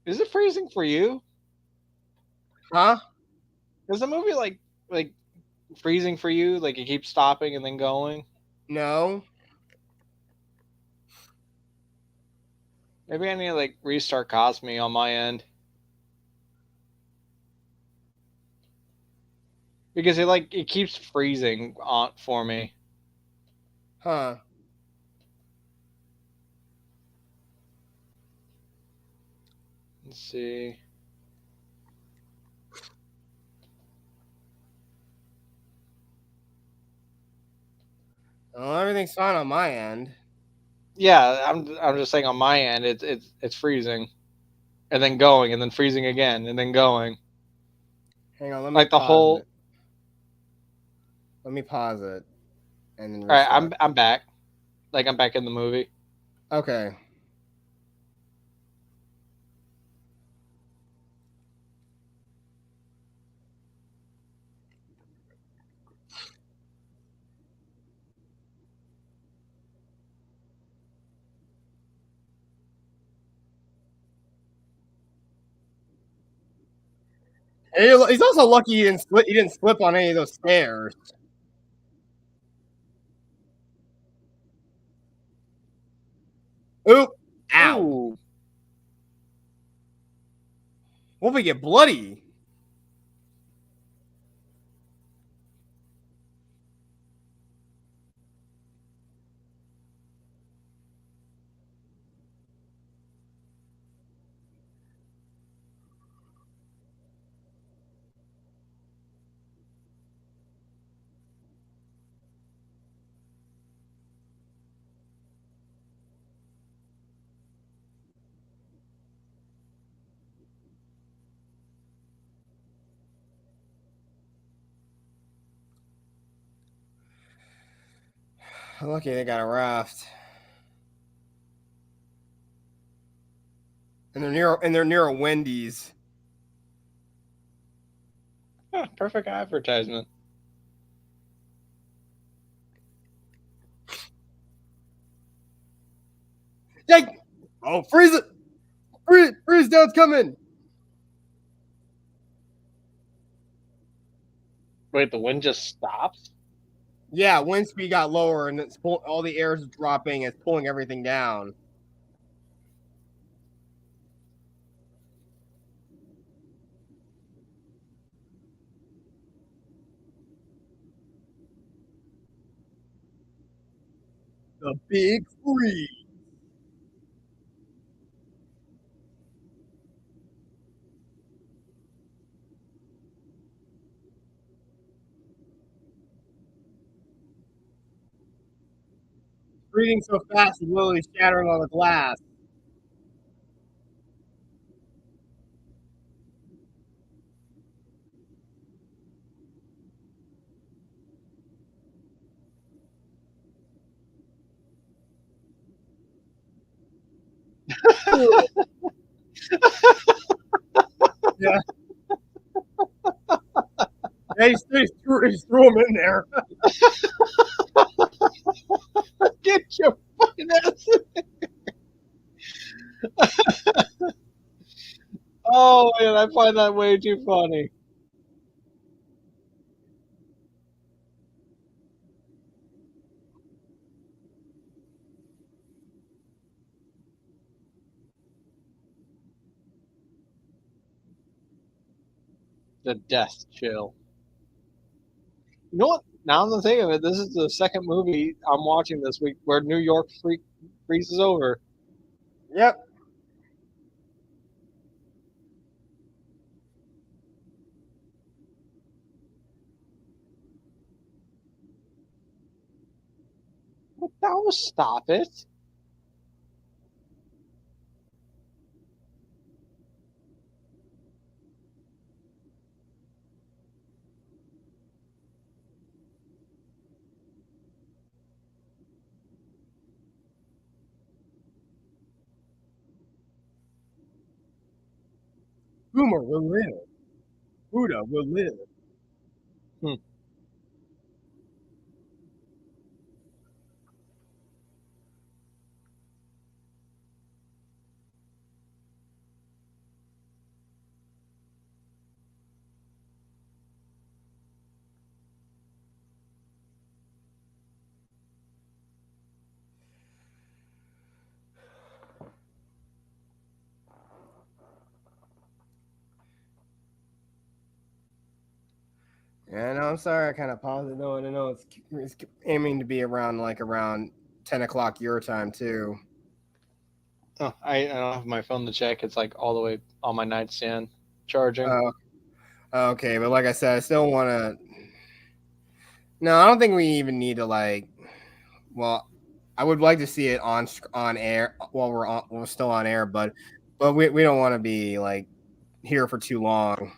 [SPEAKER 2] Is it freezing for you?
[SPEAKER 1] Huh?
[SPEAKER 2] Is the movie like freezing for you? Like it keeps stopping and then going?
[SPEAKER 1] No.
[SPEAKER 2] Maybe I need to like restart Cosme on my end because it keeps freezing on for me.
[SPEAKER 1] Huh.
[SPEAKER 2] Let's see.
[SPEAKER 1] Well, everything's fine on my end.
[SPEAKER 2] Yeah, I'm just saying on my end it's freezing and then going and then freezing again and then going.
[SPEAKER 1] Hang on, let me
[SPEAKER 2] Like the
[SPEAKER 1] pause
[SPEAKER 2] whole.
[SPEAKER 1] it. Let me pause it and then
[SPEAKER 2] All right,
[SPEAKER 1] restart.
[SPEAKER 2] I'm back. Like I'm back in the movie.
[SPEAKER 1] Okay. He's also lucky he didn't slip on any of those stairs. Oop. Ow.
[SPEAKER 2] Ooh,
[SPEAKER 1] What if we get bloody? Lucky they got a raft. And they're near a Wendy's.
[SPEAKER 2] perfect advertisement.
[SPEAKER 1] Jake! Oh, freeze it! Freeze down's coming!
[SPEAKER 2] Wait, the wind just stops?
[SPEAKER 1] Yeah, wind speed got lower, and all the air is dropping. It's pulling everything down. The big freeze. Breathing so fast, it's literally shattering all the glass. Yeah, yeah, he threw him in there.
[SPEAKER 2] Get your fucking ass. Oh man, I find that way too funny. The death chill. You know what? Now I'm thinking of it, this is the second movie I'm watching this week where New York freezes over.
[SPEAKER 1] Yep.
[SPEAKER 2] That will stop it.
[SPEAKER 1] Boomer will live. Buddha will live.
[SPEAKER 2] Hmm.
[SPEAKER 1] Yeah, no, I'm sorry. I kind of paused it though, and I know it's aiming to be around 10 o'clock your time too.
[SPEAKER 2] Oh, I don't have my phone to check. It's like all the way on my nightstand charging.
[SPEAKER 1] Uh, okay, but like I said, I still want to. No, I don't think we even need to like. Well, I would like to see it on air while we're still on air, but we don't want to be like here for too long.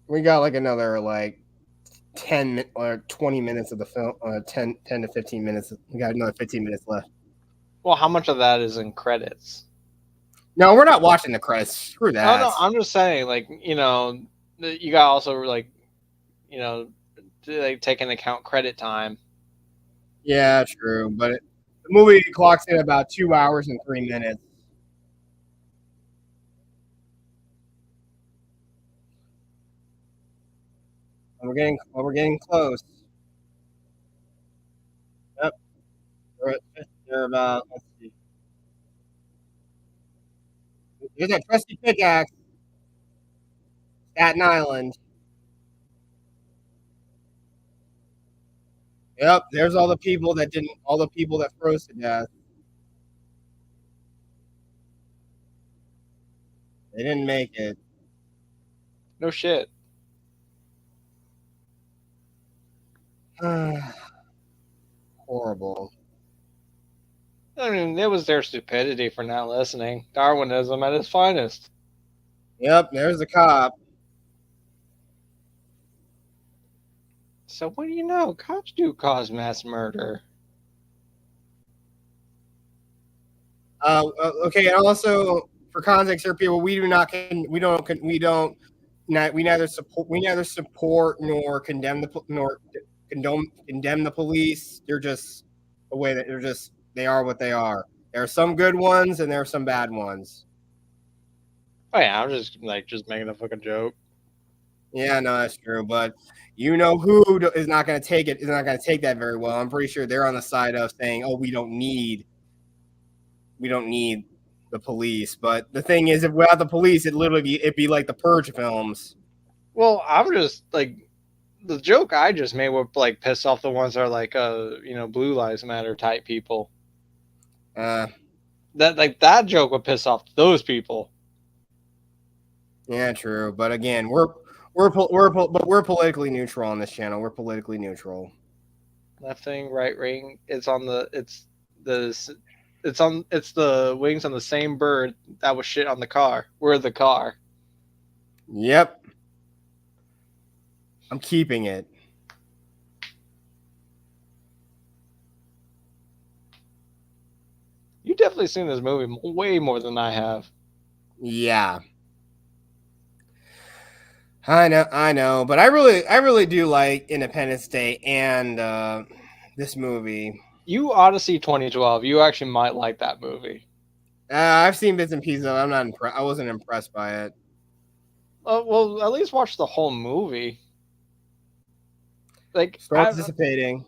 [SPEAKER 1] We got like another like 20 minutes of the film, 10 to 15 minutes. We got another 15 minutes left.
[SPEAKER 2] Well, how much of that is in credits?
[SPEAKER 1] No, we're not watching the credits. Screw
[SPEAKER 2] Oh
[SPEAKER 1] that.
[SPEAKER 2] no, I'm just saying, like, you got also like, you know, like take into account credit time.
[SPEAKER 1] Yeah, true. But the movie clocks in about 2 hours and 3 minutes. And we're getting close. Yep. They're about, let's see. There's that trusty pickaxe, Staten Island. Yep. There's all the people that froze to death. They didn't make it.
[SPEAKER 2] No shit.
[SPEAKER 1] Horrible.
[SPEAKER 2] I mean, it was their stupidity for not listening. Darwinism at its finest.
[SPEAKER 1] Yep. There's the cop.
[SPEAKER 2] So what do you know? Cops do cause mass murder.
[SPEAKER 1] Okay, and also for context here, people, we do not we neither support nor condemn the police. They're just the way that they are what they are. There are some good ones and there are some bad ones.
[SPEAKER 2] Oh yeah, I'm just just making a fucking joke.
[SPEAKER 1] Yeah, no, that's true. But you know who is not going to take it? Is not going to take that very well. I'm pretty sure they're on the side of saying, "Oh, we don't need the police." But the thing is, if without the police, it'd be like the Purge films.
[SPEAKER 2] Well, I'm just the joke I just made would piss off the ones that are Blue Lives Matter type people.
[SPEAKER 1] Uh,
[SPEAKER 2] that joke would piss off those people.
[SPEAKER 1] Yeah, true. But again, we're politically neutral on this channel. We're politically neutral.
[SPEAKER 2] Left wing, right wing. It's the wings on the same bird that was shit on the car. We're the car.
[SPEAKER 1] Yep. I'm keeping it.
[SPEAKER 2] You've definitely seen this movie way more than I have.
[SPEAKER 1] Yeah. I know, but I really do like Independence Day and this movie.
[SPEAKER 2] You Odyssey 2012. You actually might like that movie.
[SPEAKER 1] I've seen bits and pieces. I'm not impressed. I wasn't impressed by it.
[SPEAKER 2] Well, at least watch the whole movie.
[SPEAKER 1] Start participating.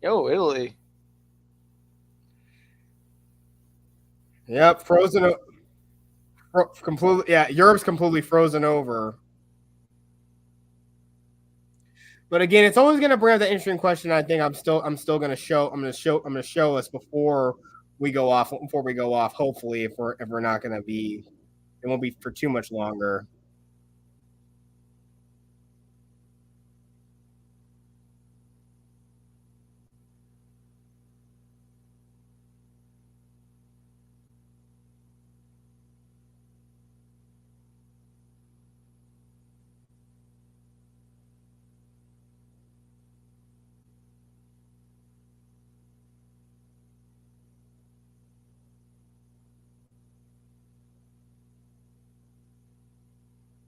[SPEAKER 2] Yo, Italy.
[SPEAKER 1] Yep, frozen. Completely. Yeah, Europe's completely frozen over. But again, it's always going to bring up the interesting question. I think I'm still going to show us before we go off. Hopefully, if we're not going to be, it won't be for too much longer.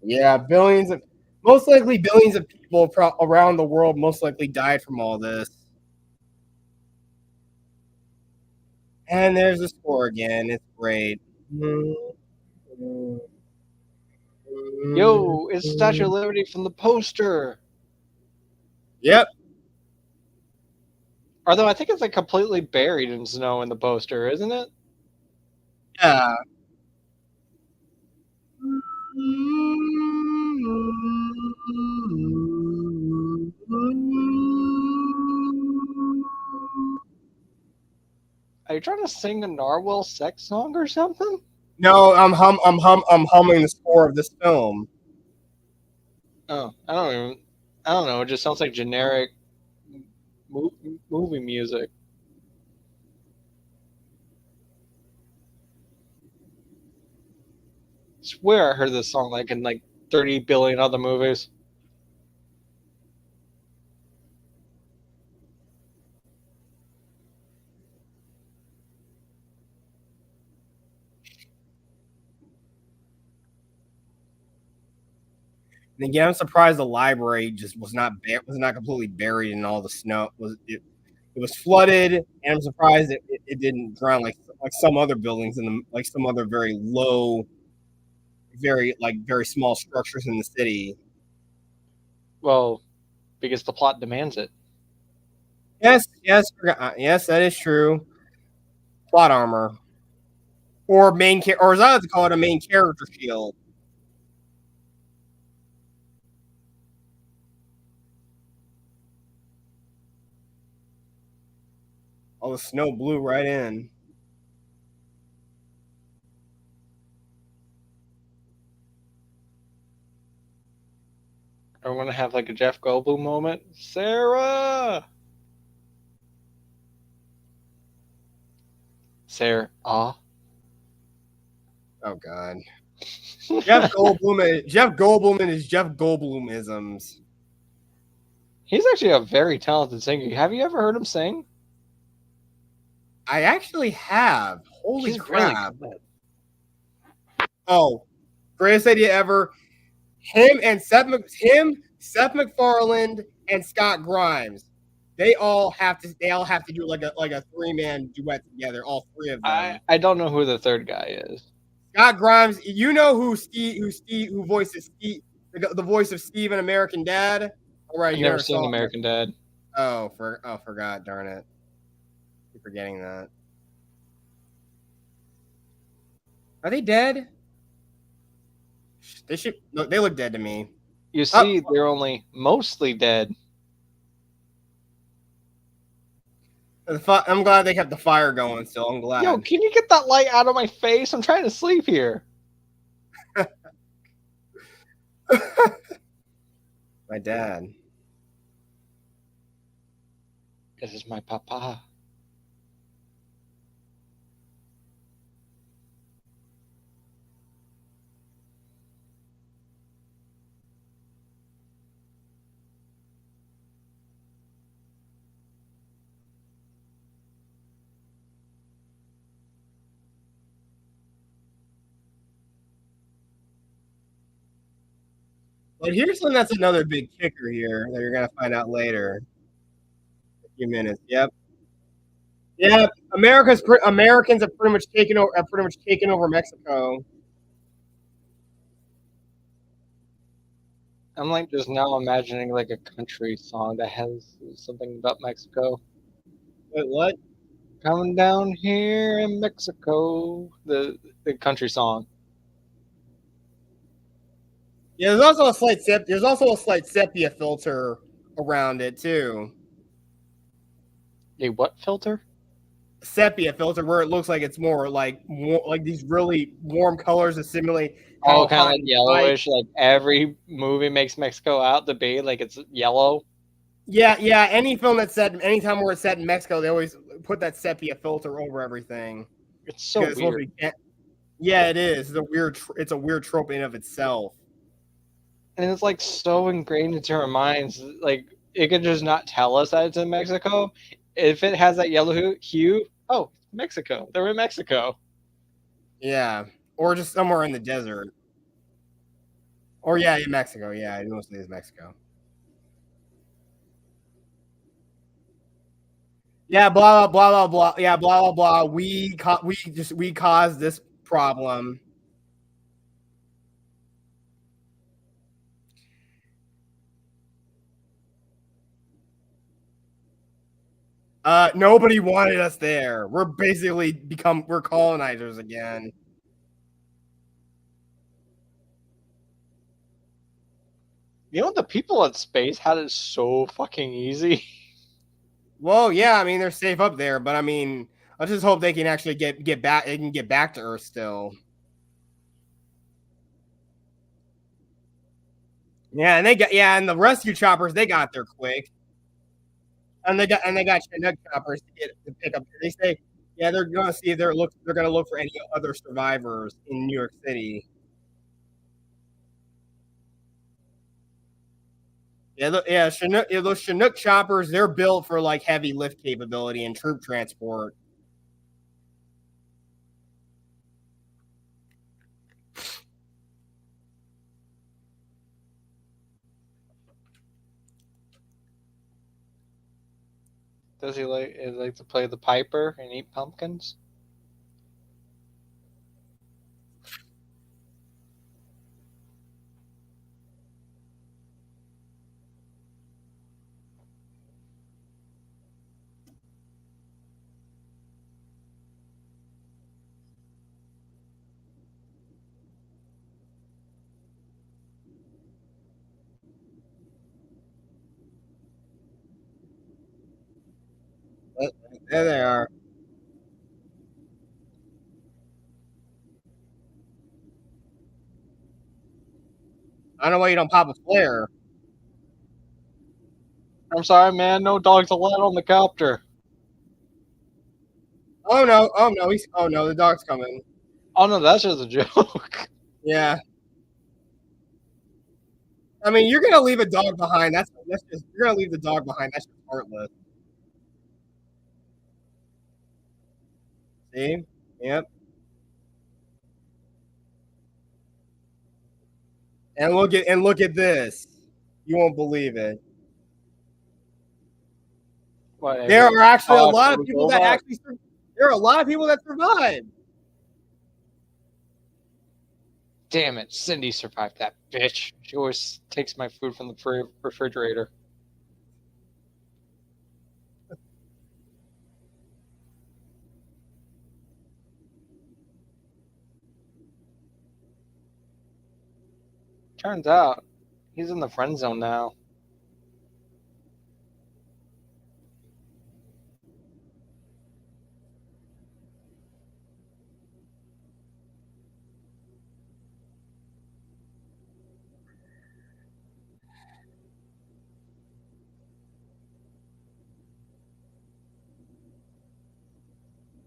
[SPEAKER 1] Yeah, most likely billions of people around the world most likely died from all this. And there's the score again. It's great.
[SPEAKER 2] Yo, it's Statue of Liberty from the poster.
[SPEAKER 1] Yep.
[SPEAKER 2] Although I think it's completely buried in snow in the poster, isn't it?
[SPEAKER 1] Yeah.
[SPEAKER 2] Are you trying to sing a narwhal sex song or something?
[SPEAKER 1] No, I'm humming the score of this film.
[SPEAKER 2] Oh, I don't know. It just sounds like generic movie music. I swear I heard this song in 30 billion other movies.
[SPEAKER 1] And again, I'm surprised the library just was not completely buried in all the snow. It was flooded, and I'm surprised it didn't drown like some other buildings some other very low, very small structures in the city.
[SPEAKER 2] Well, because the plot demands it.
[SPEAKER 1] Yes, that is true. Plot armor, or or as I like to call it, a main character shield. All the snow blew right in.
[SPEAKER 2] Are we gonna have a Jeff Goldblum moment? Sarah.
[SPEAKER 1] Oh God. Jeff Goldblum and his Jeff Goldblumisms.
[SPEAKER 2] He's actually a very talented singer. Have you ever heard him sing?
[SPEAKER 1] I actually have. Holy
[SPEAKER 2] He's really
[SPEAKER 1] crap.
[SPEAKER 2] good.
[SPEAKER 1] Oh, greatest idea ever. Seth MacFarlane, and Scott Grimes. They all have to do like a 3-man duet together, all three of them.
[SPEAKER 2] I don't know who the third guy is.
[SPEAKER 1] Scott Grimes, you know who voices Steve, the voice of Steve in American Dad? All right,
[SPEAKER 2] I've
[SPEAKER 1] you
[SPEAKER 2] never
[SPEAKER 1] never
[SPEAKER 2] seen
[SPEAKER 1] saw him.
[SPEAKER 2] American Dad.
[SPEAKER 1] Forgot, darn it. Keep forgetting that. Are they dead? They should look. They look dead to me.
[SPEAKER 2] You see, they're only mostly dead.
[SPEAKER 1] I'm glad they kept the fire going still. I'm glad.
[SPEAKER 2] Yo, can you get that light out of my face? I'm trying to sleep here.
[SPEAKER 1] My dad.
[SPEAKER 2] This is my papa.
[SPEAKER 1] But here's something that's another big kicker here that you're gonna find out later. In a few minutes. Yep. Yeah. Americans have pretty much taken over Mexico.
[SPEAKER 2] I'm like just now imagining like a country song that has something about Mexico.
[SPEAKER 1] Wait, what?
[SPEAKER 2] Coming down here in Mexico, the country song.
[SPEAKER 1] Yeah, there's also a slight sepia filter around it too.
[SPEAKER 2] A what filter?
[SPEAKER 1] Sepia filter where it looks like it's more like these really warm colors to simulate
[SPEAKER 2] Oh,
[SPEAKER 1] how
[SPEAKER 2] kind of
[SPEAKER 1] hot
[SPEAKER 2] like
[SPEAKER 1] and
[SPEAKER 2] yellowish. Like every movie makes Mexico out to be like it's yellow.
[SPEAKER 1] Yeah. Any film that's set, anytime where it's set in Mexico, they always put that sepia filter over everything.
[SPEAKER 2] It's so weird.
[SPEAKER 1] Yeah, it is. It's a weird trope in of itself.
[SPEAKER 2] And it's like so ingrained into our minds. Like it could just not tell us that it's in Mexico. If it has that yellow hue, oh, Mexico. They're in Mexico.
[SPEAKER 1] Yeah, or just somewhere in the desert. Or yeah, in Mexico. Yeah, it mostly is Mexico. Yeah, blah blah blah blah blah. Yeah, blah blah blah. We caused this problem. Nobody wanted us there. We're colonizers again.
[SPEAKER 2] You know, the people in space had it so fucking easy.
[SPEAKER 1] Well, yeah, I mean they're safe up there, but I mean, let's just hope they can actually get back. They can get back to Earth still. Yeah, and the rescue choppers they got there quick, and they got Chinook choppers to pick up. They say, yeah, they're gonna see if they're gonna look for any other survivors in New York City. Those Chinook choppers they're built for like heavy lift capability and troop transport.
[SPEAKER 2] Does he like to play the piper and eat pumpkins?
[SPEAKER 1] There they are. I don't know why you don't pop a flare.
[SPEAKER 2] I'm sorry, man. No dogs allowed on the copter.
[SPEAKER 1] Oh no, the dog's coming.
[SPEAKER 2] Oh no, that's just a joke.
[SPEAKER 1] Yeah. I mean, you're gonna leave a dog behind. That's just you're gonna leave the dog behind. That's just heartless. See? Yep. And look at this. You won't believe it.
[SPEAKER 2] What?
[SPEAKER 1] There are actually a lot of
[SPEAKER 2] It was
[SPEAKER 1] people that
[SPEAKER 2] robot.
[SPEAKER 1] actually there are a lot of people that survive.
[SPEAKER 2] Damn it, Cindy survived that bitch. She always takes my food from the refrigerator. Turns out he's in the friend zone now.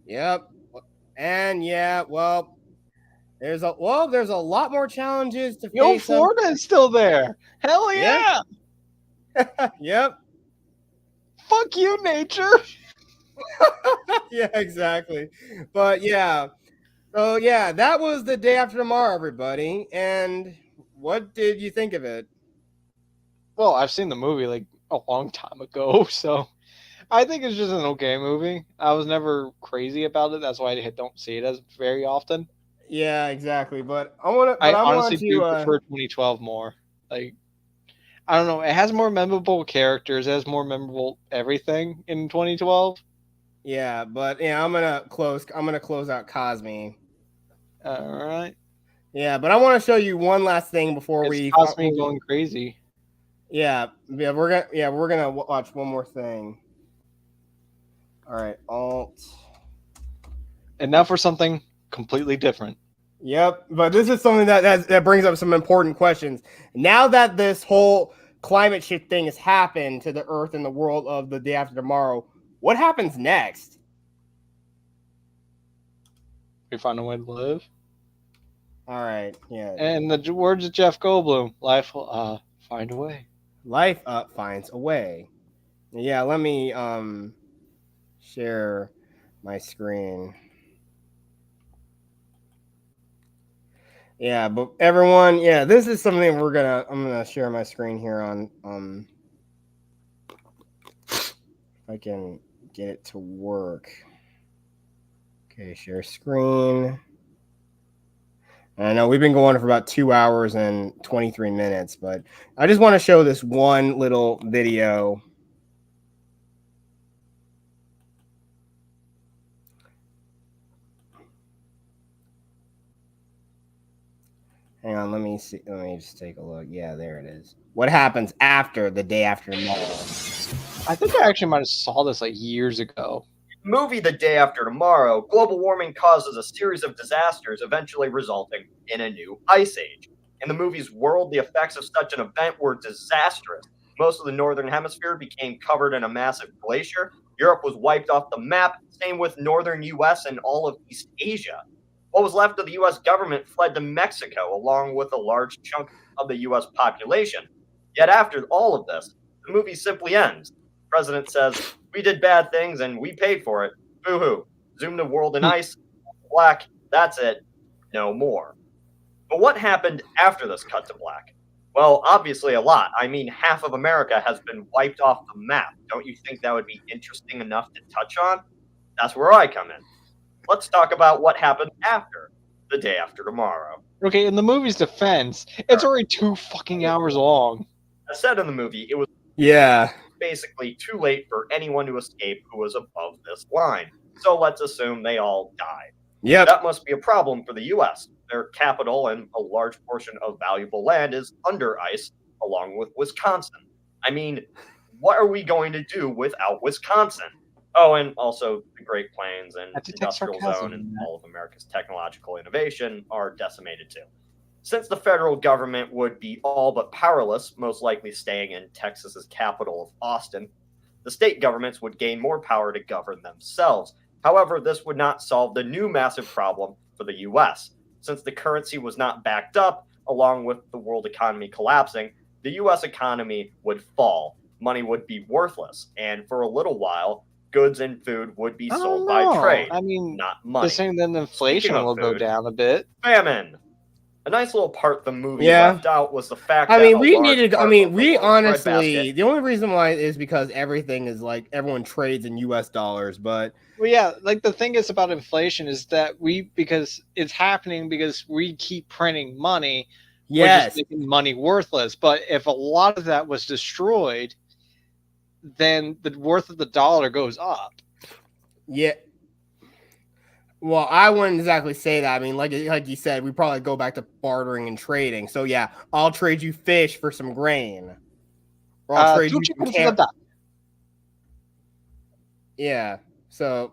[SPEAKER 1] Yep. And yeah, well, there's a lot more challenges to
[SPEAKER 2] Yo,
[SPEAKER 1] face.
[SPEAKER 2] Florida is still there. Hell
[SPEAKER 1] Yeah.
[SPEAKER 2] yeah!
[SPEAKER 1] Yep.
[SPEAKER 2] Fuck you, nature.
[SPEAKER 1] Yeah, exactly. But yeah. So yeah, that was The Day After Tomorrow, everybody. And what did you think of it?
[SPEAKER 2] Well, I've seen the movie like a long time ago, so I think it's just an okay movie. I was never crazy about it. That's why I don't see it as very often.
[SPEAKER 1] Yeah, exactly. But
[SPEAKER 2] I
[SPEAKER 1] I want
[SPEAKER 2] honestly
[SPEAKER 1] to
[SPEAKER 2] do prefer 2012 more. Like, I don't know, it has more memorable characters, it has more memorable everything in 2012.
[SPEAKER 1] yeah, but yeah, I'm gonna close out Cosme.
[SPEAKER 2] All right,
[SPEAKER 1] Yeah, but I want to show you one last thing before
[SPEAKER 2] it's
[SPEAKER 1] we
[SPEAKER 2] Cosme going crazy.
[SPEAKER 1] we're gonna watch one more thing. All right, alt.
[SPEAKER 2] And now for something completely different.
[SPEAKER 1] Yep, but this is something that brings up some important questions. Now that this whole climate shift thing has happened to the Earth and the world of The Day After Tomorrow, what happens next?
[SPEAKER 2] We find a way to live.
[SPEAKER 1] All right, yeah.
[SPEAKER 2] And the words of Jeff Goldblum, life will find a way.
[SPEAKER 1] Life finds a way. Yeah, let me share my screen. Yeah, but everyone, yeah, this is something I'm gonna share my screen here on if I can get it to work. Okay, share screen. I know we've been going for about 2 hours and 23 minutes, but I just want to show this one little video. Hang on, let me see. Let me just take a look. Yeah, there it is. What happens after The Day After Tomorrow?
[SPEAKER 2] I think I actually might have saw this like years ago.
[SPEAKER 3] Movie The Day After Tomorrow, global warming causes a series of disasters, eventually resulting in a new ice age. In the movie's world, the effects of such an event were disastrous. Most of the northern hemisphere became covered in a massive glacier. Europe was wiped off the map, same with northern US and all of East Asia. What was left of the US government fled to Mexico, along with a large chunk of the US population. Yet after all of this, the movie simply ends. The president says, "We did bad things and we paid for it. Boo hoo. Zoom to world in ice, black. That's it. No more." But what happened after this cut to black? Well, obviously a lot. I mean, half of America has been wiped off the map. Don't you think that would be interesting enough to touch on? That's where I come in. Let's talk about what happened after The Day After Tomorrow.
[SPEAKER 2] Okay, in the movie's defense, it's already 2 fucking hours long.
[SPEAKER 3] As said in the movie, it was
[SPEAKER 1] Yeah.
[SPEAKER 3] basically too late for anyone to escape who was above this line. So let's assume they all died.
[SPEAKER 1] Yep.
[SPEAKER 3] That must be a problem for the US. Their capital and a large portion of valuable land is under ice, along with Wisconsin. I mean, what are we going to do without Wisconsin? Oh, and also the Great Plains and
[SPEAKER 2] I detect
[SPEAKER 3] industrial
[SPEAKER 2] sarcasm
[SPEAKER 3] zone
[SPEAKER 2] in
[SPEAKER 3] and
[SPEAKER 2] that.
[SPEAKER 3] all of America's technological innovation are decimated too. Since the federal government would be all but powerless, most likely staying in Texas's capital of Austin, the state governments would gain more power to govern themselves. However, this would not solve the new massive problem for the US. Since the currency was not backed up, along with the world economy collapsing, the U.S. economy would fall, money would be worthless, and for a little while, goods and food would be
[SPEAKER 2] I
[SPEAKER 3] sold
[SPEAKER 2] don't
[SPEAKER 3] by
[SPEAKER 2] know.
[SPEAKER 3] trade,
[SPEAKER 2] I mean,
[SPEAKER 3] not
[SPEAKER 2] they're
[SPEAKER 3] money.
[SPEAKER 2] saying then
[SPEAKER 3] Speaking
[SPEAKER 2] inflation
[SPEAKER 3] of
[SPEAKER 2] will go
[SPEAKER 3] food,
[SPEAKER 2] down a bit.
[SPEAKER 3] famine. A nice little part the movie
[SPEAKER 1] Yeah.
[SPEAKER 3] left out was the fact
[SPEAKER 1] I
[SPEAKER 3] that
[SPEAKER 1] mean,
[SPEAKER 3] a
[SPEAKER 1] we
[SPEAKER 3] large
[SPEAKER 1] needed. I
[SPEAKER 3] part
[SPEAKER 1] mean,
[SPEAKER 3] of the
[SPEAKER 1] we
[SPEAKER 3] world's
[SPEAKER 1] honestly.
[SPEAKER 3] breadbasket.
[SPEAKER 1] The only reason why is because everything is like everyone trades in U.S. dollars, but
[SPEAKER 2] Well, yeah, like the thing is about inflation is that because it's happening because we keep printing money, we're just
[SPEAKER 1] yes,
[SPEAKER 2] making money worthless. But if a lot of that was destroyed, then the worth of the dollar goes up.
[SPEAKER 1] yeah. Well, I wouldn't exactly say that. I mean, like you said, we probably go back to bartering and trading. So yeah, I'll trade you fish for some grain, or I'll trade
[SPEAKER 2] Two
[SPEAKER 1] you some
[SPEAKER 2] chickens for the duck.
[SPEAKER 1] Yeah. So,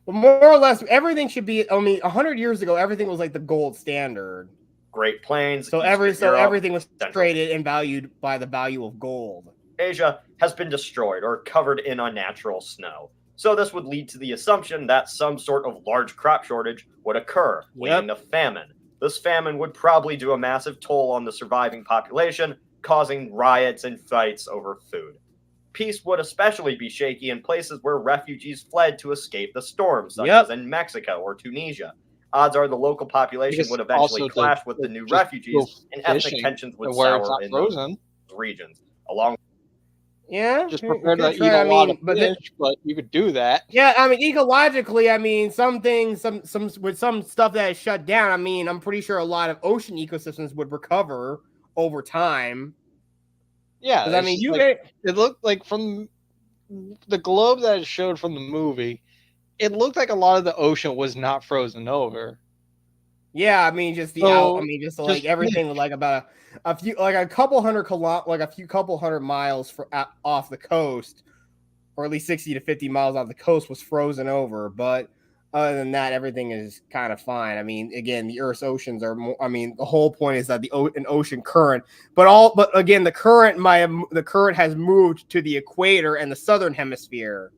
[SPEAKER 1] but more or less, everything should be. I mean, 100 years ago, everything was like the gold standard.
[SPEAKER 3] Great Plains,
[SPEAKER 1] So
[SPEAKER 3] Eastern Europe,
[SPEAKER 1] everything was
[SPEAKER 3] Central
[SPEAKER 1] traded and valued by the value of gold.
[SPEAKER 3] Asia has been destroyed or covered in unnatural snow. So this would lead to the assumption that some sort of large crop shortage would occur, leading to famine. This famine would probably do a massive toll on the surviving population, causing riots and fights over food. Peace would especially be shaky in places where refugees fled to escape the storm, such as in Mexico or Tunisia. Odds are the local population
[SPEAKER 2] Because
[SPEAKER 3] would eventually
[SPEAKER 2] also
[SPEAKER 3] clash with the new
[SPEAKER 2] just go
[SPEAKER 3] refugees, and ethnic
[SPEAKER 2] fishing
[SPEAKER 3] tensions would
[SPEAKER 2] where it's
[SPEAKER 3] sour
[SPEAKER 2] not
[SPEAKER 3] in those
[SPEAKER 2] frozen.
[SPEAKER 3] regions, along
[SPEAKER 1] Yeah,
[SPEAKER 2] Just
[SPEAKER 1] you
[SPEAKER 2] prepare to
[SPEAKER 1] could
[SPEAKER 2] eat
[SPEAKER 1] try.
[SPEAKER 2] a
[SPEAKER 1] I
[SPEAKER 2] lot of
[SPEAKER 1] mean, but
[SPEAKER 2] fish, but you could do that.
[SPEAKER 1] yeah, I mean, ecologically, I mean, some things, some with some stuff that is shut down. I mean, I'm pretty sure a lot of ocean ecosystems would recover over time.
[SPEAKER 2] Yeah,
[SPEAKER 1] Because I
[SPEAKER 2] it's
[SPEAKER 1] mean,
[SPEAKER 2] just like it looked like from the globe that it showed from the movie, it looked like a lot of the ocean was not frozen over.
[SPEAKER 1] yeah, I mean, just the out. I mean, just like everything was like about a few, like a couple hundred miles off the coast, or at least 60 to 50 miles off the coast was frozen over. But other than that, everything is kind of fine. I mean, again, the Earth's oceans are more. I mean, the whole point is that an ocean current, but again, the current has moved to the equator and the southern hemisphere,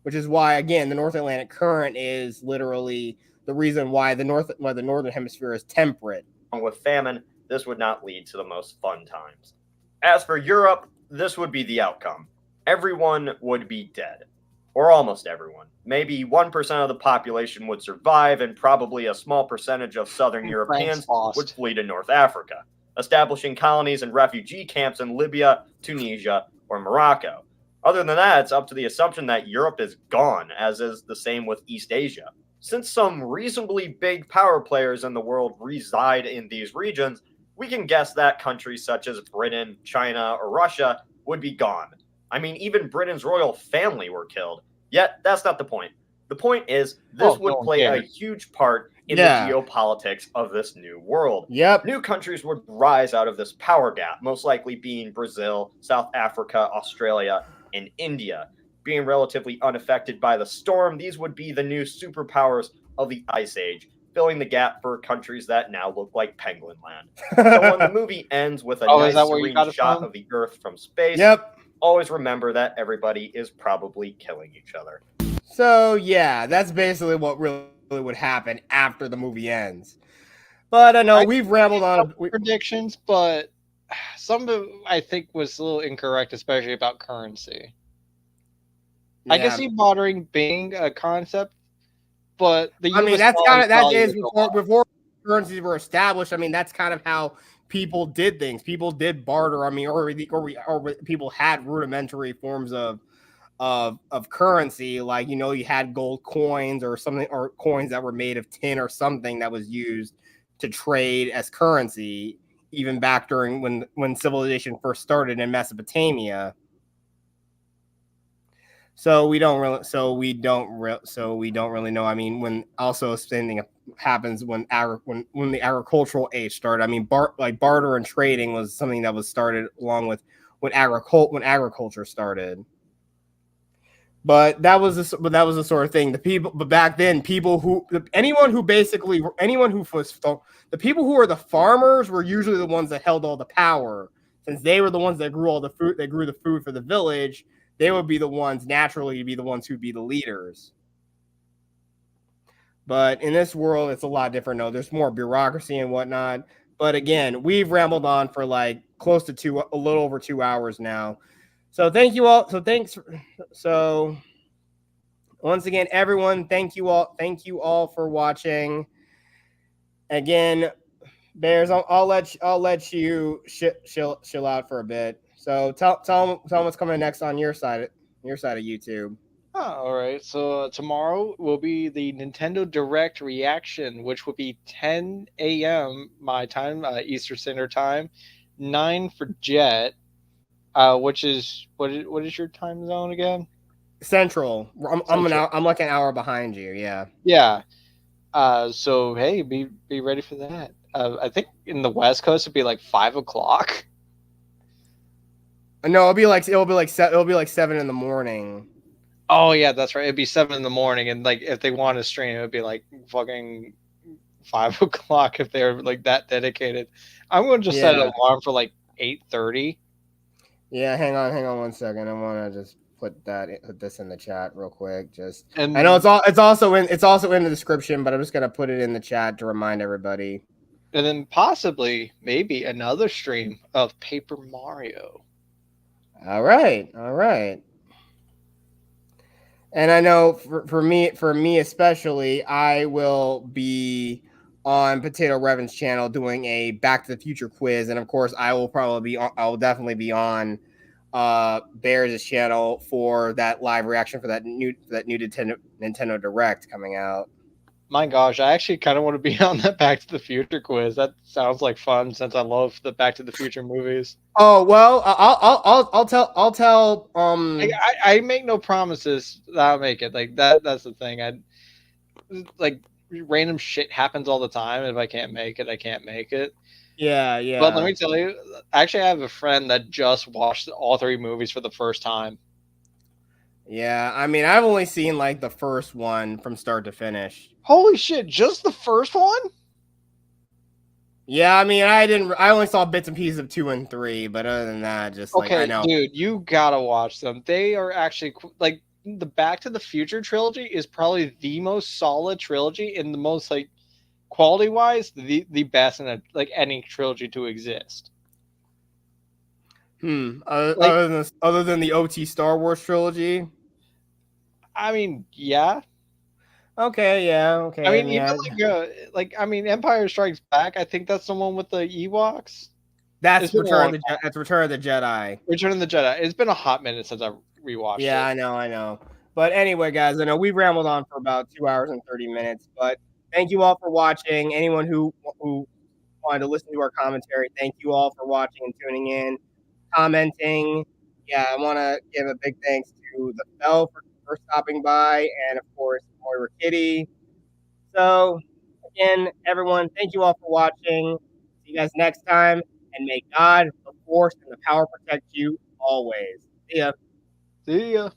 [SPEAKER 1] which is why again the North Atlantic current is literally the reason why the northern hemisphere is temperate.
[SPEAKER 3] with famine, this would not lead to the most fun times. As for Europe, this would be the outcome. Everyone would be dead. Or almost everyone. Maybe 1% of the population would survive, and probably a small percentage of southern Europeans would flee to North Africa, establishing colonies and refugee camps in Libya, Tunisia, or Morocco. Other than that, it's up to the assumption that Europe is gone, as is the same with East Asia. Since some reasonably big power players in the world reside in these regions, we can guess that countries such as Britain, China, or Russia would be gone. I mean, even Britain's royal family were killed. Yet, that's not the point. The point is, this would play a huge part in the geopolitics of this new world. New countries would rise out of this power gap, most likely being Brazil, South Africa, Australia, and India. Being relatively unaffected by the storm, these would be the new superpowers of the Ice Age, filling the gap for countries that now look like Penguin Land. So when the movie ends with a nice serene shot of the Earth from space, always remember that everybody is probably killing each other.
[SPEAKER 1] So yeah, that's basically what really would happen after the movie ends. But I know we've rambled on
[SPEAKER 2] predictions, but some of it I think was a little incorrect, especially about currency. Yeah. I can see bartering being a concept, but the US
[SPEAKER 1] that's kind of that is before currencies were established. I mean, that's kind of how people did things. People did barter. I mean, or people had rudimentary forms of currency, like you had gold coins or something, or coins that were made of tin or something that was used to trade as currency, even back during when civilization first started in Mesopotamia. So we don't really know. I mean, when also something happens when the agricultural age started. I mean, barter and trading was something that was started along with when agriculture started. But that was the sort of thing. But back then, anyone who the people who were the farmers were usually the ones that held all the power, since they were the ones that grew all the food. They grew the food for the village. They would be the ones naturally to be the ones who'd be the leaders. But in this world, it's a lot different. No, there's more bureaucracy and whatnot. But again, we've rambled on for like close to a little over 2 hours now. So thank you all. So once again, everyone, thank you all for watching. Again, Bears, I'll let you chill out for a bit. So tell them what's coming next on your side of YouTube.
[SPEAKER 2] Oh, all right. So tomorrow will be the Nintendo Direct reaction, which will be 10 a.m. my time, Eastern Standard Time, 9 for Jet, which is what is your time zone again?
[SPEAKER 1] Central.
[SPEAKER 2] Central.
[SPEAKER 1] I'm like an hour behind you. Yeah.
[SPEAKER 2] Yeah. So hey, be ready for that. I think in the West Coast it'd be like 5 o'clock.
[SPEAKER 1] No, it'll be like 7 in the morning.
[SPEAKER 2] Oh yeah, that's right. It'd be 7 in the morning, and like if they want to stream, it would be like fucking 5 o'clock if they're like that dedicated. I'm going to just set an alarm for like 8:30.
[SPEAKER 1] Yeah, hang on 1 second. I want to just put this in the chat real quick.
[SPEAKER 2] And
[SPEAKER 1] I know it's also in the description, but I'm just gonna put it in the chat to remind everybody.
[SPEAKER 2] And then possibly maybe another stream of Paper Mario.
[SPEAKER 1] All right. And I know for me especially, I will be on Potato Revan's channel doing a Back to the Future quiz, and of course, I will definitely be on Bears' channel for that live reaction for that new Nintendo Direct coming out.
[SPEAKER 2] My gosh, I actually kind of want to be on that Back to the Future quiz. That sounds like fun since I love the Back to the Future movies.
[SPEAKER 1] Oh well, I'll tell.
[SPEAKER 2] I make no promises that I'll make it. Like that's the thing. I like random shit happens all the time. If I can't make it, I can't make it.
[SPEAKER 1] Yeah.
[SPEAKER 2] But let me tell you, actually, I have a friend that just watched all 3 movies for the first time.
[SPEAKER 1] Yeah, I mean, I've only seen like the first one from start to finish.
[SPEAKER 2] Holy shit, just the first one?
[SPEAKER 1] Yeah, I mean, I only saw bits and pieces of 2 and 3, but other than that, just like I know.
[SPEAKER 2] Dude, you gotta watch them. They are actually like the Back to the Future trilogy is probably the most solid trilogy and the most like quality wise the best in like any trilogy to exist.
[SPEAKER 1] Other than the OT Star Wars trilogy.
[SPEAKER 2] I mean, yeah.
[SPEAKER 1] Okay, yeah, okay.
[SPEAKER 2] I mean, even I mean, Empire Strikes Back. I think that's the one with the Ewoks.
[SPEAKER 1] That's Return of the Jedi.
[SPEAKER 2] Return of the Jedi. It's been a hot minute since I rewatched it.
[SPEAKER 1] Yeah, I know. But anyway, guys, I know we've rambled on for about 2 hours and 30 minutes. But thank you all for watching. Anyone who wanted to listen to our commentary, thank you all for watching and tuning in, commenting. Yeah, I want to give a big thanks to the Bell for stopping by, and of course, Moira Kitty. So, again, everyone, thank you all for watching. See you guys next time, and may God, the Force, and the power protect you always. See ya.
[SPEAKER 2] See ya.